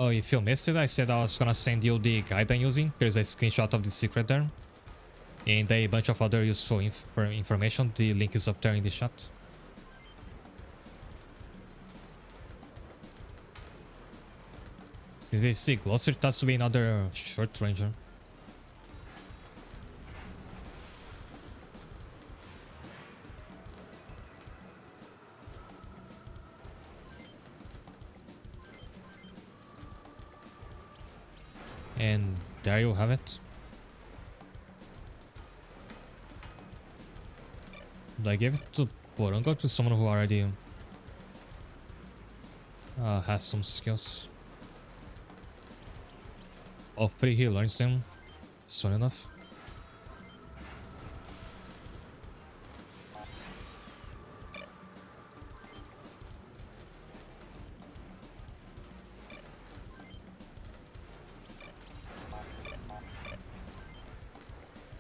Oh, if you missed it, I said I was gonna send you the guide I'm using. There's a screenshot of the secret there. And a bunch of other useful information. The link is up there in the chat. Since I see Glosser, it has to be another short ranger. And there you have it. Do I give it to Porongo, to someone who already has some skills? Hopefully he learns them soon enough.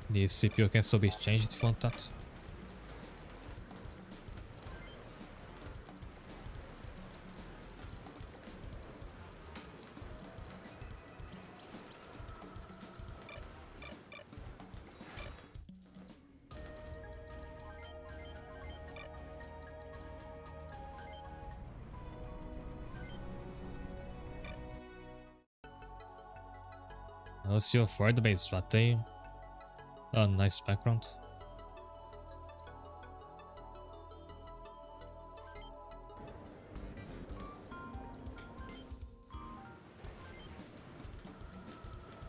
The CPU can still be changed if you want that. I'll see you for the base, what a nice background.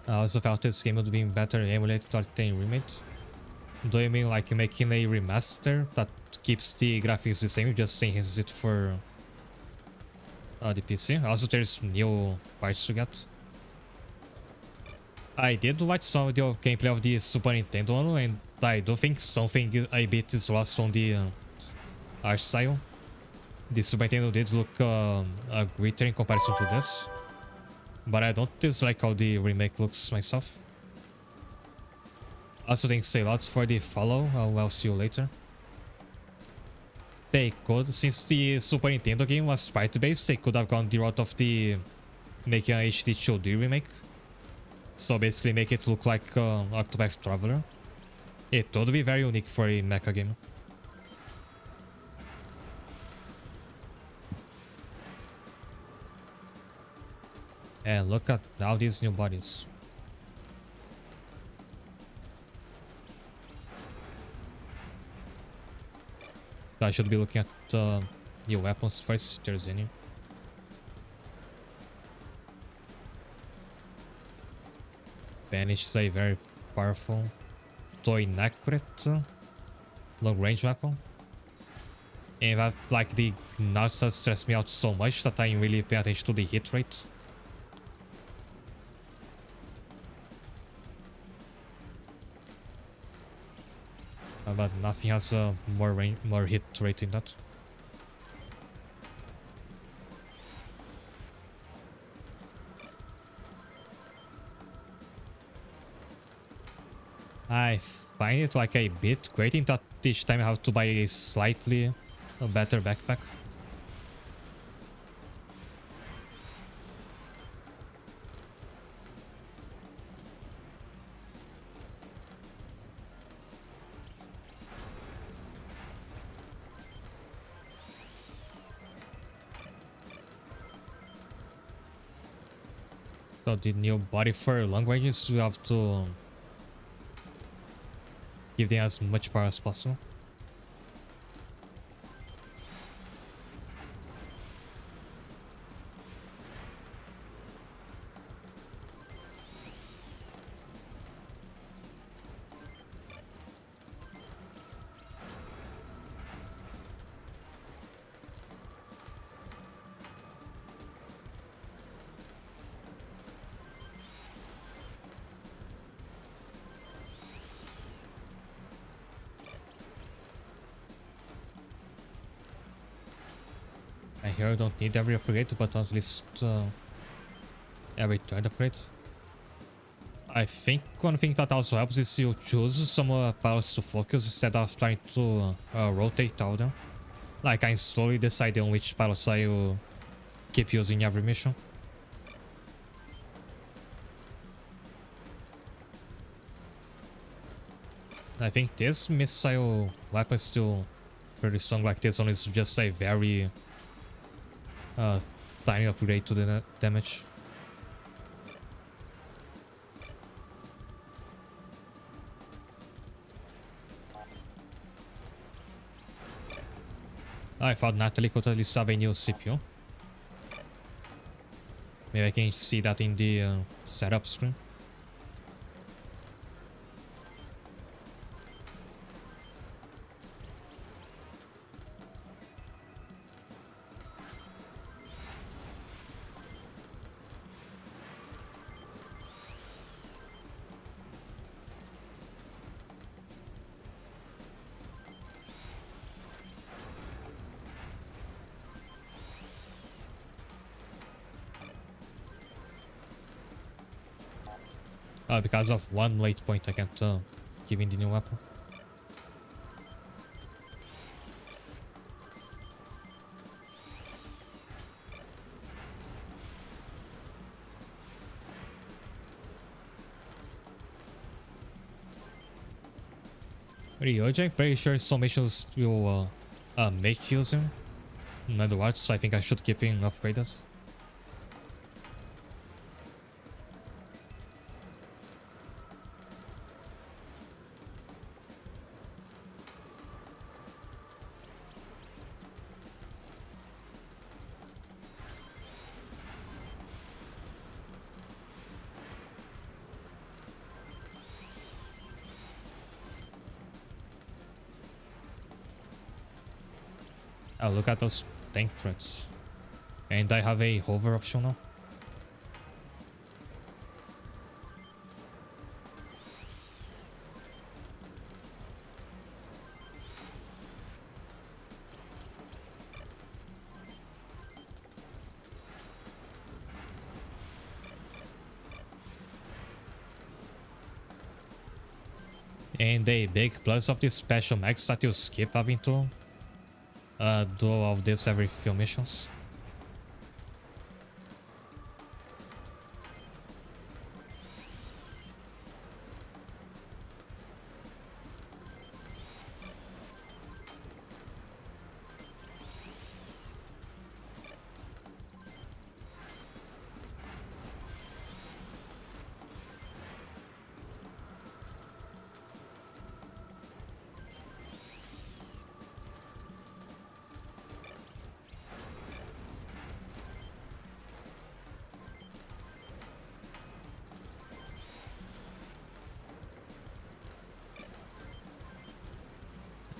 I also felt this game would be better emulated or remade. Do you mean like making a remaster that keeps the graphics the same, just enhances it for the PC? Also, there's new parts to get. I did watch some of the gameplay of the Super Nintendo one, and I do think something a bit is lost on the art style. The Super Nintendo did look greater in comparison to this, but I don't dislike how the remake looks myself. Also, thanks a lot for the follow. I'll see you later. They could, since the Super Nintendo game was sprite-based, they could have gone the route of the making a HD 2D remake. So basically make it look like Octopath Traveler. It would be very unique for a mecha game. And look at all these new bodies. I should be looking at new weapons first, if there's any. Banish is a very powerful toy inaccurate long range weapon. And that, like, the nuts that stress me out so much that I really pay attention to the hit rate. But nothing has more hit rate than that. I find it like a bit grating that each time I have to buy a slightly better backpack. So the new body for long ranges, we have to give them as much power as possible. And here I don't need every upgrade, but at least every third upgrade. I think one thing that also helps is you choose some pilots to focus instead of trying to rotate all them. Like, I slowly decide on which pilots I will keep using every mission. I think this missile weapon is still pretty strong. Like, this one is just a very tiny upgrade to the damage. I thought Natalie could at least have a new CPU. Maybe I can see that in the setup screen. Because of one late point, I can't give in the new weapon. Ryoji, I'm pretty sure some missions will make use him. In other words, so I think I should keep him upgraded. Oh, look at those tank trucks. And I have a hover option now. And a big plus of this special max that you skip having to do all of this every few missions.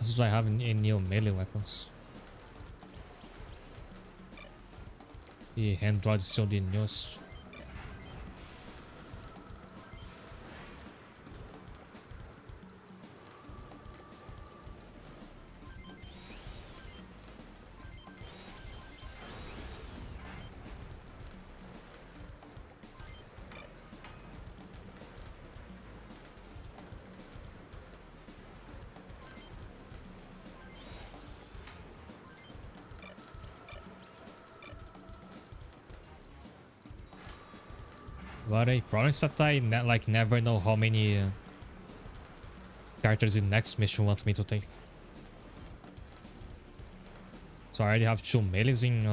Do I have any new melee weapons? The hand rod is still the newest. But I promise that I never know how many characters in next mission want me to take. So I already have 2 melees in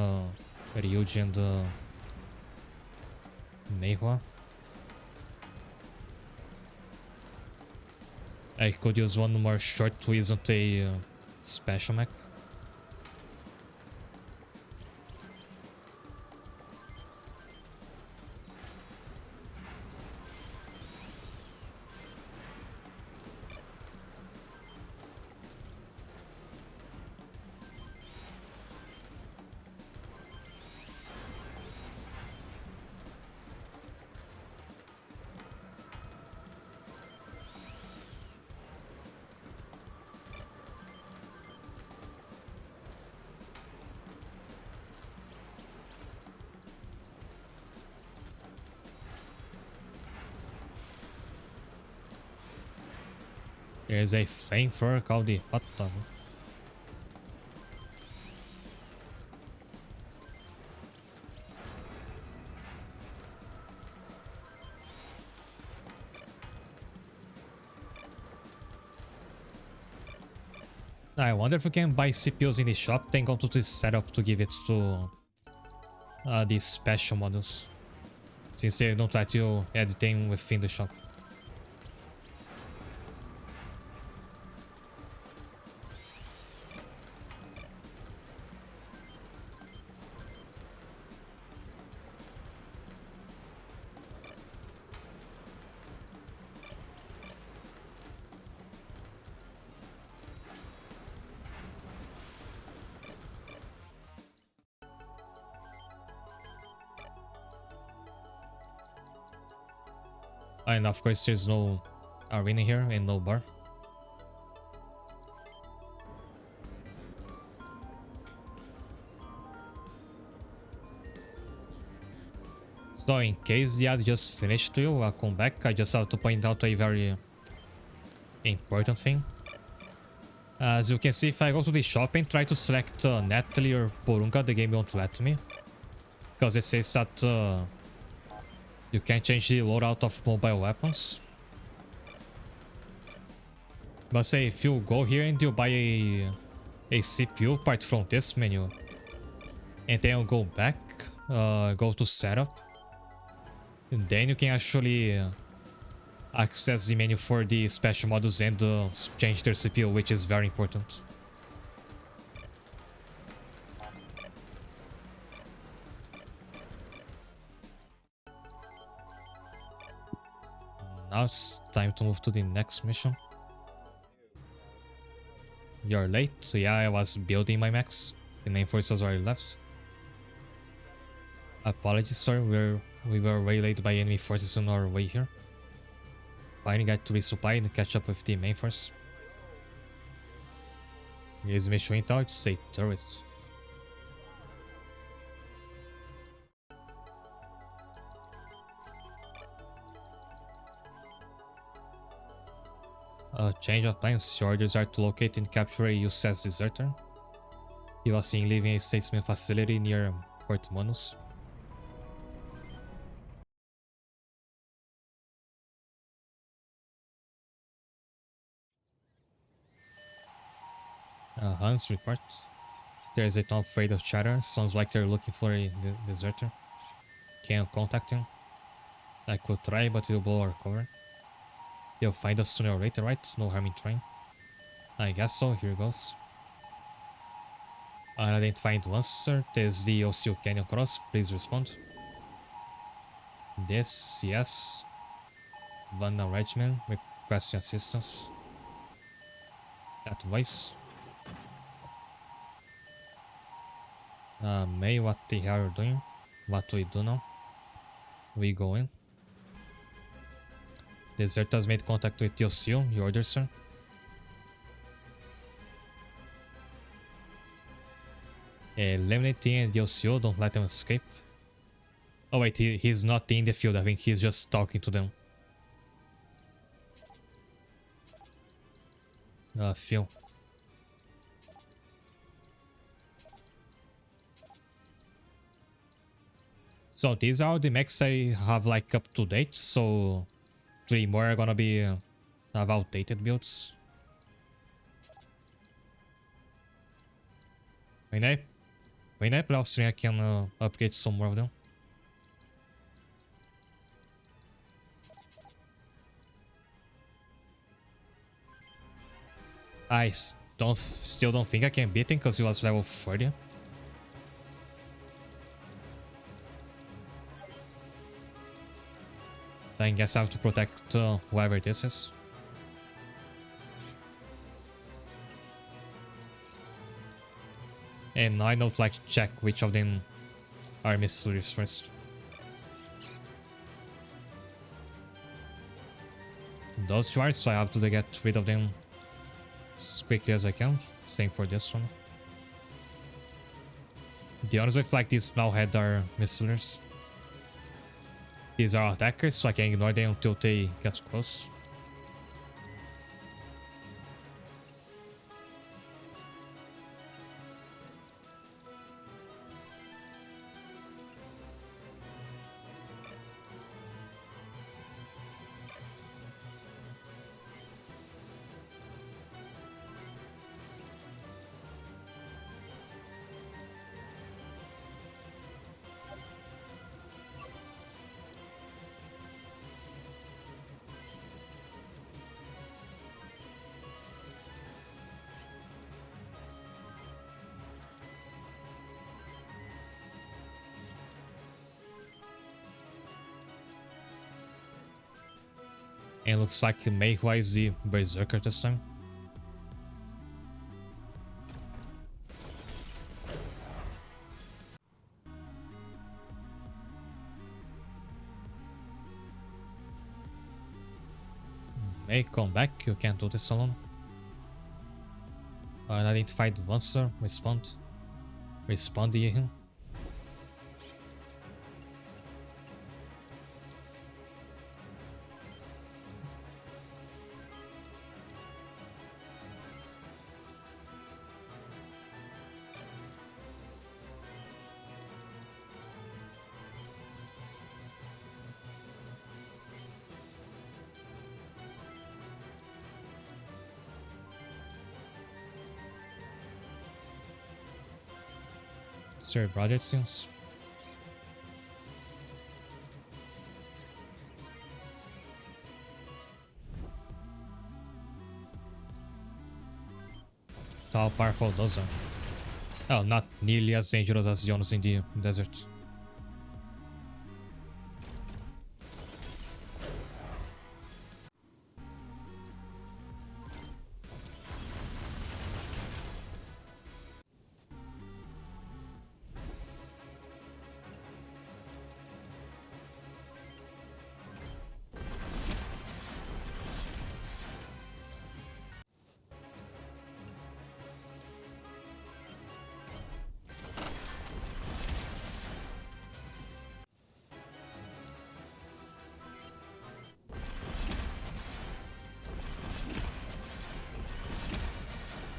Ryuji and Meihua. I could use one more short to isn't a special mech. There's a flamethrower called the Hot Dog. I wonder if we can buy CPUs in the shop, then go to this setup to give it to these special models. Since they don't let you add them within the shop. And of course there's no arena here and no bar. So in case the ad just finished you, I'll come back. I just have to point out a very important thing. As you can see, if I go to the shop and try to select Natalie or Porunga, the game won't let me. Because it says that you can't change the loadout of mobile weapons. But say if you go here and you buy a CPU part from this menu, and then you go back, go to setup, and then you can actually access the menu for the special models and change their CPU, which is very important. Now it's time to move to the next mission. You're late, so yeah, I was building my mechs. The main forces already left. Apologies, sir, we were waylaid by enemy forces on our way here. Finally got to resupply and catch up with the main force. Here's mission intel, it's a turret. Change of plans. Your orders are to locate and capture a USS deserter. He was seen leaving a statesman facility near Port Monus. Hans report. There is a town afraid of chatter. Sounds like they're looking for a deserter. Can you contact him? I could try, but it'll blow our cover. He'll find us sooner or later, right? No harm in trying. I guess so. Here goes. Unidentified answer. This is the Osil Canyon Cross. Please respond. This, yes. Vanna Regiment requesting assistance. That voice. May, what the hell are you doing? What we do now? We go in. Desert has made contact with Yoshio. You order, sir? Eliminate T and Yoshio, don't let them escape. Oh wait, he's not in the field, I think he's just talking to them. Phil. So these are the mechs I have like up to date, so 3 more are gonna be have outdated builds. When I play off stream I can upgrade some more of them. I still don't think I can beat him because he was level 40. I guess I have to protect whoever this is. And now I don't like check which of them are mysteries first. Those two are, so I have to get rid of them as quickly as I can. Same for this one. The others with like these now head are missiles. These are attackers, so I can ignore them until they get close. And looks like Meihua is the Berserker this time. May, come back, you can't do this alone. Unidentified monster, respond. Respond to him. Sir brother it seems. It's how powerful those are. Oh, not nearly as dangerous as the ones in the desert.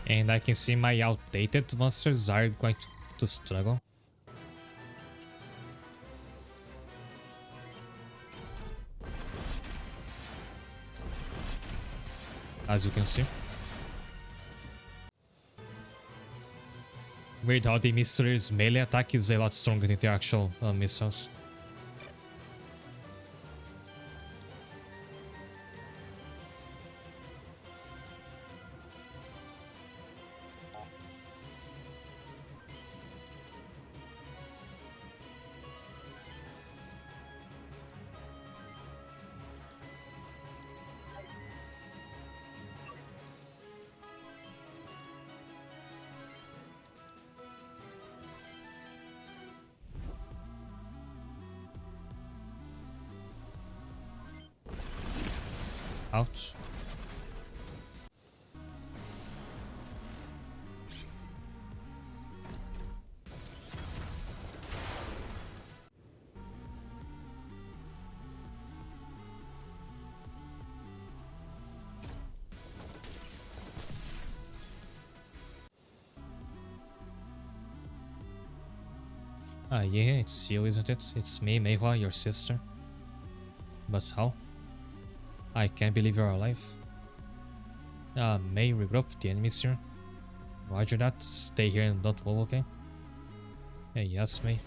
And I can see my outdated monsters are going to struggle. As you can see. Weird how the missile's melee attack is a lot stronger than the actual missiles. Out. Ah, yeah, it's you, isn't it? It's me, Meihua, your sister. But how? I can't believe you're alive. Mei, regroup, the enemy's here. Roger that, stay here and don't move, okay? Hey, yes, Mei.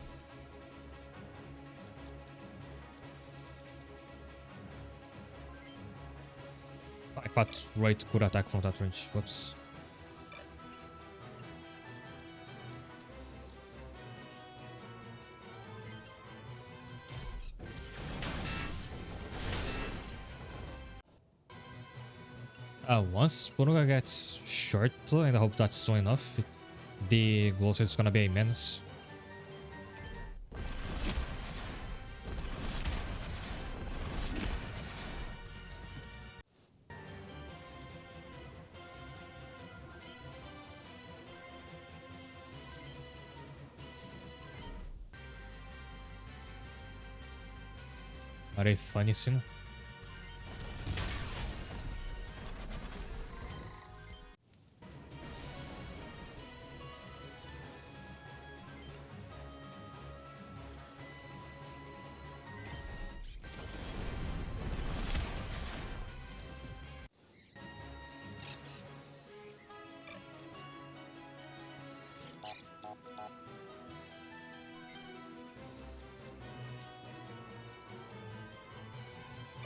I thought Right could attack from that range, whoops. Once Punuga gets short, and I hope that's soon enough, the Ghost is gonna be a menace. Very funny scene.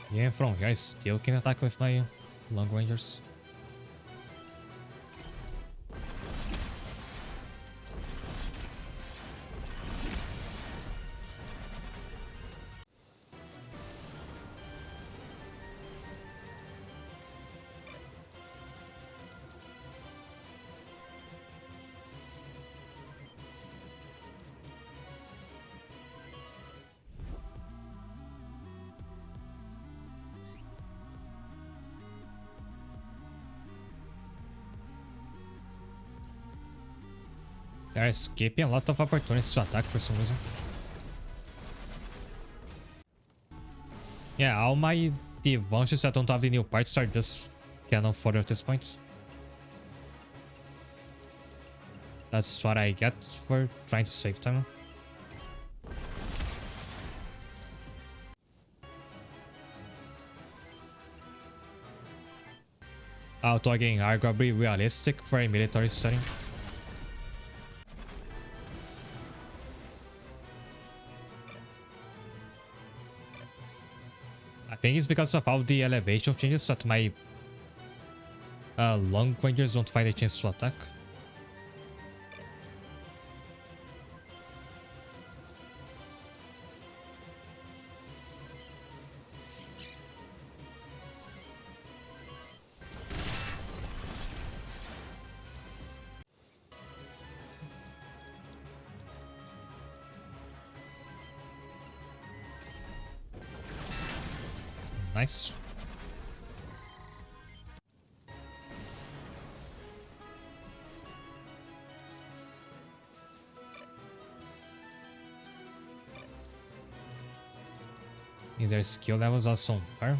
Yeah, from here I still can attack with my long rangers. They're escaping a lot of opportunities to attack for some reason. Yeah, all my bunches that don't have the new parts are just cannon fodder at this point. That's what I get for trying to save time. Although again, arguably realistic for a military setting. I think it's because of all the elevation changes that my long rangers don't find a chance to attack. Nice. Is their skill levels also on par?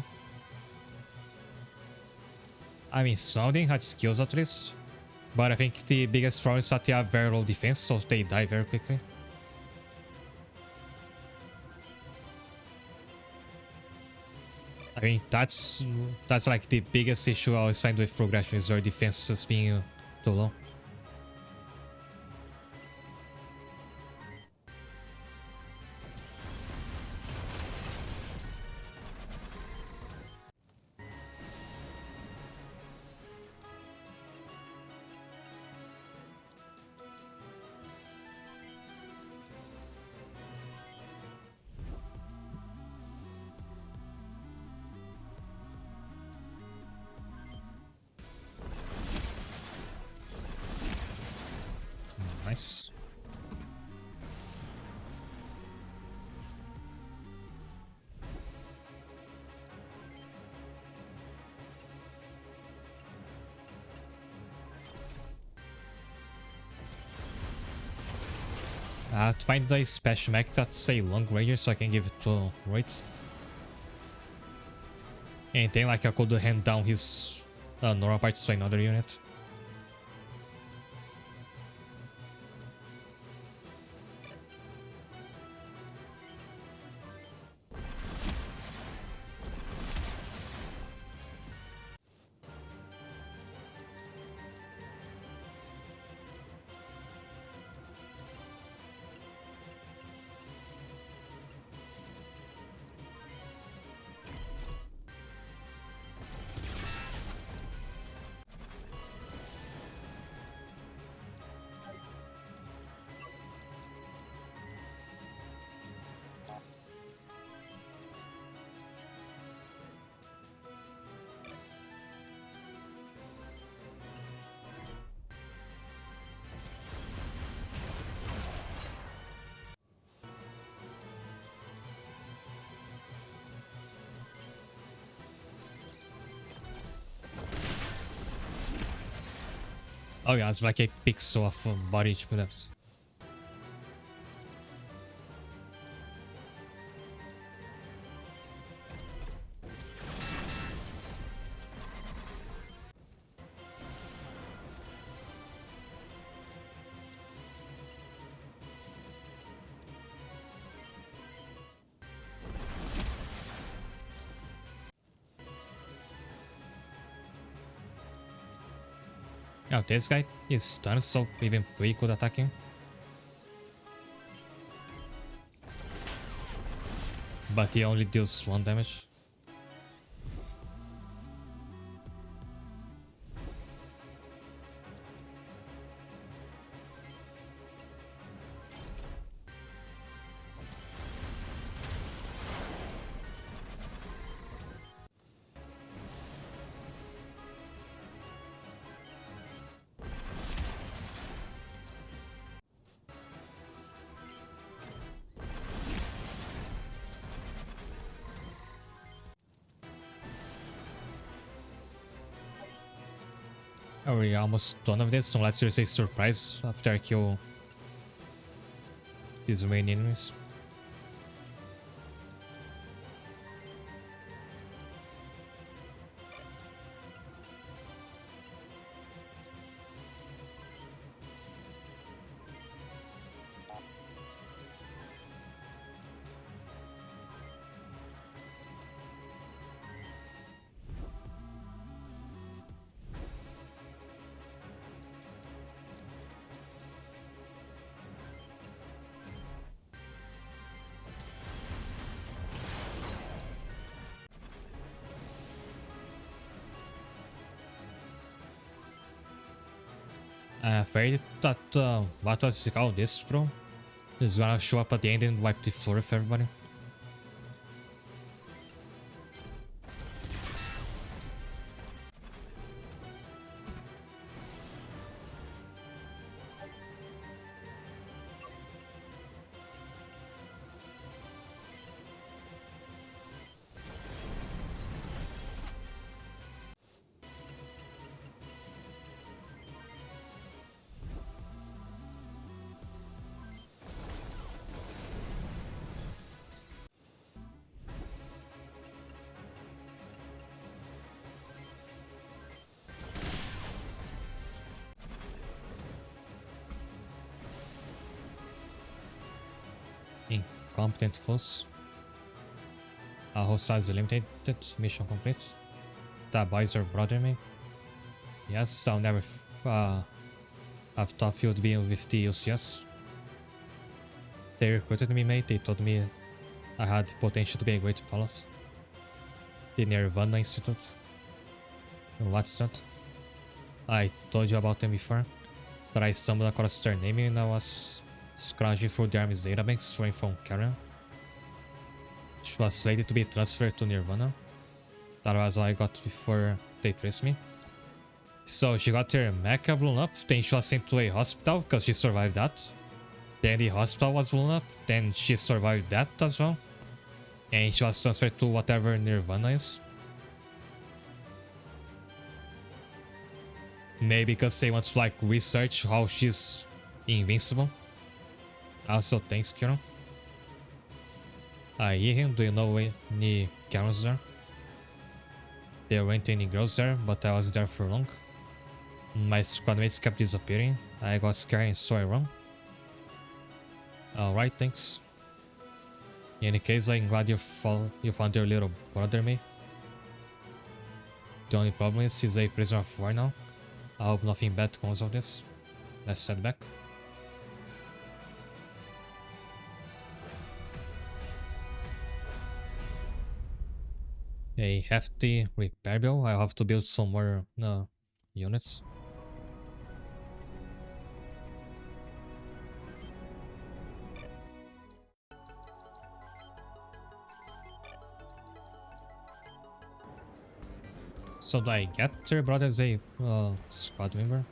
I mean, some of them had skills at least. But I think the biggest problem is that they have very low defense, so they die very quickly. I mean, that's like the biggest issue I always find with progression is your defenses being too low. I have to find a special mech that's a long ranger so I can give it to Royd. And then like I could hand down his normal parts to another unit. Oh yeah, it's like a pixel of body HP left. Oh, this guy is stunned, so even we could attack him. But he only deals 1 damage. Oh, we're almost done with this, unless there's a surprise after I kill these remaining enemies. I'm afraid that what was called this, bro, is gonna show up at the end and wipe the floor with everybody. Incompetent fools. Whole size limited. Mission complete. That boys are brother me. Yes, I'll never have thought you'd be with the UCS. They recruited me, mate. They told me I had potential to be a great pilot. The Nirvana Institute. What's that? I told you about them before, but I stumbled across their name and I was scrounging through the Army's database for info on Karen. She was slated to be transferred to Nirvana. That was all I got before they traced me. So she got her mecha blown up, then she was sent to a hospital because she survived that. Then the hospital was blown up, then she survived that as well. And she was transferred to whatever Nirvana is. Maybe because they want to like research how she's invincible. Also, thanks, Kieran. Ian, do you know any Karens there? There weren't any girls there, but I was there for long. My squadmates kept disappearing. I got scared, so I ran. Alright, thanks. In any case, I'm glad you found your little brother, May. The only problem is he's a prisoner of war now. I hope nothing bad comes of this. Let's head back. A hefty repair bill. I'll have to build some more units. So do I get your brother as a squad member?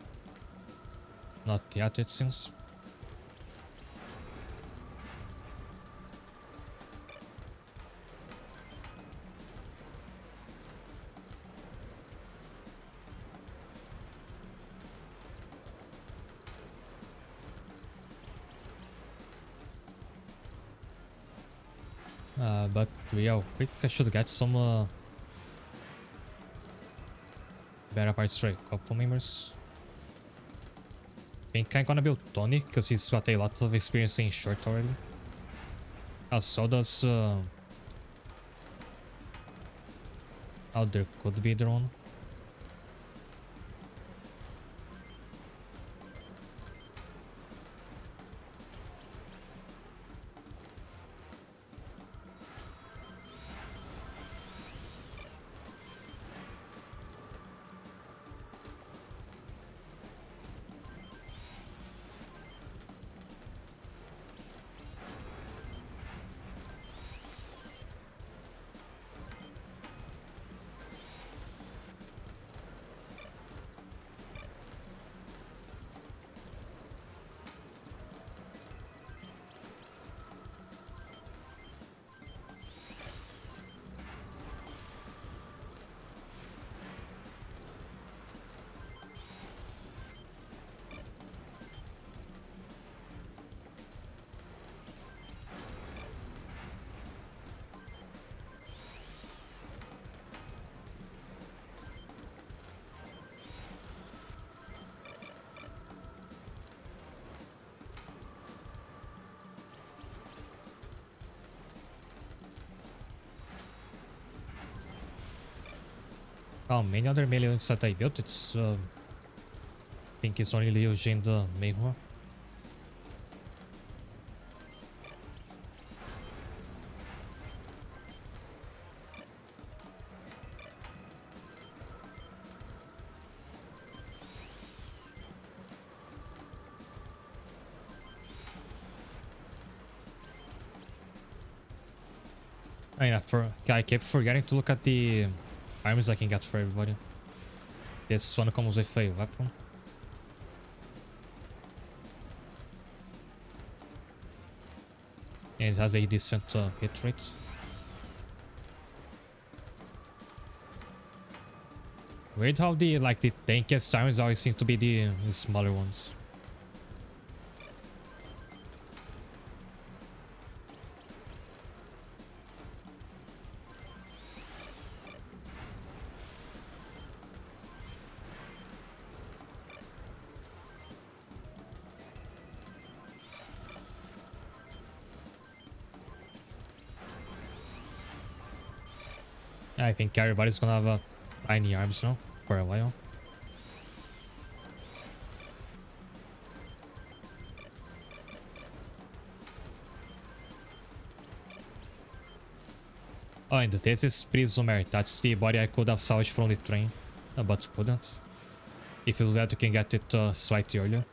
Not yet, it seems. But real quick, I should get some better parts for a couple members. I think I'm gonna build Tony, because he's got a lot of experience in short already. So does there could be their own. Oh, many other melee units that I built, it's I think it's only using the main one. I kept forgetting to look at the arms I can get for everybody. This one comes with a weapon. And it has a decent hit rate. Weird how the tankiest arms always seems to be the smaller ones. I think everybody's gonna have tiny arms now for a while. Oh, and this is Prisoner. That's the body I could have salvaged from the train, but couldn't. If you do that, you can get it slightly earlier.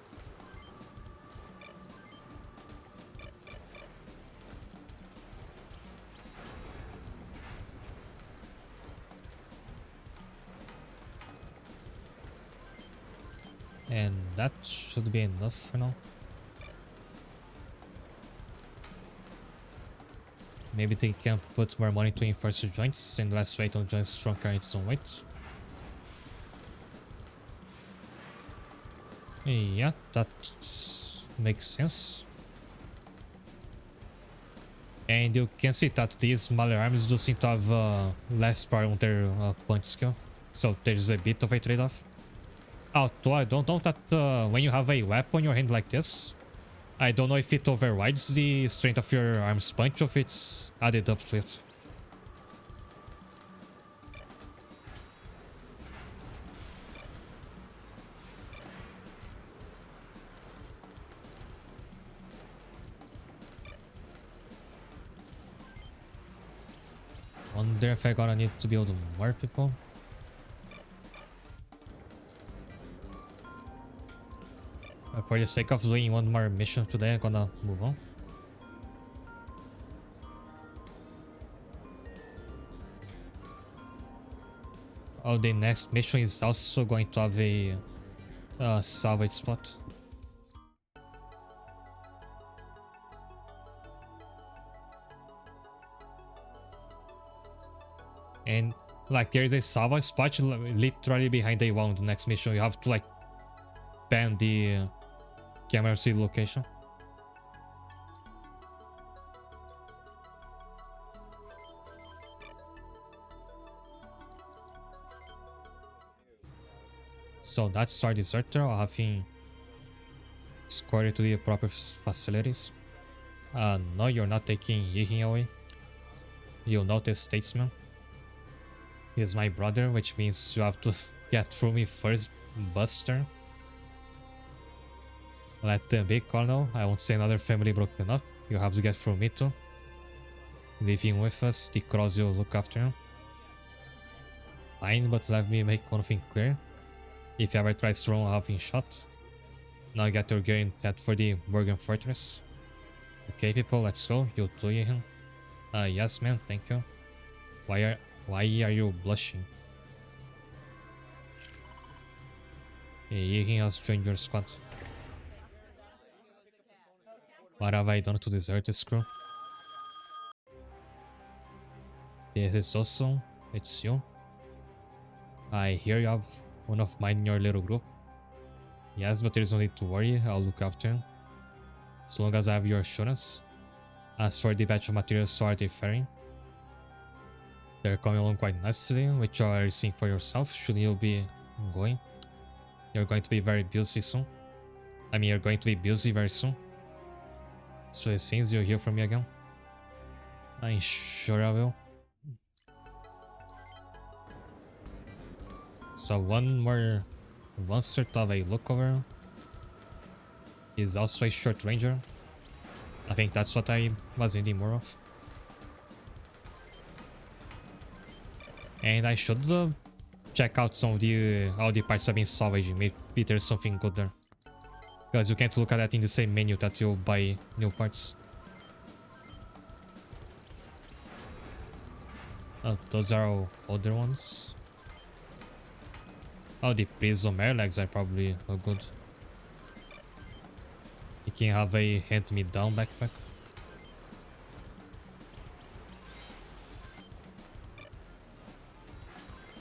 And that should be enough for now. Maybe they can put more money to enforce the joints and less weight on joints from carrying its own weight. Yeah, that makes sense. And you can see that these smaller arms do seem to have less power on their punch skill. So there's a bit of a trade-off. Although I don't know that when you have a weapon in your hand like this, I don't know if it overrides the strength of your arm's punch or if it's added up to it. Wonder if I gonna need to build more people. For the sake of doing one more mission today, I'm gonna move on. Oh, the next mission is also going to have a salvage spot. And like there is a salvage spot literally behind the wall in the next mission. You have to like ban the camera see location. So that's our deserter. I'll have him escorted to the proper facilities. No, you're not taking Yihin away. You'll notice statesman. He's my brother, which means you have to get through me first, Buster. Let the big colonel. I won't say another family broken up. You have to get through me too. Leave him with us. The cross will look after him. Fine, but let me make one thing clear. If he ever tries to run, I'll have him shot. Now get your gear and head for the Bergen Fortress. Okay, people, let's go. You too, Yihin. Yes, man. Thank you. Why are you blushing? Yihin has joined your squad. What have I done to deserve this crew? This is awesome. It's you. I hear you have one of mine in your little group. Yes, but there's no need to worry. I'll look after him. As long as I have your assurance. As for the batch of materials, so are they faring? They're coming along quite nicely, which you are seeing for yourself. Should you be going? You're going to be very busy soon. I mean, you're going to be busy very soon. So it seems you'll hear from me again. I'm sure I will. So one more monster to have a look over. He's also a short ranger. I think that's what I was needing more of. And I should check out some of the all the parts I've been salvaging. Maybe there's something good there. Because you can't look at that in the same menu that you buy new parts. Oh, those are all older ones. Oh, the Prism air legs are probably good. You can have a hand-me-down backpack.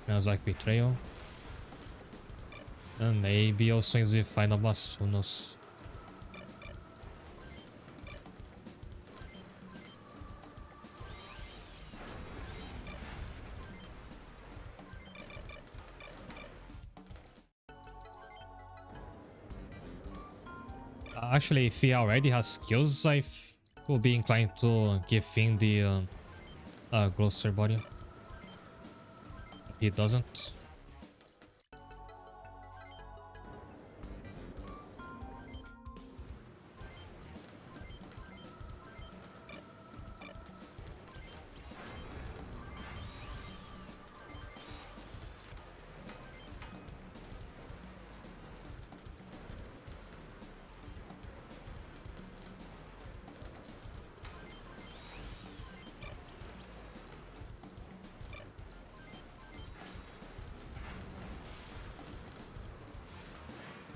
Smells like betrayal. And maybe also in the final boss, who knows. Actually, if he already has skills, I will be inclined to give him the Glosser body. If he doesn't.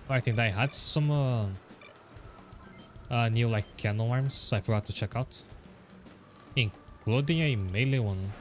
I think I had some new like cannon arms I forgot to check out, including a melee one.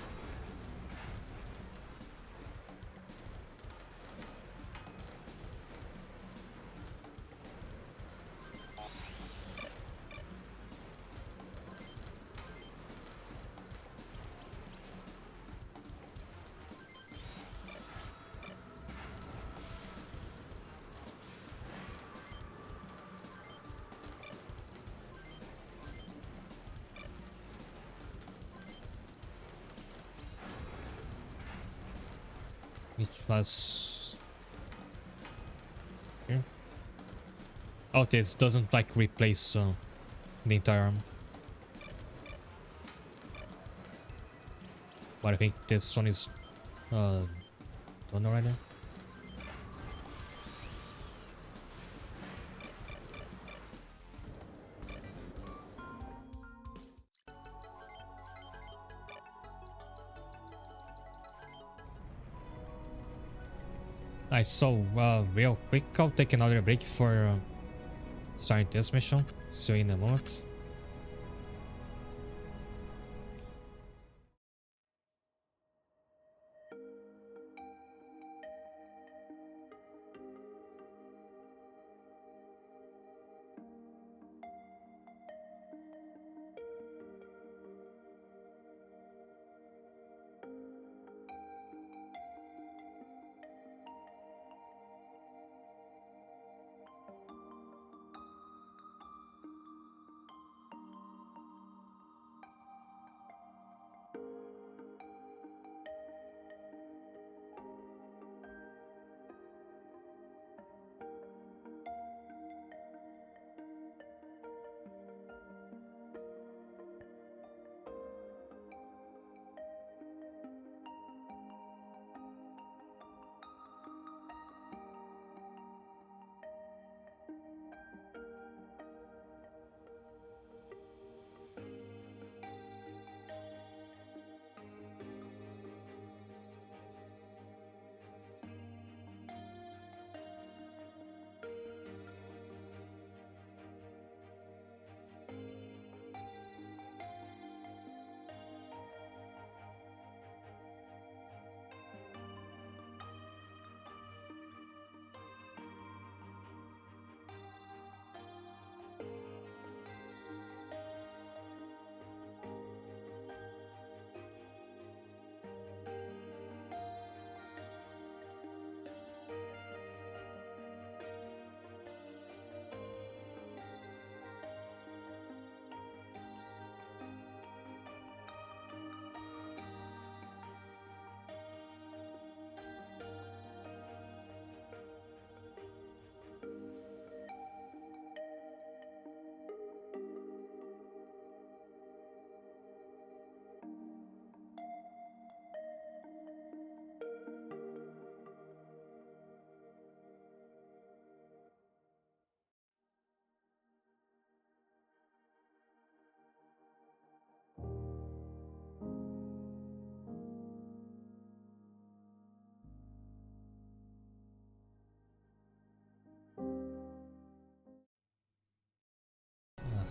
Which was here. Oh, this doesn't like replace the entire arm. But I think this one is done already. Alright, so real quick, I'll take another break for starting this mission. See you in a moment.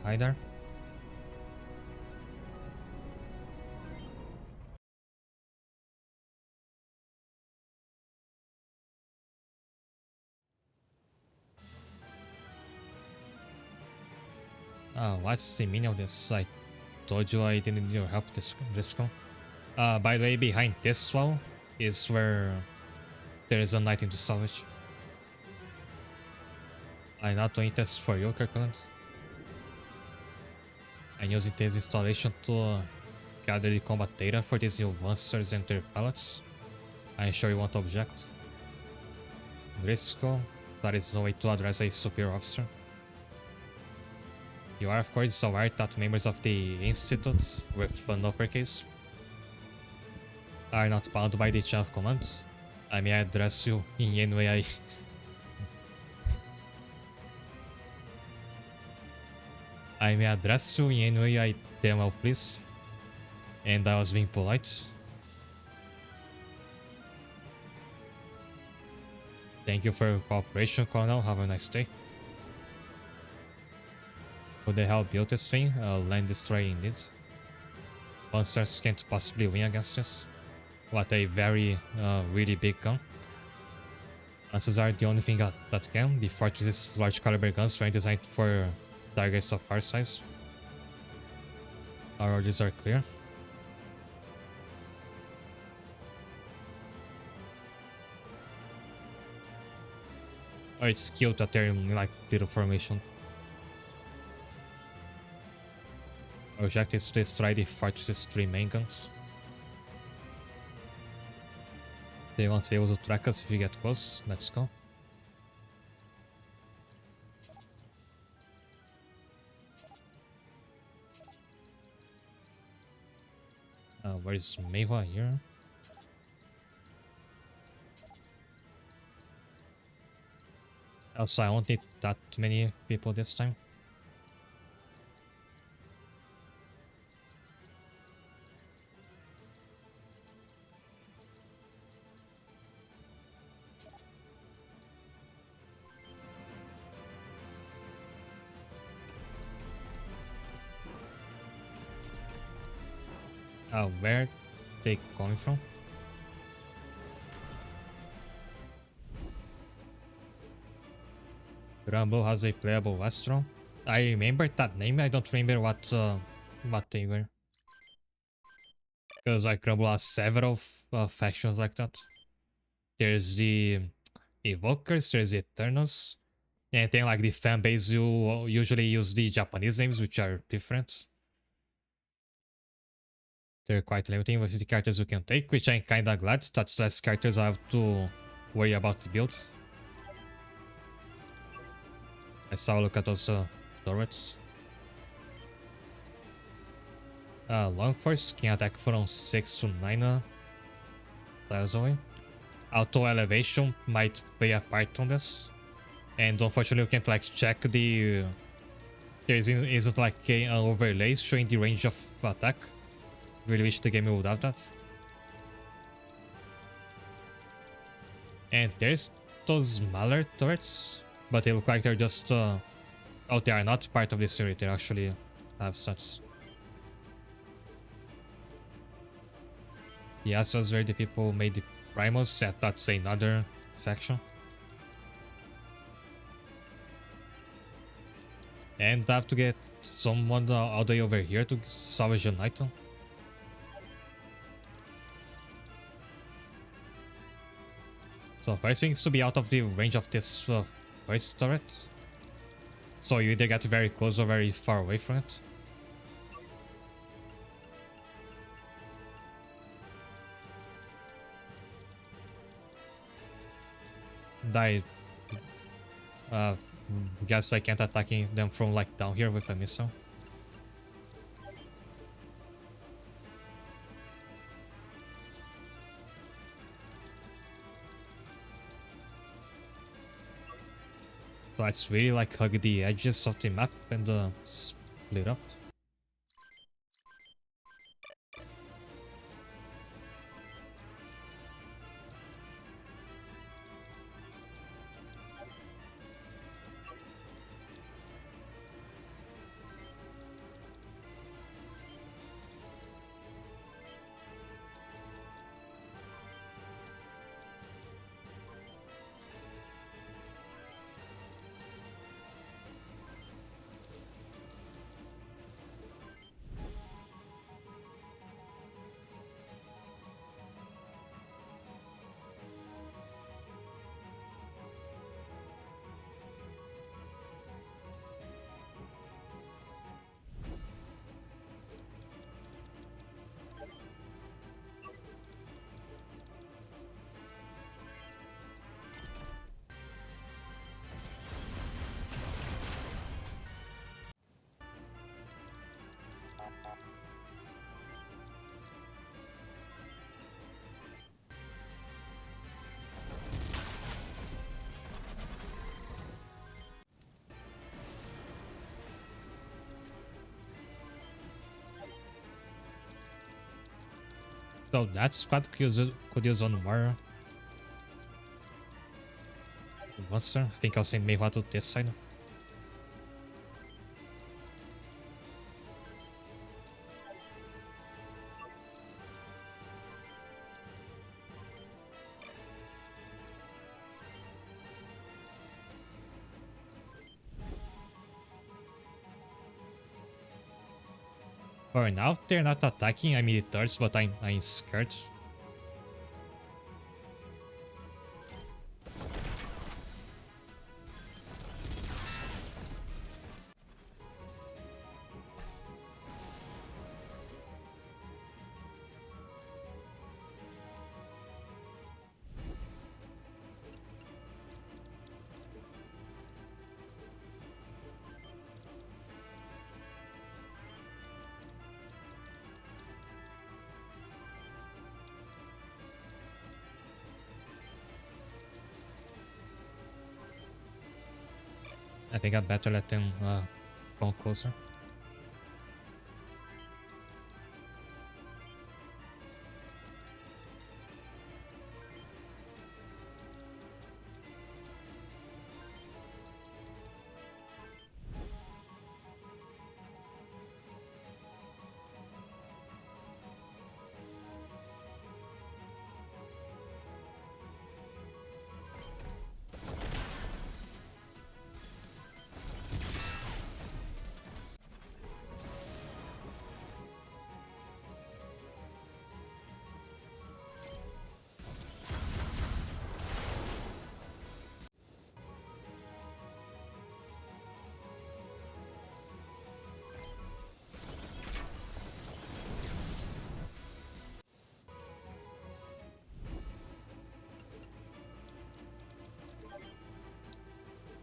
Hi there. What's the meaning of this? I told you I didn't need your help this call. By the way, behind this wall is where there is an item to salvage. I'm not doing this for you, Kirkland. I'm using this installation to gather the combat data for these new monsters and their pallets. I'm sure you won't object. Driscoll, that is no way to address a superior officer. You are of course aware that members of the Institute, with an uppercase, are not bound by the chain of command. I may address you in any way I may address you in any way I damn well please. And I was being polite. Thank you for your cooperation, Colonel. Have a nice day. Who the hell built this thing? A land destroyer indeed. Monsters can't possibly win against this. What a very, really big gun. Lances are the only thing that can. The Fortress's large caliber guns are designed for targets of our size. Our orders are clear. Oh, it's cute that they're in like little formation. Our objective is to destroy the Fortress's 3 main guns. They won't be able to track us if we get close. Let's go. Where is Meiwa here? Also, I won't need that many people this time. Where they coming from? Grumble has a playable Astro. I remember that name. I don't remember what they were. Because like Grumble has several factions like that. There's the Evokers, there's the Eternals, and then like the fan base you usually use the Japanese names, which are different. They're quite limiting with the characters you can take, which I'm kinda glad. That's less characters I have to worry about the build. Let's have a look at those turrets. Long Force can attack from 6 to 9 tiles away. Auto elevation might play a part on this. And unfortunately you can't like check the... there isn't like an overlay showing the range of attack. Really wish the game would have that. And there's those smaller turrets, but they look like they're just... oh, they are not part of this series, they actually have stats. The Astros where the people made the Primals, and that's another faction. And I have to get someone all the way over here to salvage an item. So first thing is to be out of the range of this first turret. So you either get very close or very far away from it. I guess I can't attacking them from like down here with a missile. So let's really like hug the edges of the map and split up. So that squad could use one more monster. I think I'll send Meiwa to this side. For now, they're not attacking. I mean, it does, but I'm scared. I think I better let him come closer.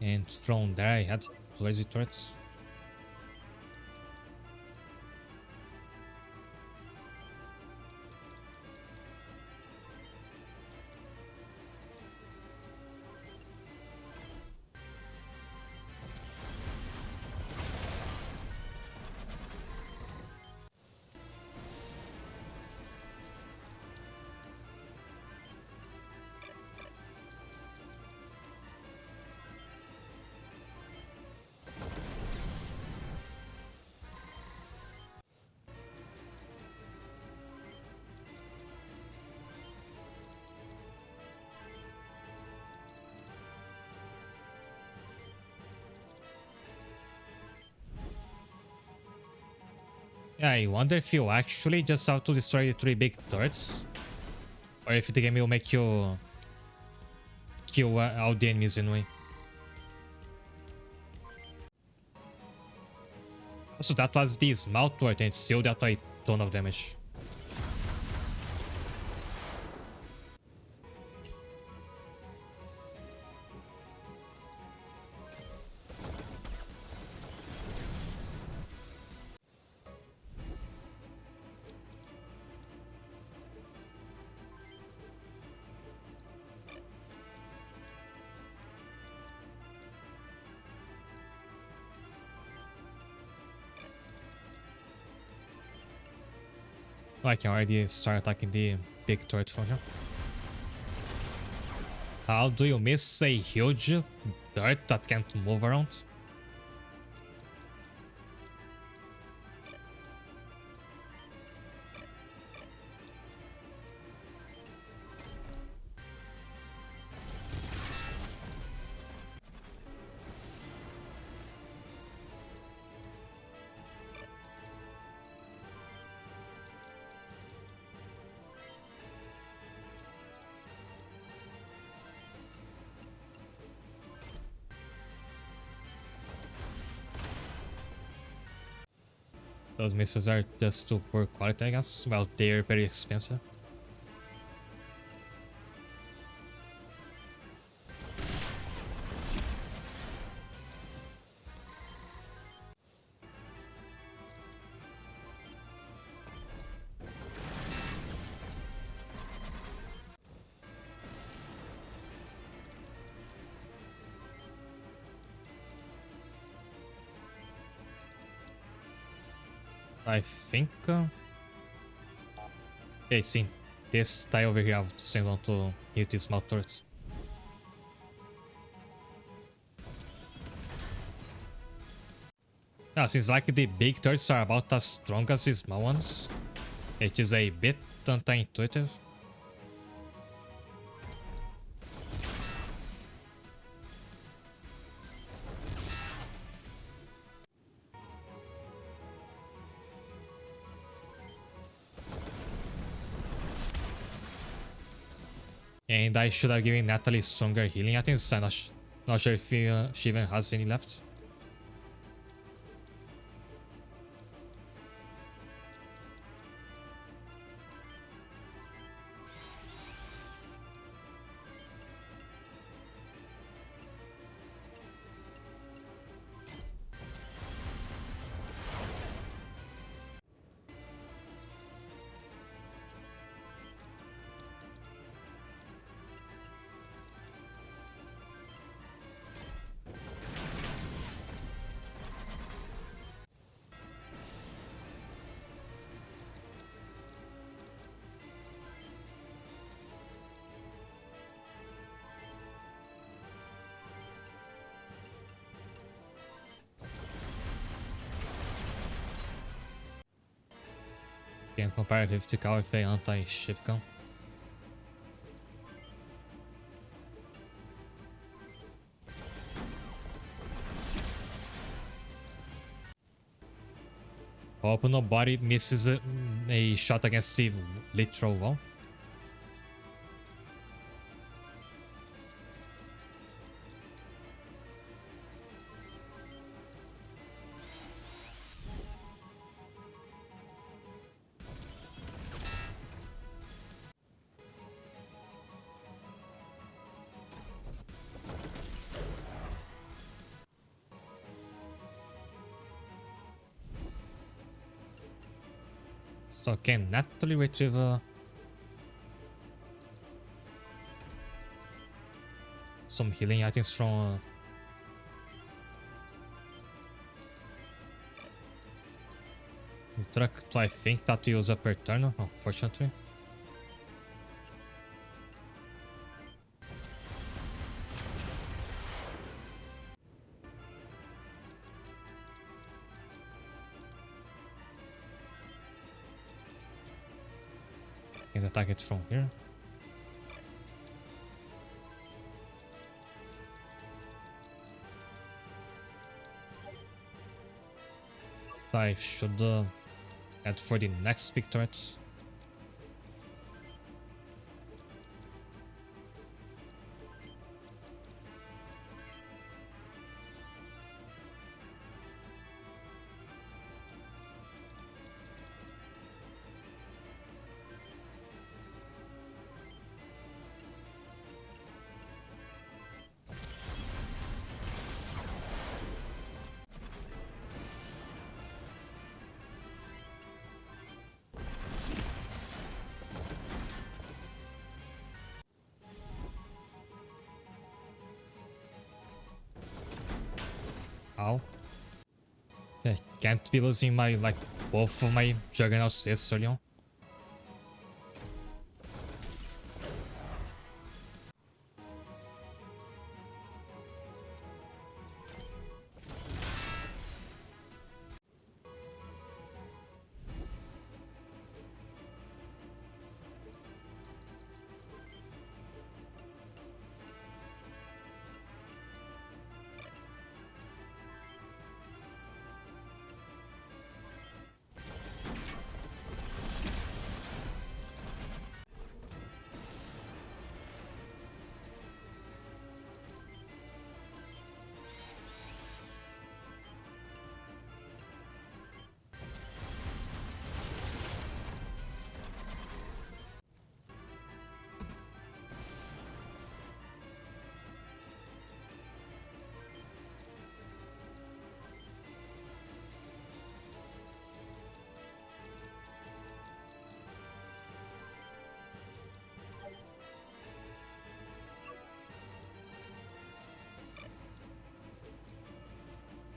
And from there I had lazy turrets. Yeah, I wonder if you actually just have to destroy the 3 big turrets, or if the game will make you kill all the enemies anyway. So that was the small turret and still that a ton of damage. I can already start attacking the big turret from here. How do you miss a huge turret that can't move around? Those missiles are just too poor quality, I guess. Well, they're very expensive. I think... Okay, sim. This tie over here I have to send on to hit these small turrets. Now, since like the big turrets are about as strong as the small ones, it is a bit anti-intuitive. And I should have given Natalie stronger healing items. I'm not sure if she even has any left. Can compare 50 cal with a anti-ship gun. Hope nobody misses a shot against the literal wall. So can naturally retrieve some healing items from the truck. Do I think that we use a per turn? Unfortunately. Can attack it from here. So I should head for the next big turret. Ow. I can't be losing my, like, both of my juggernauts this early on.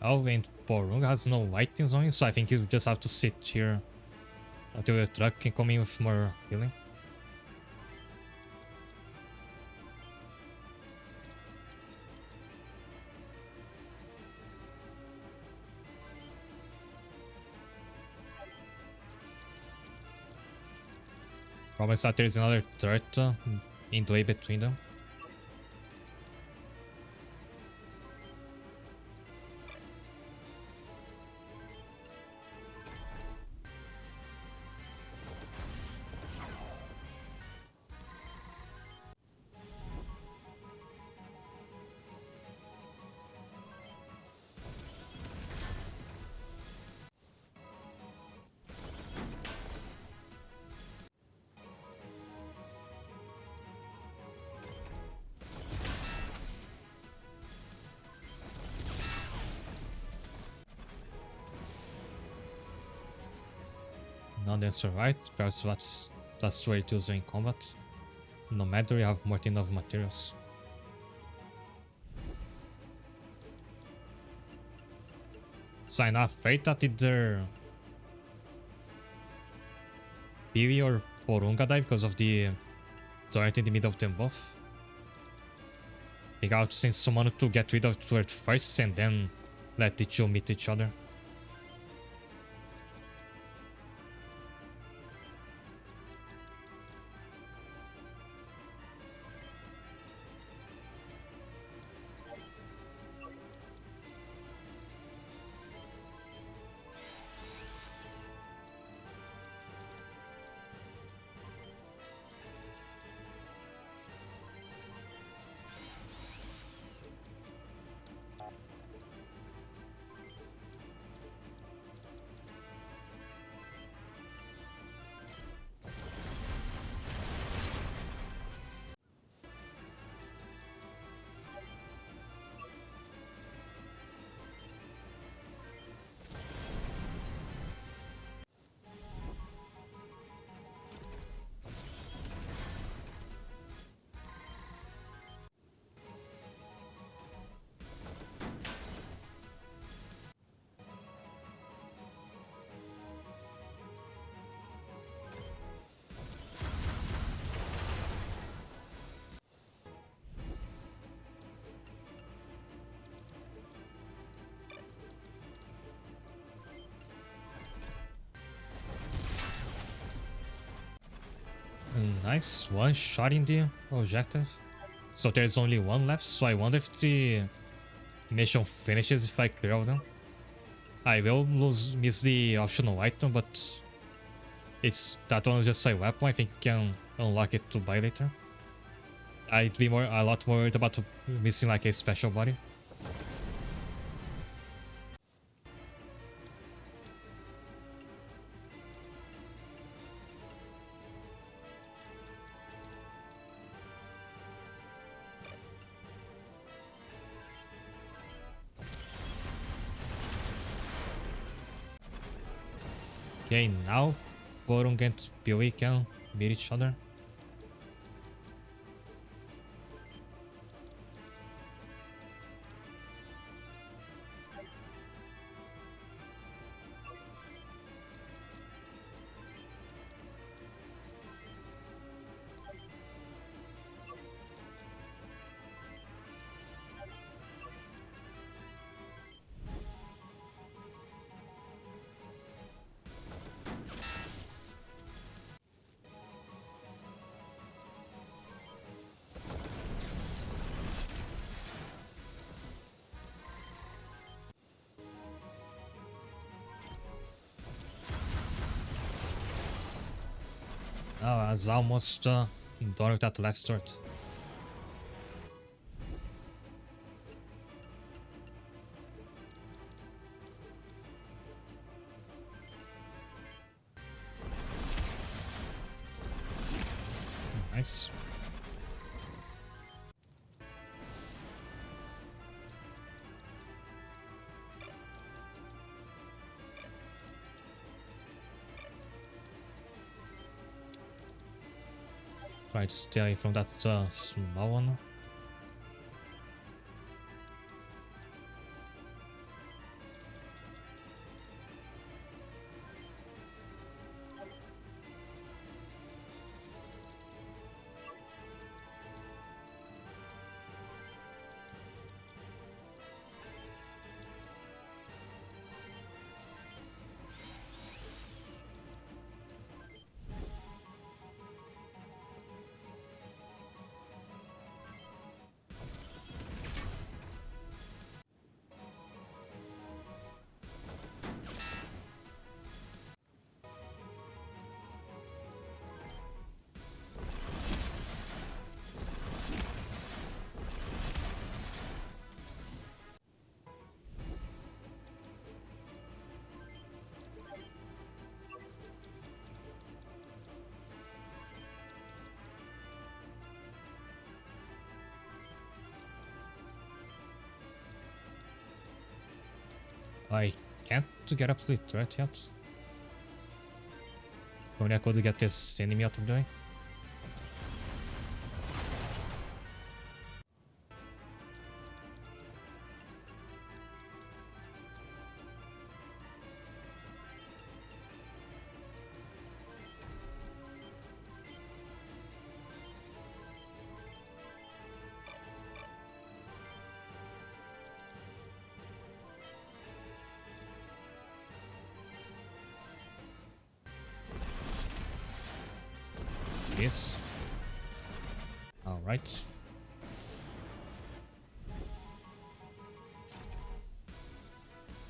Oh, and Porunga has no items on it, so I think you just have to sit here until the truck can come in with more healing. Problem is that there is another turret in the way between them. Now that's right, perhaps that's the way to use it in combat. No matter, you have more than enough materials. So I'm not afraid that either Piwi or Porunga die because of the turret in the middle of them both. I think I have to send someone to get rid of the turret first and then let the two meet each other. Nice, one shot in the objective. So there's only one left, so I wonder if the mission finishes if I clear all them. I will miss the optional item, but it's that one is just a weapon. I think you can unlock it to buy later. I'd be a lot more worried about missing like a special body. Okay, now Gorung and PoE can meet each other. Oh, I was almost done with that last turret. Nice. Try to stay away from that small one. I can't get up to the turret yet. Only I could get this enemy out of the way. Yes. Alright.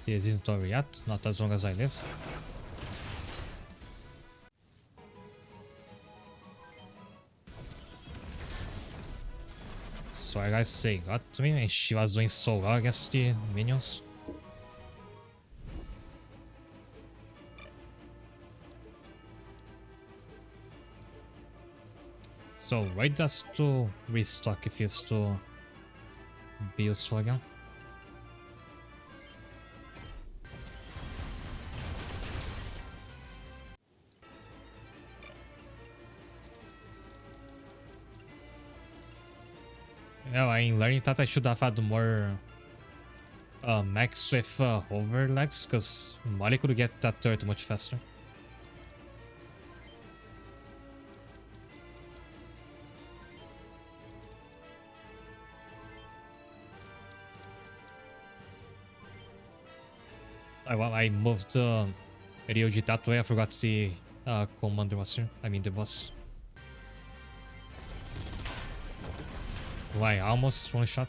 This isn't over yet, not as long as I live. Sorry guys, they got to me and she was doing so well against the minions. So right has to restock if he is to be useful again. Yeah, I'm learning that I should have had more max with hover legs, because Molly could get that turret much faster. I moved Ryoji that way, I forgot the commander was here, I mean the boss. Why, almost one shot?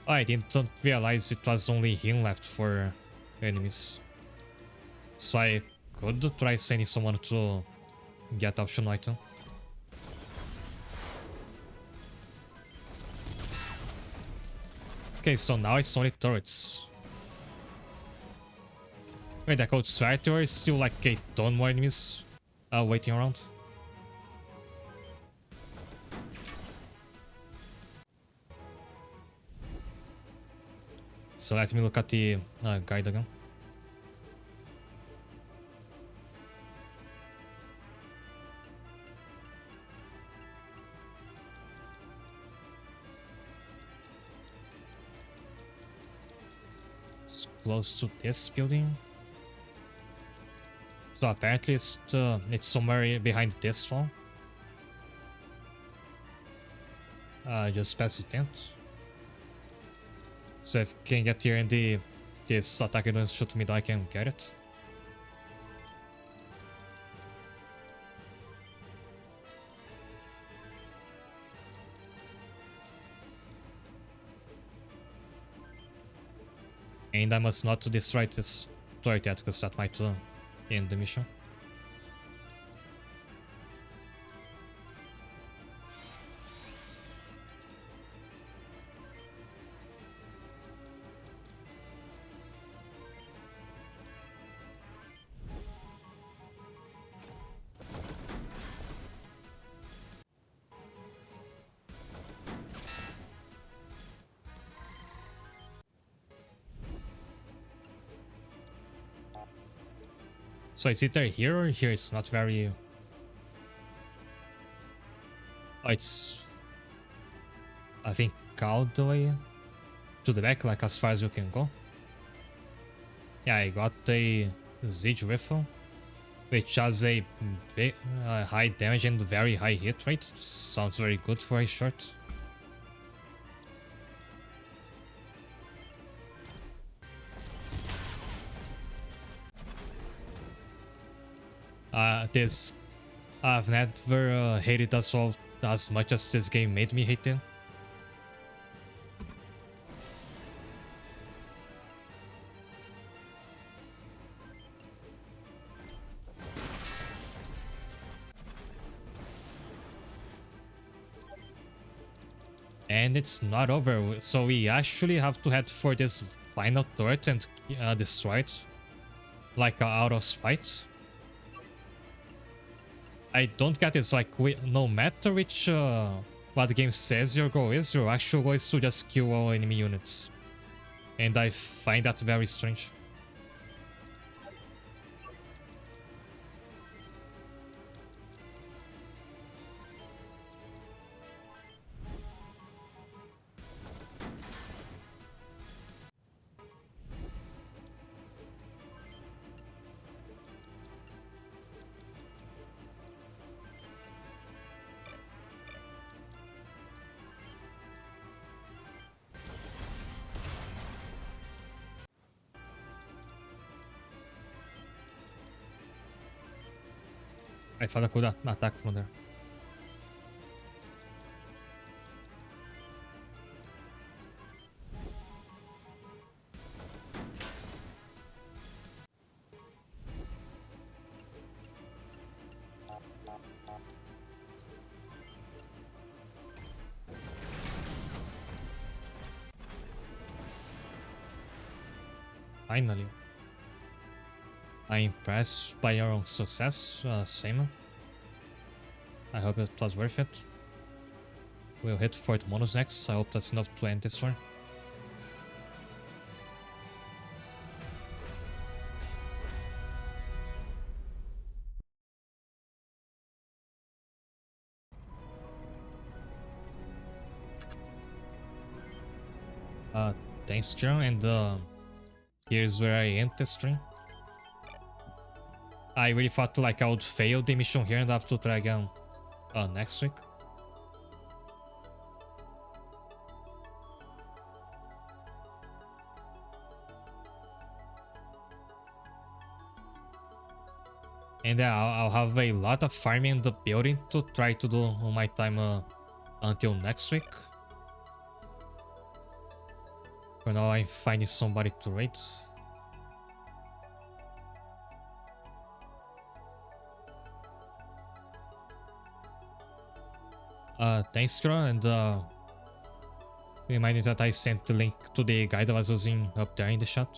I didn't realize it was only him left for enemies. So I could try sending someone to get option item. Okay, so now it's only turrets. Wait, the code strike or is still like a ton more enemies waiting around? So let me look at the guide again. It's close to this building. So apparently it's somewhere behind this wall. Just past the tent. So if I can get here and this attacker doesn't shoot me, I can get it. And I must not destroy this turret yet, because that might end the mission. So is it here or here? It's not very... Oh, it's... I think all the way to the back, like as far as you can go. Yeah, I got a Siege Rifle, which has a big, high damage and very high hit rate. Sounds very good for a short. This I've never hated Assault as much as this game made me hate it. And it's not over, so we actually have to head for this final turret and destroy it, like out of spite. I don't get it. It's like no matter which what the game says your goal is, your actual goal is to just kill all enemy units, and I find that very strange. I thought I could attack from there. Finally. I'm impressed by your own success, Simon. I hope it was worth it. We'll hit for the bonus next. I hope that's enough to end this one. Thanks, Kieran, and here's where I end the stream. I really thought like I would fail the mission here and have to try again next week. And I'll have a lot of farming in the building to try to do on my time until next week. For now, I'm finding somebody to raid. Thanks, Kira, and remind me that I sent the link to the guide I was using up there in the chat.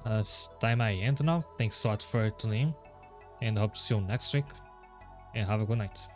It's time I end now. Thanks a lot for tuning in, and hope to see you next week. And have a good night.